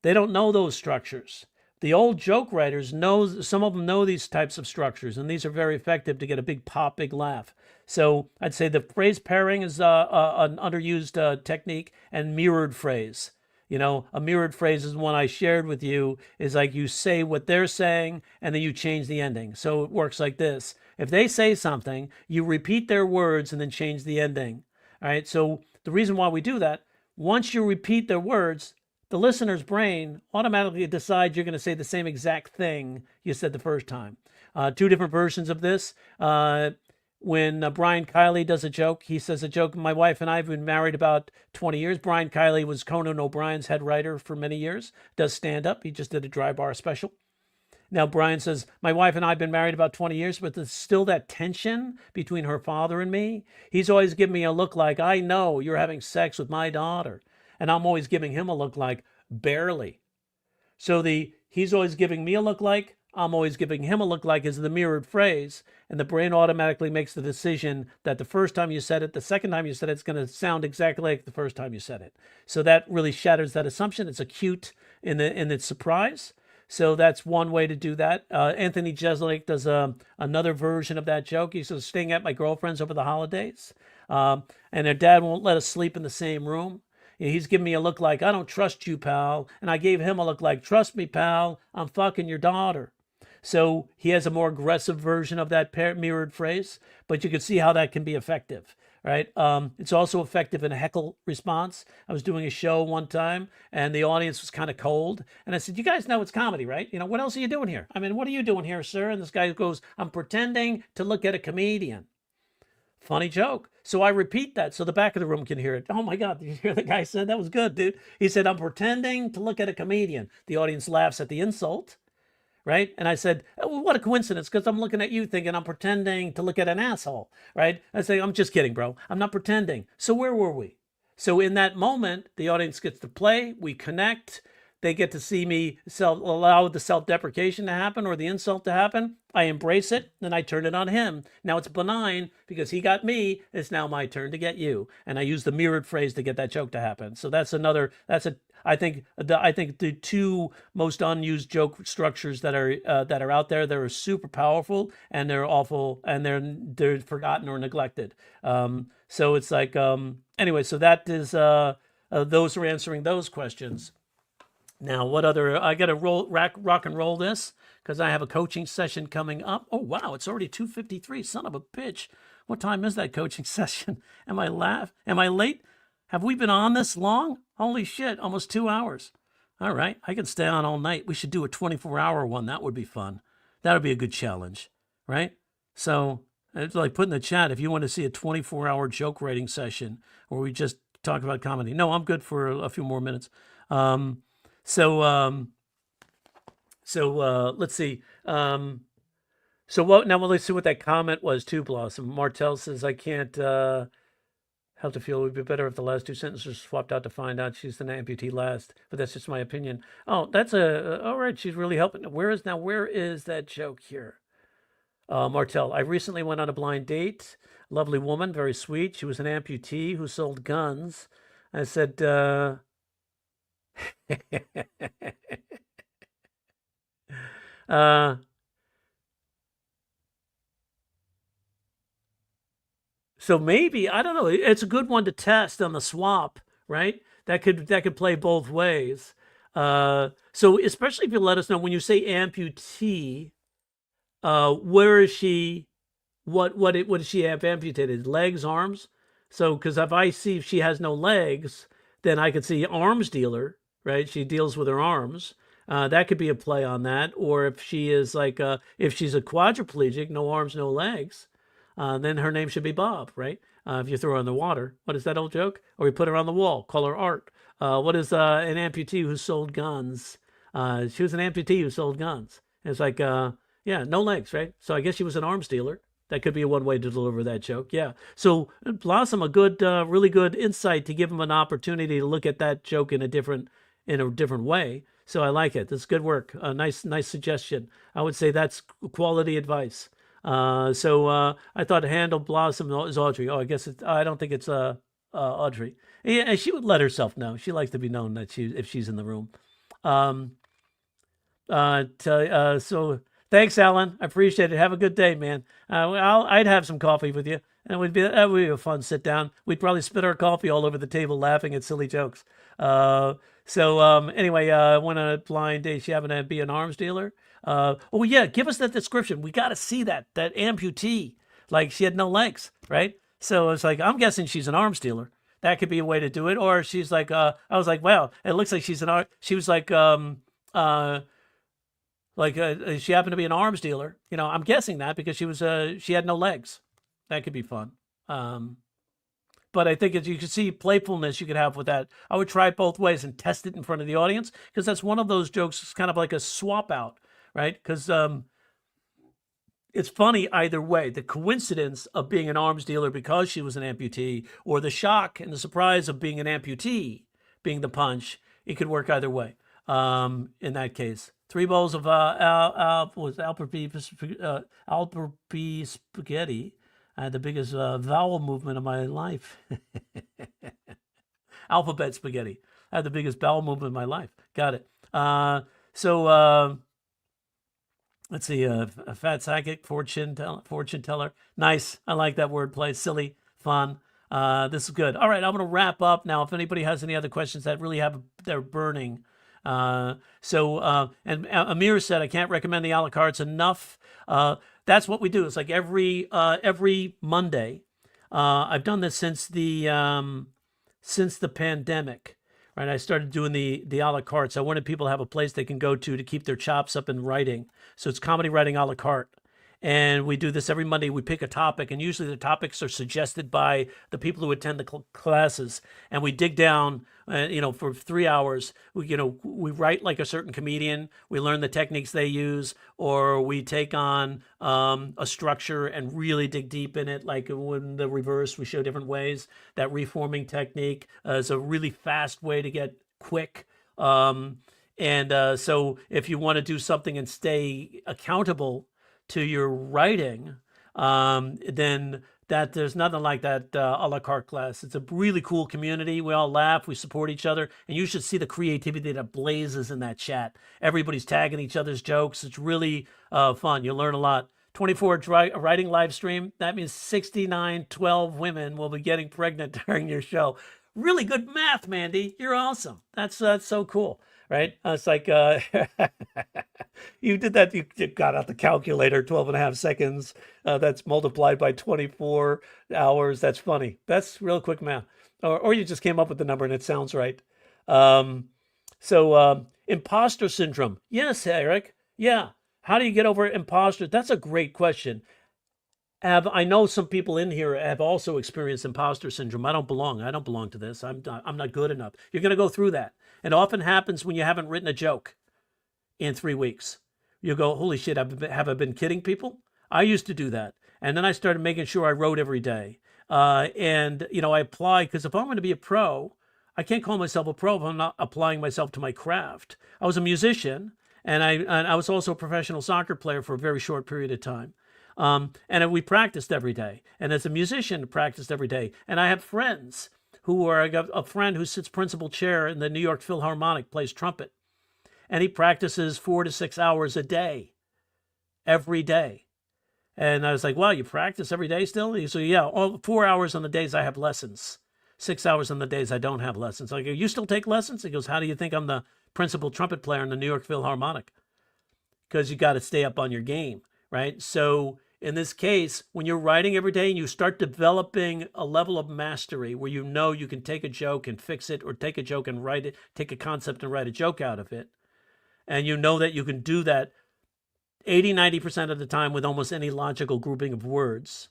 They don't know those structures. The old joke writers know, some of them know these types of structures, and these are very effective to get a big pop, big laugh. So I'd say the phrase pairing is an underused technique, and mirrored phrase. A mirrored phrase is one I shared with you, is like you say what they're saying and then you change the ending. So it works like this. If they say something, you repeat their words and then change the ending. All right. So the reason why we do that, once you repeat their words, the listener's brain automatically decides you're going to say the same exact thing you said the first time. Two different versions of this. When Brian Kiley does a joke, he says a joke. My wife and I have been married about 20 years. Brian Kiley was Conan O'Brien's head writer for many years, does stand up. He just did a dry bar special. Now, Brian says, my wife and I have been married about 20 years, but there's still that tension between her father and me. He's always giving me a look like, I know you're having sex with my daughter. And I'm always giving him a look like, barely. So he's always giving me a look like, I'm always giving him a look like is the mirrored phrase, and the brain automatically makes the decision that the first time you said it, the second time you said it, it's going to sound exactly like the first time you said it. So that really shatters that assumption. It's acute in its surprise. So that's one way to do that. Anthony Jeselnik does another version of that joke. He says, staying at my girlfriend's over the holidays, and their dad won't let us sleep in the same room. He's giving me a look like, I don't trust you, pal. And I gave him a look like, trust me, pal, I'm fucking your daughter. So he has a more aggressive version of that mirrored phrase, but you can see how that can be effective, right? It's also effective in a heckle response. I was doing a show one time and the audience was kind of cold. And I said, you guys know it's comedy, right? What else are you doing here? I mean, what are you doing here, sir? And this guy goes, I'm pretending to look at a comedian. Funny joke. So I repeat that so the back of the room can hear it. Oh my God, did you hear the guy said? That was good, dude. He said, I'm pretending to look at a comedian. The audience laughs at the insult. Right? And I said, oh, what a coincidence, because I'm looking at you thinking I'm pretending to look at an asshole, right? I say, I'm just kidding, bro. I'm not pretending. So where were we? So in that moment, the audience gets to play, we connect, they get to see me allow the self-deprecation to happen or the insult to happen. I embrace it, then I turn it on him. Now it's benign because he got me. It's now my turn to get you. And I use the mirrored phrase to get that joke to happen. So I think the two most unused joke structures that are out there, they're super powerful and they're awful and they're forgotten or neglected. So it's like anyway. So that is those are answering those questions. Now, what other? I got to rock and roll this because I have a coaching session coming up. Oh wow, it's already 2:53. Son of a bitch! What time is that coaching session? Am I late? Have we been on this long? Holy shit, almost 2 hours. All right, I can stay on all night. We should do a 24-hour one. That would be fun. That would be a good challenge, right? So it's like put in the chat if you want to see a 24-hour joke writing session where we just talk about comedy. No, I'm good for a few more minutes. So let's see. So what? Now let's see what that comment was too, Blossom. Martel says, I can't help to feel it would be better if the last two sentences were swapped out to find out she's an amputee last, but that's just my opinion. Oh, that's all right. She's really helping. Where is that joke here? Martel, I recently went on a blind date. Lovely woman, very sweet. She was an amputee who sold guns. I said, uh, so maybe I don't know. It's a good one to test on the swap, right? That could play both ways. So especially if you let us know when you say amputee, where is she? What does she have amputated? Legs, arms? So because if I see if she has no legs, then I could see arms dealer, right? She deals with her arms. That could be a play on that. Or if she is like if she's a quadriplegic, no arms, no legs, then her name should be Bob, right? If you throw her in the water, what is that old joke? Or we put her on the wall, call her Art. What is an amputee who sold guns? She was an amputee who sold guns. And it's like, yeah, no legs, right? So I guess she was an arms dealer. That could be one way to deliver that joke. Yeah. So Blossom, a good, really good insight to give him an opportunity to look at that joke in a different way. So I like it. That's good work. Nice suggestion. I would say that's quality advice. So I thought Handle Blossom is Audrey. Oh, I guess I don't think it's Audrey. Yeah, and she would let herself know. She likes to be known that if she's in the room. Um, so thanks, Alan. I appreciate it. Have a good day, man. I'd have some coffee with you, and that would be a fun sit down. We'd probably spit our coffee all over the table, laughing at silly jokes. Anyway, I want a blind date. She happen to be an arms dealer. Oh yeah, give us that description. We got to see that amputee. Like she had no legs, right? So it's like I'm guessing she's an arms dealer. That could be a way to do it. Or she's like, I was like, wow, it looks like she's an art. She was she happened to be an arms dealer. I'm guessing that because she had no legs. That could be fun. But I think as you can see playfulness you could have with that. I would try it both ways and test it in front of the audience because that's one of those jokes. It's kind of like a swap out, right? Because it's funny either way. The coincidence of being an arms dealer because she was an amputee, or the shock and the surprise of being an amputee being the punch, it could work either way. In that case, 3 bowls of Albert B spaghetti. I had the biggest vowel movement of my life. Alphabet spaghetti. I had the biggest bowel movement of my life. Got it. Let's see. A fat psychic, fortune teller. Nice. I like that wordplay. Silly, fun. This is good. All right, I'm going to wrap up now. If anybody has any other questions that really they're burning. And Amir said, I can't recommend the a la cartes enough. That's what we do. It's like every Monday. I've done this since the pandemic, right? I started doing the a la cartes. I wanted people to have a place they can go to keep their chops up in writing. So it's comedy writing a la carte. And we do this every Monday. We pick a topic, and usually the topics are suggested by the people who attend the classes. And we dig down, for 3 hours. We write like a certain comedian. We learn the techniques they use, or we take on a structure and really dig deep in it. Like in the reverse, we show different ways. That reforming technique is a really fast way to get quick. So if you want to do something and stay accountable to your writing, then there's nothing like that a la carte class. It's a really cool community. We all laugh, we support each other, and you should see the creativity that blazes in that chat. Everybody's tagging each other's jokes. It's really fun. You learn a lot. 24 writing live stream. That means 12 women will be getting pregnant during your show. Really good math, Mandy. You're awesome. That's so cool. Right? It's like, you did that. You got out the calculator, 12 and a half seconds. That's multiplied by 24 hours. That's funny. That's real quick math. Or you just came up with the number and it sounds right. Imposter syndrome. Yes, Eric. Yeah. How do you get over imposter? That's a great question. I know some people in here have also experienced imposter syndrome. I don't belong to this. I'm not good enough. You're going to go through that. It often happens when you haven't written a joke in 3 weeks. You go, holy shit, have I been kidding people? I used to do that. And then I started making sure I wrote every day. I apply, because if I'm going to be a pro, I can't call myself a pro if I'm not applying myself to my craft. I was a musician, and I was also a professional soccer player for a very short period of time. And we practiced every day. And as a musician, practiced every day. And I have friends I got a friend who sits principal chair in the New York Philharmonic, plays trumpet, and he practices 4 to 6 hours a day, every day. And I was like, wow, you practice every day still? He said, yeah, all 4 hours on the days I have lessons, 6 hours on the days I don't have lessons. I go, you still take lessons? He goes, how do you think I'm the principal trumpet player in the New York Philharmonic? Because you got to stay up on your game, right? So in this case, when you're writing every day and you start developing a level of mastery where you know you can take a joke and fix it, or take a joke and write it, take a concept and write a joke out of it, and you know that you can do that 80-90% of the time with almost any logical grouping of words,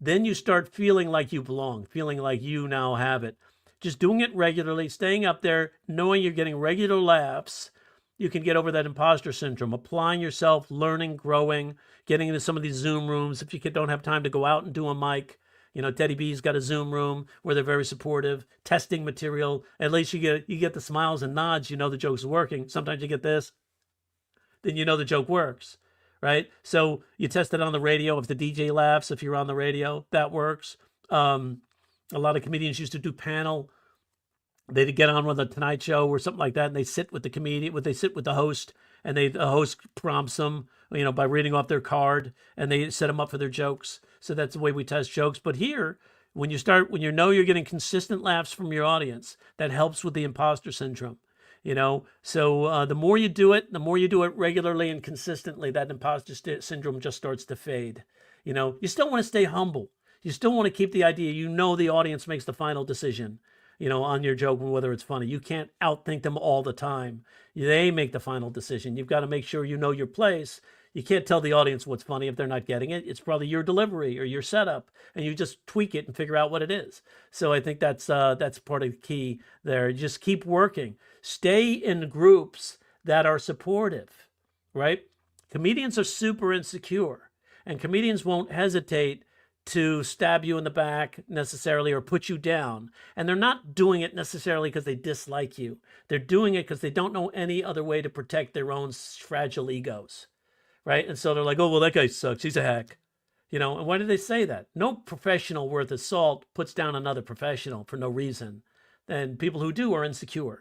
then you start feeling like you belong, feeling like you now have it. Just doing it regularly, staying up there, knowing you're getting regular laughs, you can get over that imposter syndrome, applying yourself, learning, growing, getting into some of these Zoom rooms. If you don't have time to go out and do a mic, Teddy B's got a Zoom room where they're very supportive, testing material. At least you get the smiles and nods, the joke's working. Sometimes you get this, then the joke works, right? So you test it on the radio. If the DJ laughs, if you're on the radio, that works. A lot of comedians used to do panel. They'd get on with a Tonight Show or something like that, and they sit with the comedian, they sit with the host, and the host prompts them, by reading off their card, and they set them up for their jokes. So that's the way we test jokes. But here, when you know you're getting consistent laughs from your audience, that helps with the imposter syndrome. So the more you do it regularly and consistently, that imposter syndrome just starts to fade. You still want to stay humble. You still want to keep the idea, the audience makes the final decision, on your joke and whether it's funny. You can't outthink them all the time. They make the final decision. You've got to make sure you know your place. You can't tell the audience what's funny if they're not getting it. It's probably your delivery or your setup, and you just tweak it and figure out what it is. So I think that's part of the key there. Just keep working. Stay in groups that are supportive, right? Comedians are super insecure, and comedians won't hesitate to stab you in the back necessarily or put you down. And they're not doing it necessarily because they dislike you. They're doing it because they don't know any other way to protect their own fragile egos, right? And so they're like, oh, well, that guy sucks. He's a hack. And why do they say that? No professional worth of salt puts down another professional for no reason. And people who do are insecure,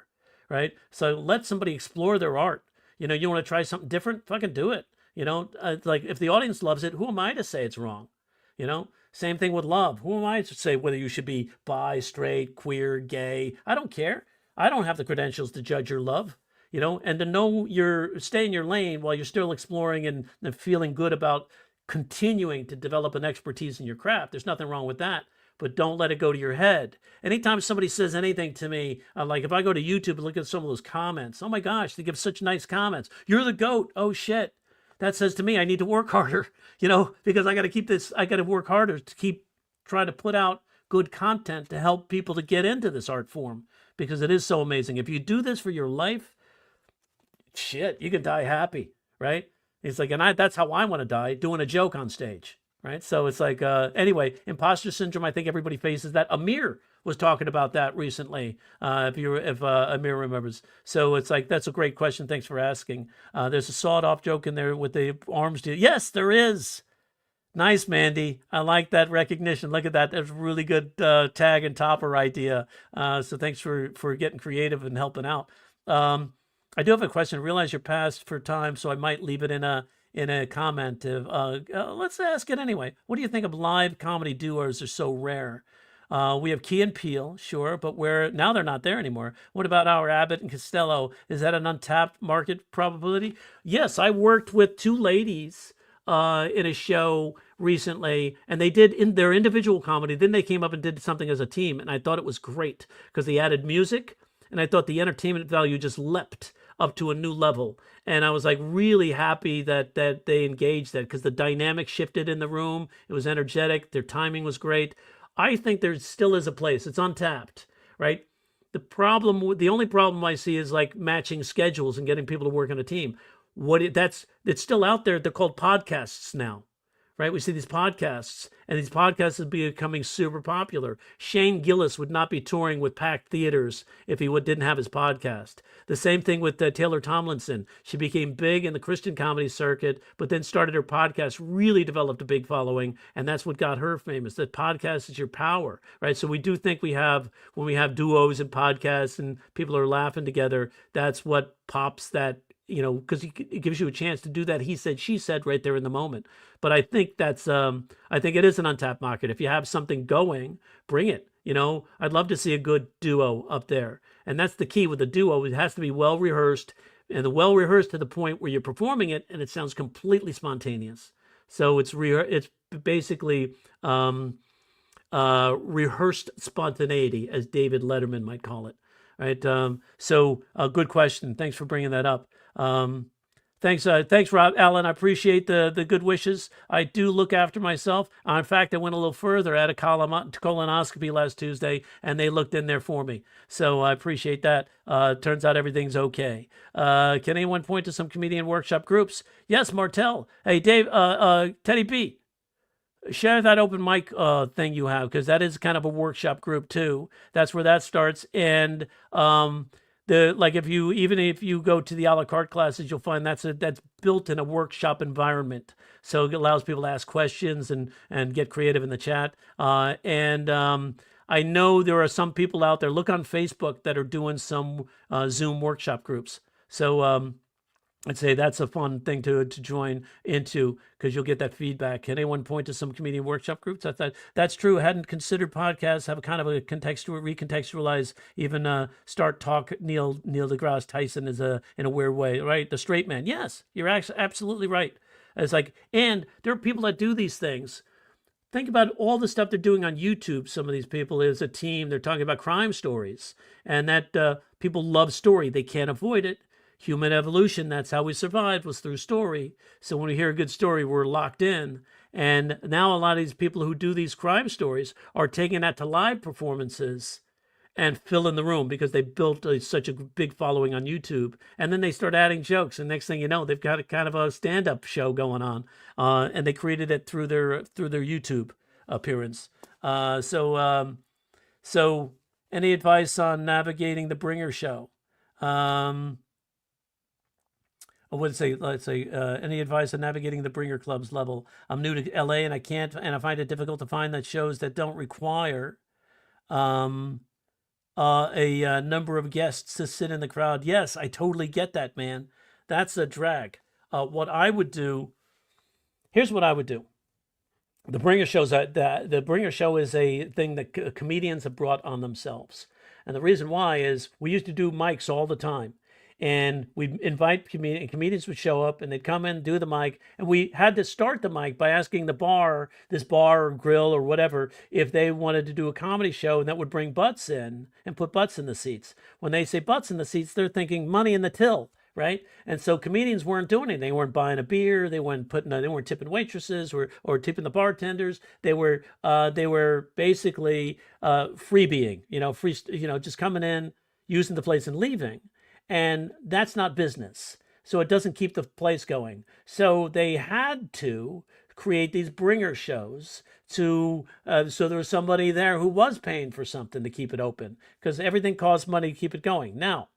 right? So let somebody explore their art. You want to try something different? Fucking do it. Like if the audience loves it, who am I to say it's wrong? Same thing with love. Who am I to say whether you should be bi, straight, queer, gay? I don't care. I don't have the credentials to judge your love, and to know stay in your lane while you're still exploring and feeling good about continuing to develop an expertise in your craft. There's nothing wrong with that, but don't let it go to your head. Anytime somebody says anything to me, like if I go to YouTube and look at some of those comments, oh my gosh, they give such nice comments. You're the GOAT. Oh shit. That says to me, I need to work harder, because I got to work harder to keep trying to put out good content to help people to get into this art form, because it is so amazing. If you do this for your life, shit, you can die happy, right? It's like, and that's how I want to die, doing a joke on stage, right? So it's like, anyway, imposter syndrome, I think everybody faces that. Amir was talking about that recently, if Amir remembers. So it's like, that's a great question. Thanks for asking. There's a sawed-off joke in there with the arms. Yes, there is. Nice, Mandy. I like that recognition. Look at that. That's a really good tag and topper idea. So thanks for getting creative and helping out. I do have a question. I realize you're past for time, so I might leave it in a comment. Let's ask it anyway. What do you think of live comedy duos are so rare? We have Key and Peele, sure, but now they're not there anymore. What about our Abbott and Costello? Is that an untapped market probability? Yes, I worked with two ladies in a show recently, and they did in their individual comedy. Then they came up and did something as a team, and I thought it was great because they added music, and I thought the entertainment value just leapt up to a new level. And I was like really happy that they engaged that, because the dynamic shifted in the room. It was energetic. Their timing was great. I think there still is a place. It's untapped, right? The only problem I see is like matching schedules and getting people to work on a team. It's still out there. They're called podcasts now, right? We see these podcasts, and these podcasts are becoming super popular. Shane Gillis would not be touring with packed theaters if he didn't have his podcast. The same thing with Taylor Tomlinson. She became big in the Christian comedy circuit, but then started her podcast, really developed a big following, and that's what got her famous. That podcast is your power, right? So we do think when we have duos and podcasts and people are laughing together, that's what pops that, because it gives you a chance to do that he said, she said right there in the moment. But I think I think it is an untapped market. If you have something going, bring it. I'd love to see a good duo up there. And that's the key with the duo. It has to be well rehearsed, and the well rehearsed to the point where you're performing it and it sounds completely spontaneous. So it's basically rehearsed spontaneity, as David Letterman might call it. Right. So good question. Thanks for bringing that up. Thanks, Rob Allen. I appreciate the good wishes. I do look after myself. In fact, I went a little further. I had a colonoscopy last Tuesday, and they looked in there for me. So I appreciate that. Turns out everything's okay. Can anyone point to some comedian workshop groups? Yes, Martell. Hey, Dave. Teddy B. Share that open mic thing you have, because that is kind of a workshop group too. That's where that starts. And if you go to the a la carte classes, you'll find that's built in a workshop environment. So it allows people to ask questions and get creative in the chat. I know there are some people out there, look on Facebook, that are doing some Zoom workshop groups. So I'd say that's a fun thing to join into, because you'll get that feedback. Can anyone point to some comedian workshop groups? That's true. I hadn't considered podcasts, have a kind of a recontextualize, even start talk. Neil deGrasse Tyson is in a weird way, right? The straight man. Yes, you're absolutely right. It's like, and there are people that do these things. Think about all the stuff they're doing on YouTube. Some of these people is a team. They're talking about crime stories, and that people love story. They can't avoid it. Human evolution, that's how we survived, was through story. So when we hear a good story, we're locked in. And now a lot of these people who do these crime stories are taking that to live performances and fill in the room, because they built such a big following on YouTube. And then they start adding jokes, and next thing you know, they've got a kind of a stand-up show going on. And they created it through their YouTube appearance. So any advice on navigating the bringer show? Let's say, any advice on navigating the bringer clubs level? I'm new to LA, and I find it difficult to find that shows that don't require a number of guests to sit in the crowd. Yes, I totally get that, man. That's a drag. What I would do, here's what I would do. The bringer shows the bringer show is a thing that comedians have brought on themselves, and the reason why is we used to do mics all the time. And we'd invite comedians would show up, and they'd come in, do the mic, and we had to start the mic by asking this bar or grill or whatever, if they wanted to do a comedy show, and that would bring butts in and put butts in the seats. When they say butts in the seats, they're thinking money in the till, right? And so comedians weren't doing anything. They weren't buying a beer. They weren't tipping waitresses or tipping the bartenders. They were basically freebieing, just coming in, using the place, and leaving. And that's not business. So it doesn't keep the place going. So they had to create these bringer shows so there was somebody there who was paying for something to keep it open, because everything costs money to keep it going. Now,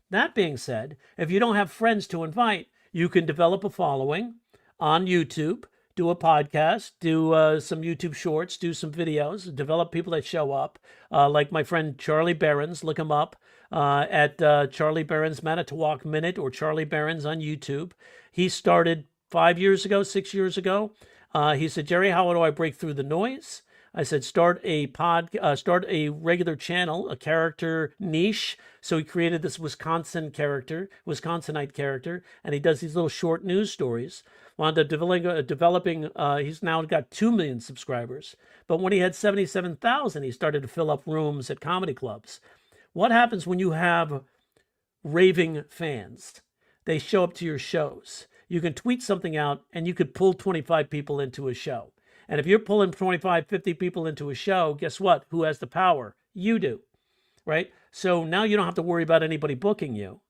that being said, if you don't have friends to invite, you can develop a following on YouTube, do a podcast, do some YouTube shorts, do some videos, develop people that show up, like my friend Charlie Behrens. Look him up at Charlie Behrens Manitowoc Minute, or Charlie Behrens on YouTube. He started 6 years ago. He said, Jerry, how do I break through the noise? I said, start a regular channel, a character niche. So he created this Wisconsinite character, and he does these little short news stories. Wound up developing, he's now got 2 million subscribers. But when he had 77,000, he started to fill up rooms at comedy clubs. What happens when you have raving fans? They show up to your shows. You can tweet something out, and you could pull 25 people into a show. And if you're pulling 25, 50 people into a show, guess what? Who has the power? You do, right? So now you don't have to worry about anybody booking you,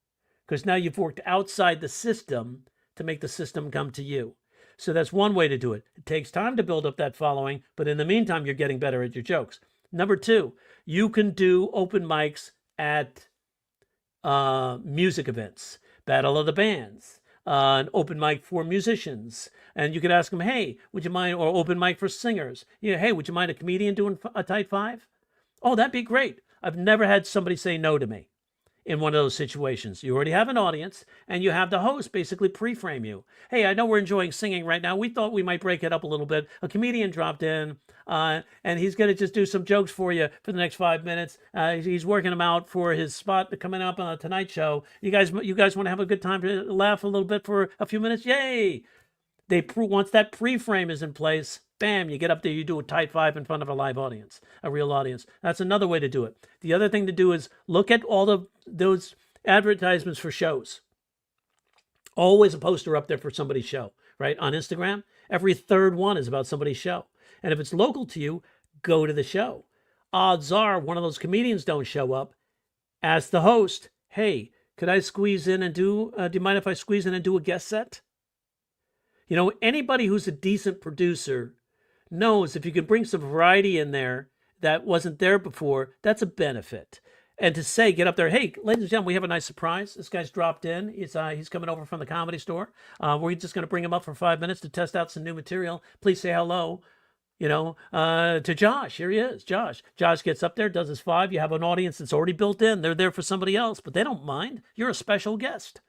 because now you've worked outside the system to make the system come to you. So that's one way to do it. It takes time to build up that following, but in the meantime, you're getting better at your jokes. Number two, you can do open mics at music events, Battle of the Bands, an open mic for musicians. And you could ask them, hey, would you mind, or open mic for singers. Yeah, hey, would you mind a comedian doing a tight five? Oh, that'd be great. I've never had somebody say no to me in one of those situations. You already have an audience, and you have the host basically pre-frame you. Hey, I know we're enjoying singing right now. We thought we might break it up a little bit. A comedian dropped in, and he's going to just do some jokes for you for the next 5 minutes. He's working them out for his spot coming up on the Tonight Show. You guys want to have a good time to laugh a little bit for a few minutes? Yay! Once that pre-frame is in place, bam, you get up there, you do a tight five in front of a live audience, a real audience. That's another way to do it. The other thing to do is look at all those advertisements for shows. Always a poster up there for somebody's show, right? On Instagram, every third one is about somebody's show. And if it's local to you, go to the show. Odds are one of those comedians don't show up. Ask the host, hey, could I squeeze in and do you mind if I squeeze in and do a guest set? You know, anybody who's a decent producer knows if you can bring some variety in there that wasn't there before, that's a benefit. And to say, get up there, hey, ladies and gentlemen, we have a nice surprise. This guy's dropped in. He's coming over from the Comedy Store. We're just going to bring him up for 5 minutes to test out some new material. Please say hello, to Josh. Here he is, Josh. Josh gets up there, does his five. You have an audience that's already built in. They're there for somebody else, but they don't mind. You're a special guest,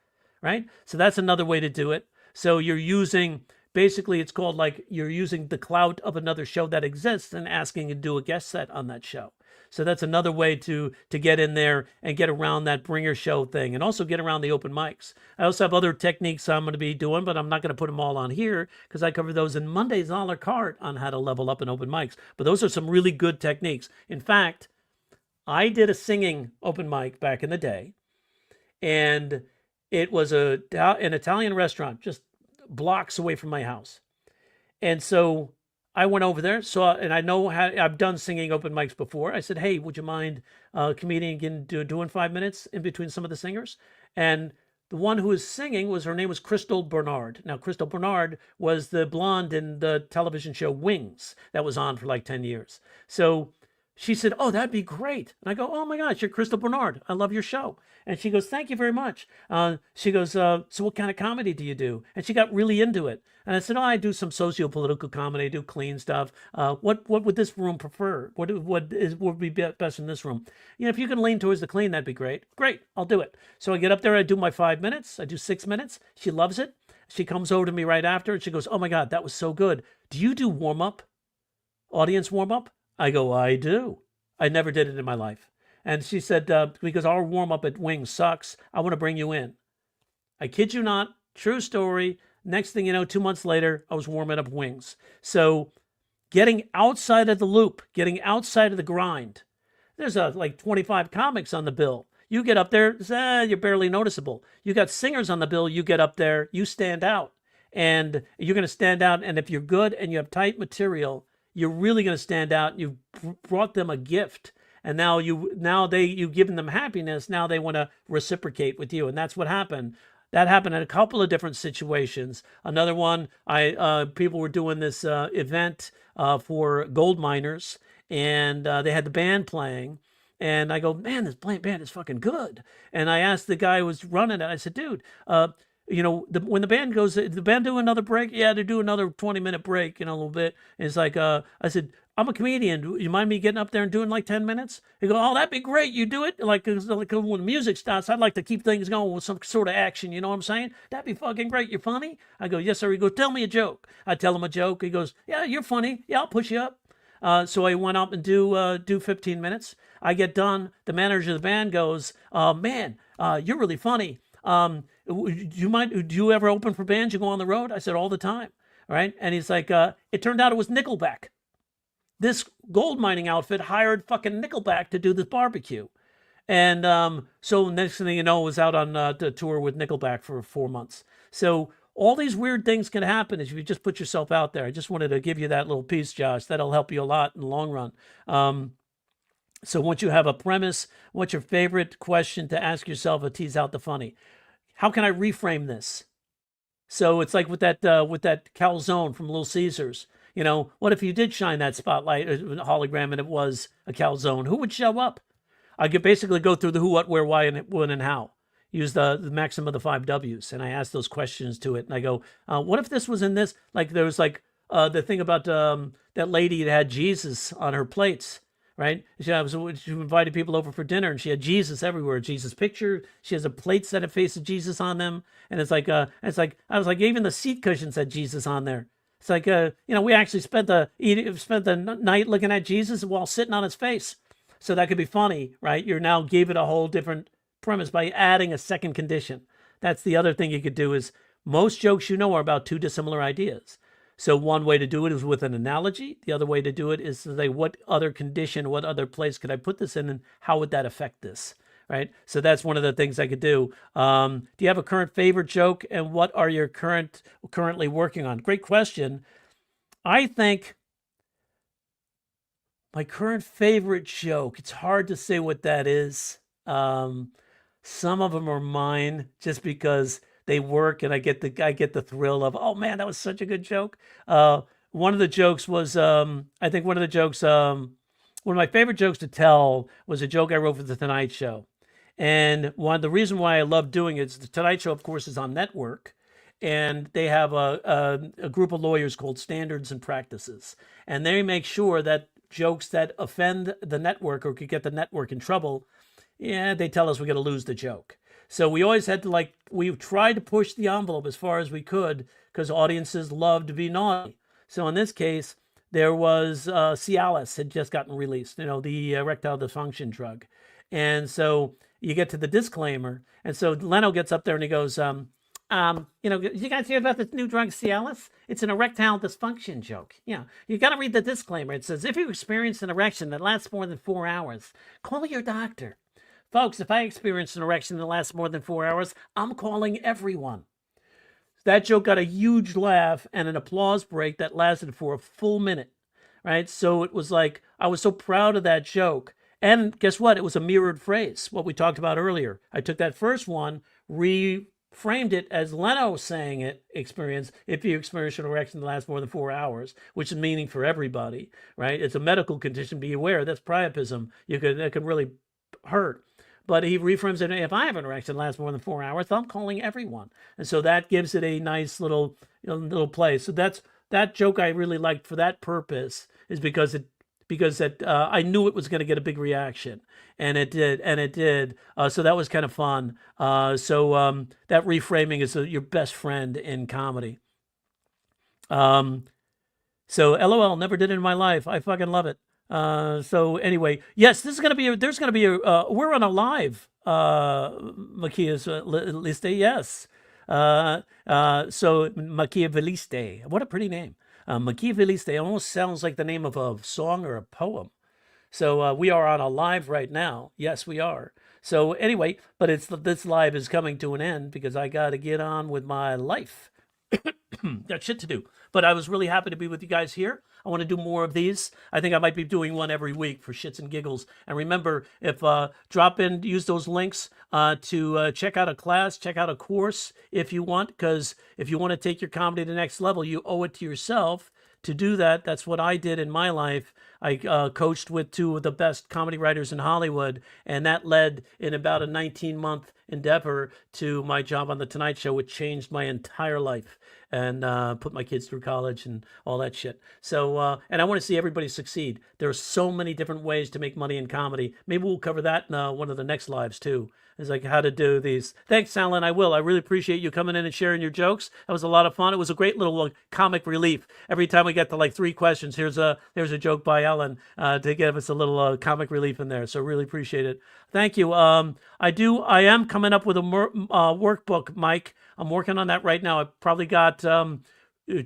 right? So that's another way to do it. So you're using, basically it's called like you're using the clout of another show that exists and asking to do a guest set on that show. So that's another way to get in there and get around that bringer show thing, and also get around the open mics. I also have other techniques I'm going to be doing, but I'm not going to put them all on here because I cover those in Monday's a la carte on how to level up in open mics. But those are some really good techniques. In fact, I did a singing open mic back in the day, and it was an Italian restaurant just blocks away from my house. And so I went over there, and I know I've done singing open mics before. I said, hey, would you mind a comedian doing 5 minutes in between some of the singers? And the one who was singing her name was Crystal Bernard. Now, Crystal Bernard was the blonde in the television show Wings that was on for like 10 years. So she said, oh, that'd be great. And I go, oh my gosh, you're Crystal Bernard. I love your show. And she goes, thank you very much. She goes, so what kind of comedy do you do? And she got really into it. And I said, oh, I do some socio-political comedy, I do clean stuff. What would this room prefer? What would be best in this room? If you can lean towards the clean, that'd be great. Great, I'll do it. So I get up there, I do my 5 minutes. I do 6 minutes. She loves it. She comes over to me right after and she goes, oh my God, that was so good. Do you do warm-up? Audience warm-up? I go, I do. I never did it in my life. And she said, because our warm-up at Wings sucks, I want to bring you in. I kid you not, true story. Next thing you know, 2 months later, I was warming up Wings. So getting outside of the loop, getting outside of the grind. There's like 25 comics on the bill. You get up there, you're barely noticeable. You got singers on the bill, you get up there, you stand out. And you're going to stand out, and if you're good and you have tight material, you're really going to stand out. You've brought them a gift, and now you've given them happiness. Now they want to reciprocate with you, and that's what happened. That happened in a couple of different situations. Another one, people were doing this event for gold miners, and they had the band playing. And I go, man, this band is fucking good. And I asked the guy who was running it, I said, dude, when the band goes, the band do another break? Yeah, they do another 20-minute break, a little bit. And it's like, I said, I'm a comedian. Do you mind me getting up there and doing like 10 minutes? He goes, oh, that'd be great. You do it. Like when the music starts, I'd like to keep things going with some sort of action. You know what I'm saying? That'd be fucking great. You're funny? I go, yes, sir. He goes, tell me a joke. I tell him a joke. He goes, yeah, you're funny. Yeah, I'll push you up. So I went up and do 15 minutes. I get done. The manager of the band goes, man, you're really funny. Do you ever open for bands? You go on the road? I said, all the time. Right? And he's like, it turned out it was Nickelback. This gold mining outfit hired fucking Nickelback to do this barbecue. And so next thing you know, I was out on the tour with Nickelback for 4 months. So all these weird things can happen if you just put yourself out there. I just wanted to give you that little piece, Josh. That'll help you a lot in the long run. So once you have a premise, what's your favorite question to ask yourself to tease out the funny? How can I reframe this? So it's like with that calzone from Little Caesars. You know, what if you did shine that spotlight hologram and it was a calzone? Who would show up? I could basically go through the who, what, where, why, and when and how. Use the maximum of the 5 Ws, and I ask those questions to it. And I go, what if this was in this? Like there was like the thing about that lady that had Jesus on her plates, right? She invited people over for dinner, and she had Jesus everywhere. Jesus picture. She has a plates that have face of Jesus on them, and it's like I was like even the seat cushions had Jesus on there. It's like we actually spent the night looking at Jesus while sitting on his face. So that could be funny, right? You're now gave it a whole different premise by adding a second condition. That's the other thing you could do is most jokes are about 2 dissimilar ideas. So one way to do it is with an analogy. The other way to do it is to say, what other condition, what other place could I put this in, and how would that affect this, right? So that's one of the things I could do. Do you have a current favorite joke, and what are you currently working on? Great question. I think my current favorite joke, it's hard to say what that is. Some of them are mine just because they work and I get the thrill of, oh man, that was such a good joke. One of the jokes was, one of my favorite jokes to tell was a joke I wrote for The Tonight Show. And the reason why I love doing it is The Tonight Show, of course, is on network. And they have a group of lawyers called Standards and Practices. And they make sure that jokes that offend the network or could get the network in trouble, they tell us we're going to lose the joke. So we always had to we tried to push the envelope as far as we could because audiences love to be naughty. So in this case, there was Cialis had just gotten released, the erectile dysfunction drug. And so you get to the disclaimer. And so Leno gets up there and he goes, you guys hear about this new drug, Cialis? It's an erectile dysfunction joke. Yeah, you got to read the disclaimer. It says, if you experience an erection that lasts more than 4 hours, call your doctor. Folks, if I experience an erection that lasts more than 4 hours, I'm calling everyone. That joke got a huge laugh and an applause break that lasted for a full minute, right? So it was like, I was so proud of that joke. And guess what? It was a mirrored phrase, what we talked about earlier. I took that first one, framed it as Leno saying it, if you experience an erection that lasts more than 4 hours, which is meaning for everybody, right? It's a medical condition. Be aware that's priapism. That can really hurt. But he reframes it, if I have an erection that lasts more than 4 hours, I'm calling everyone. And so that gives it a nice little play. So that joke I really liked for that purpose is because I knew it was going to get a big reaction, and it did. So that was kind of fun. So that reframing is your best friend in comedy. So LOL, never did it in my life. I fucking love it. So anyway, yes, there's going to be we're on a live, Machia's Liste, yes. So Machiavelliste, what a pretty name. Machiavelliste almost sounds like the name of a song or a poem. So we are on a live right now. Yes, we are. So anyway, but this live is coming to an end because I got to get on with my life. Got shit to do. But I was really happy to be with you guys here. I want to do more of these. I think I might be doing one every week for shits and giggles. And remember, if use those links to check out a class, check out a course if you want, because if you want to take your comedy to the next level, you owe it to yourself to do that. That's what I did in my life. I coached with 2 of the best comedy writers in Hollywood, and that led in about a 19-month endeavor to my job on The Tonight Show, which changed my entire life and put my kids through college and all that shit. So, and I want to see everybody succeed. There are so many different ways to make money in comedy. Maybe we'll cover that in one of the next lives too. It's like how to do these. Thanks, Alan. I will. I really appreciate you coming in and sharing your jokes. That was a lot of fun. It was a great little comic relief. Every time we get to 3 questions, there's a joke by Ellen to give us a little comic relief in there. So really appreciate it. Thank you. I am coming up with a workbook, Mike. I'm working on that right now. I've probably got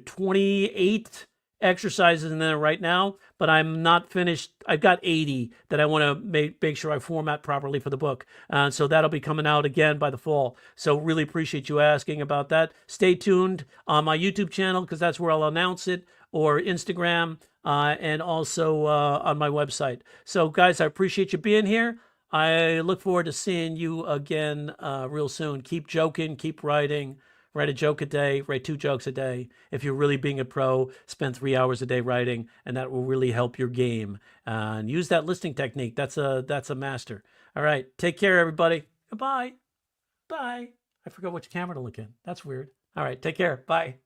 28 exercises in there right now, but I'm not finished. I've got 80 that I want to make sure I format properly for the book. So that'll be coming out again by the fall. So really appreciate you asking about that. Stay tuned on my YouTube channel because that's where I'll announce it, or Instagram, and also on my website. So guys, I appreciate you being here. I look forward to seeing you again real soon. Keep joking, keep writing. Write a joke a day, write 2 jokes a day. If you're really being a pro, spend 3 hours a day writing, and that will really help your game. And use that listing technique. That's a master. All right. Take care, everybody. Goodbye. Bye. I forgot which camera to look in. That's weird. All right. Take care. Bye.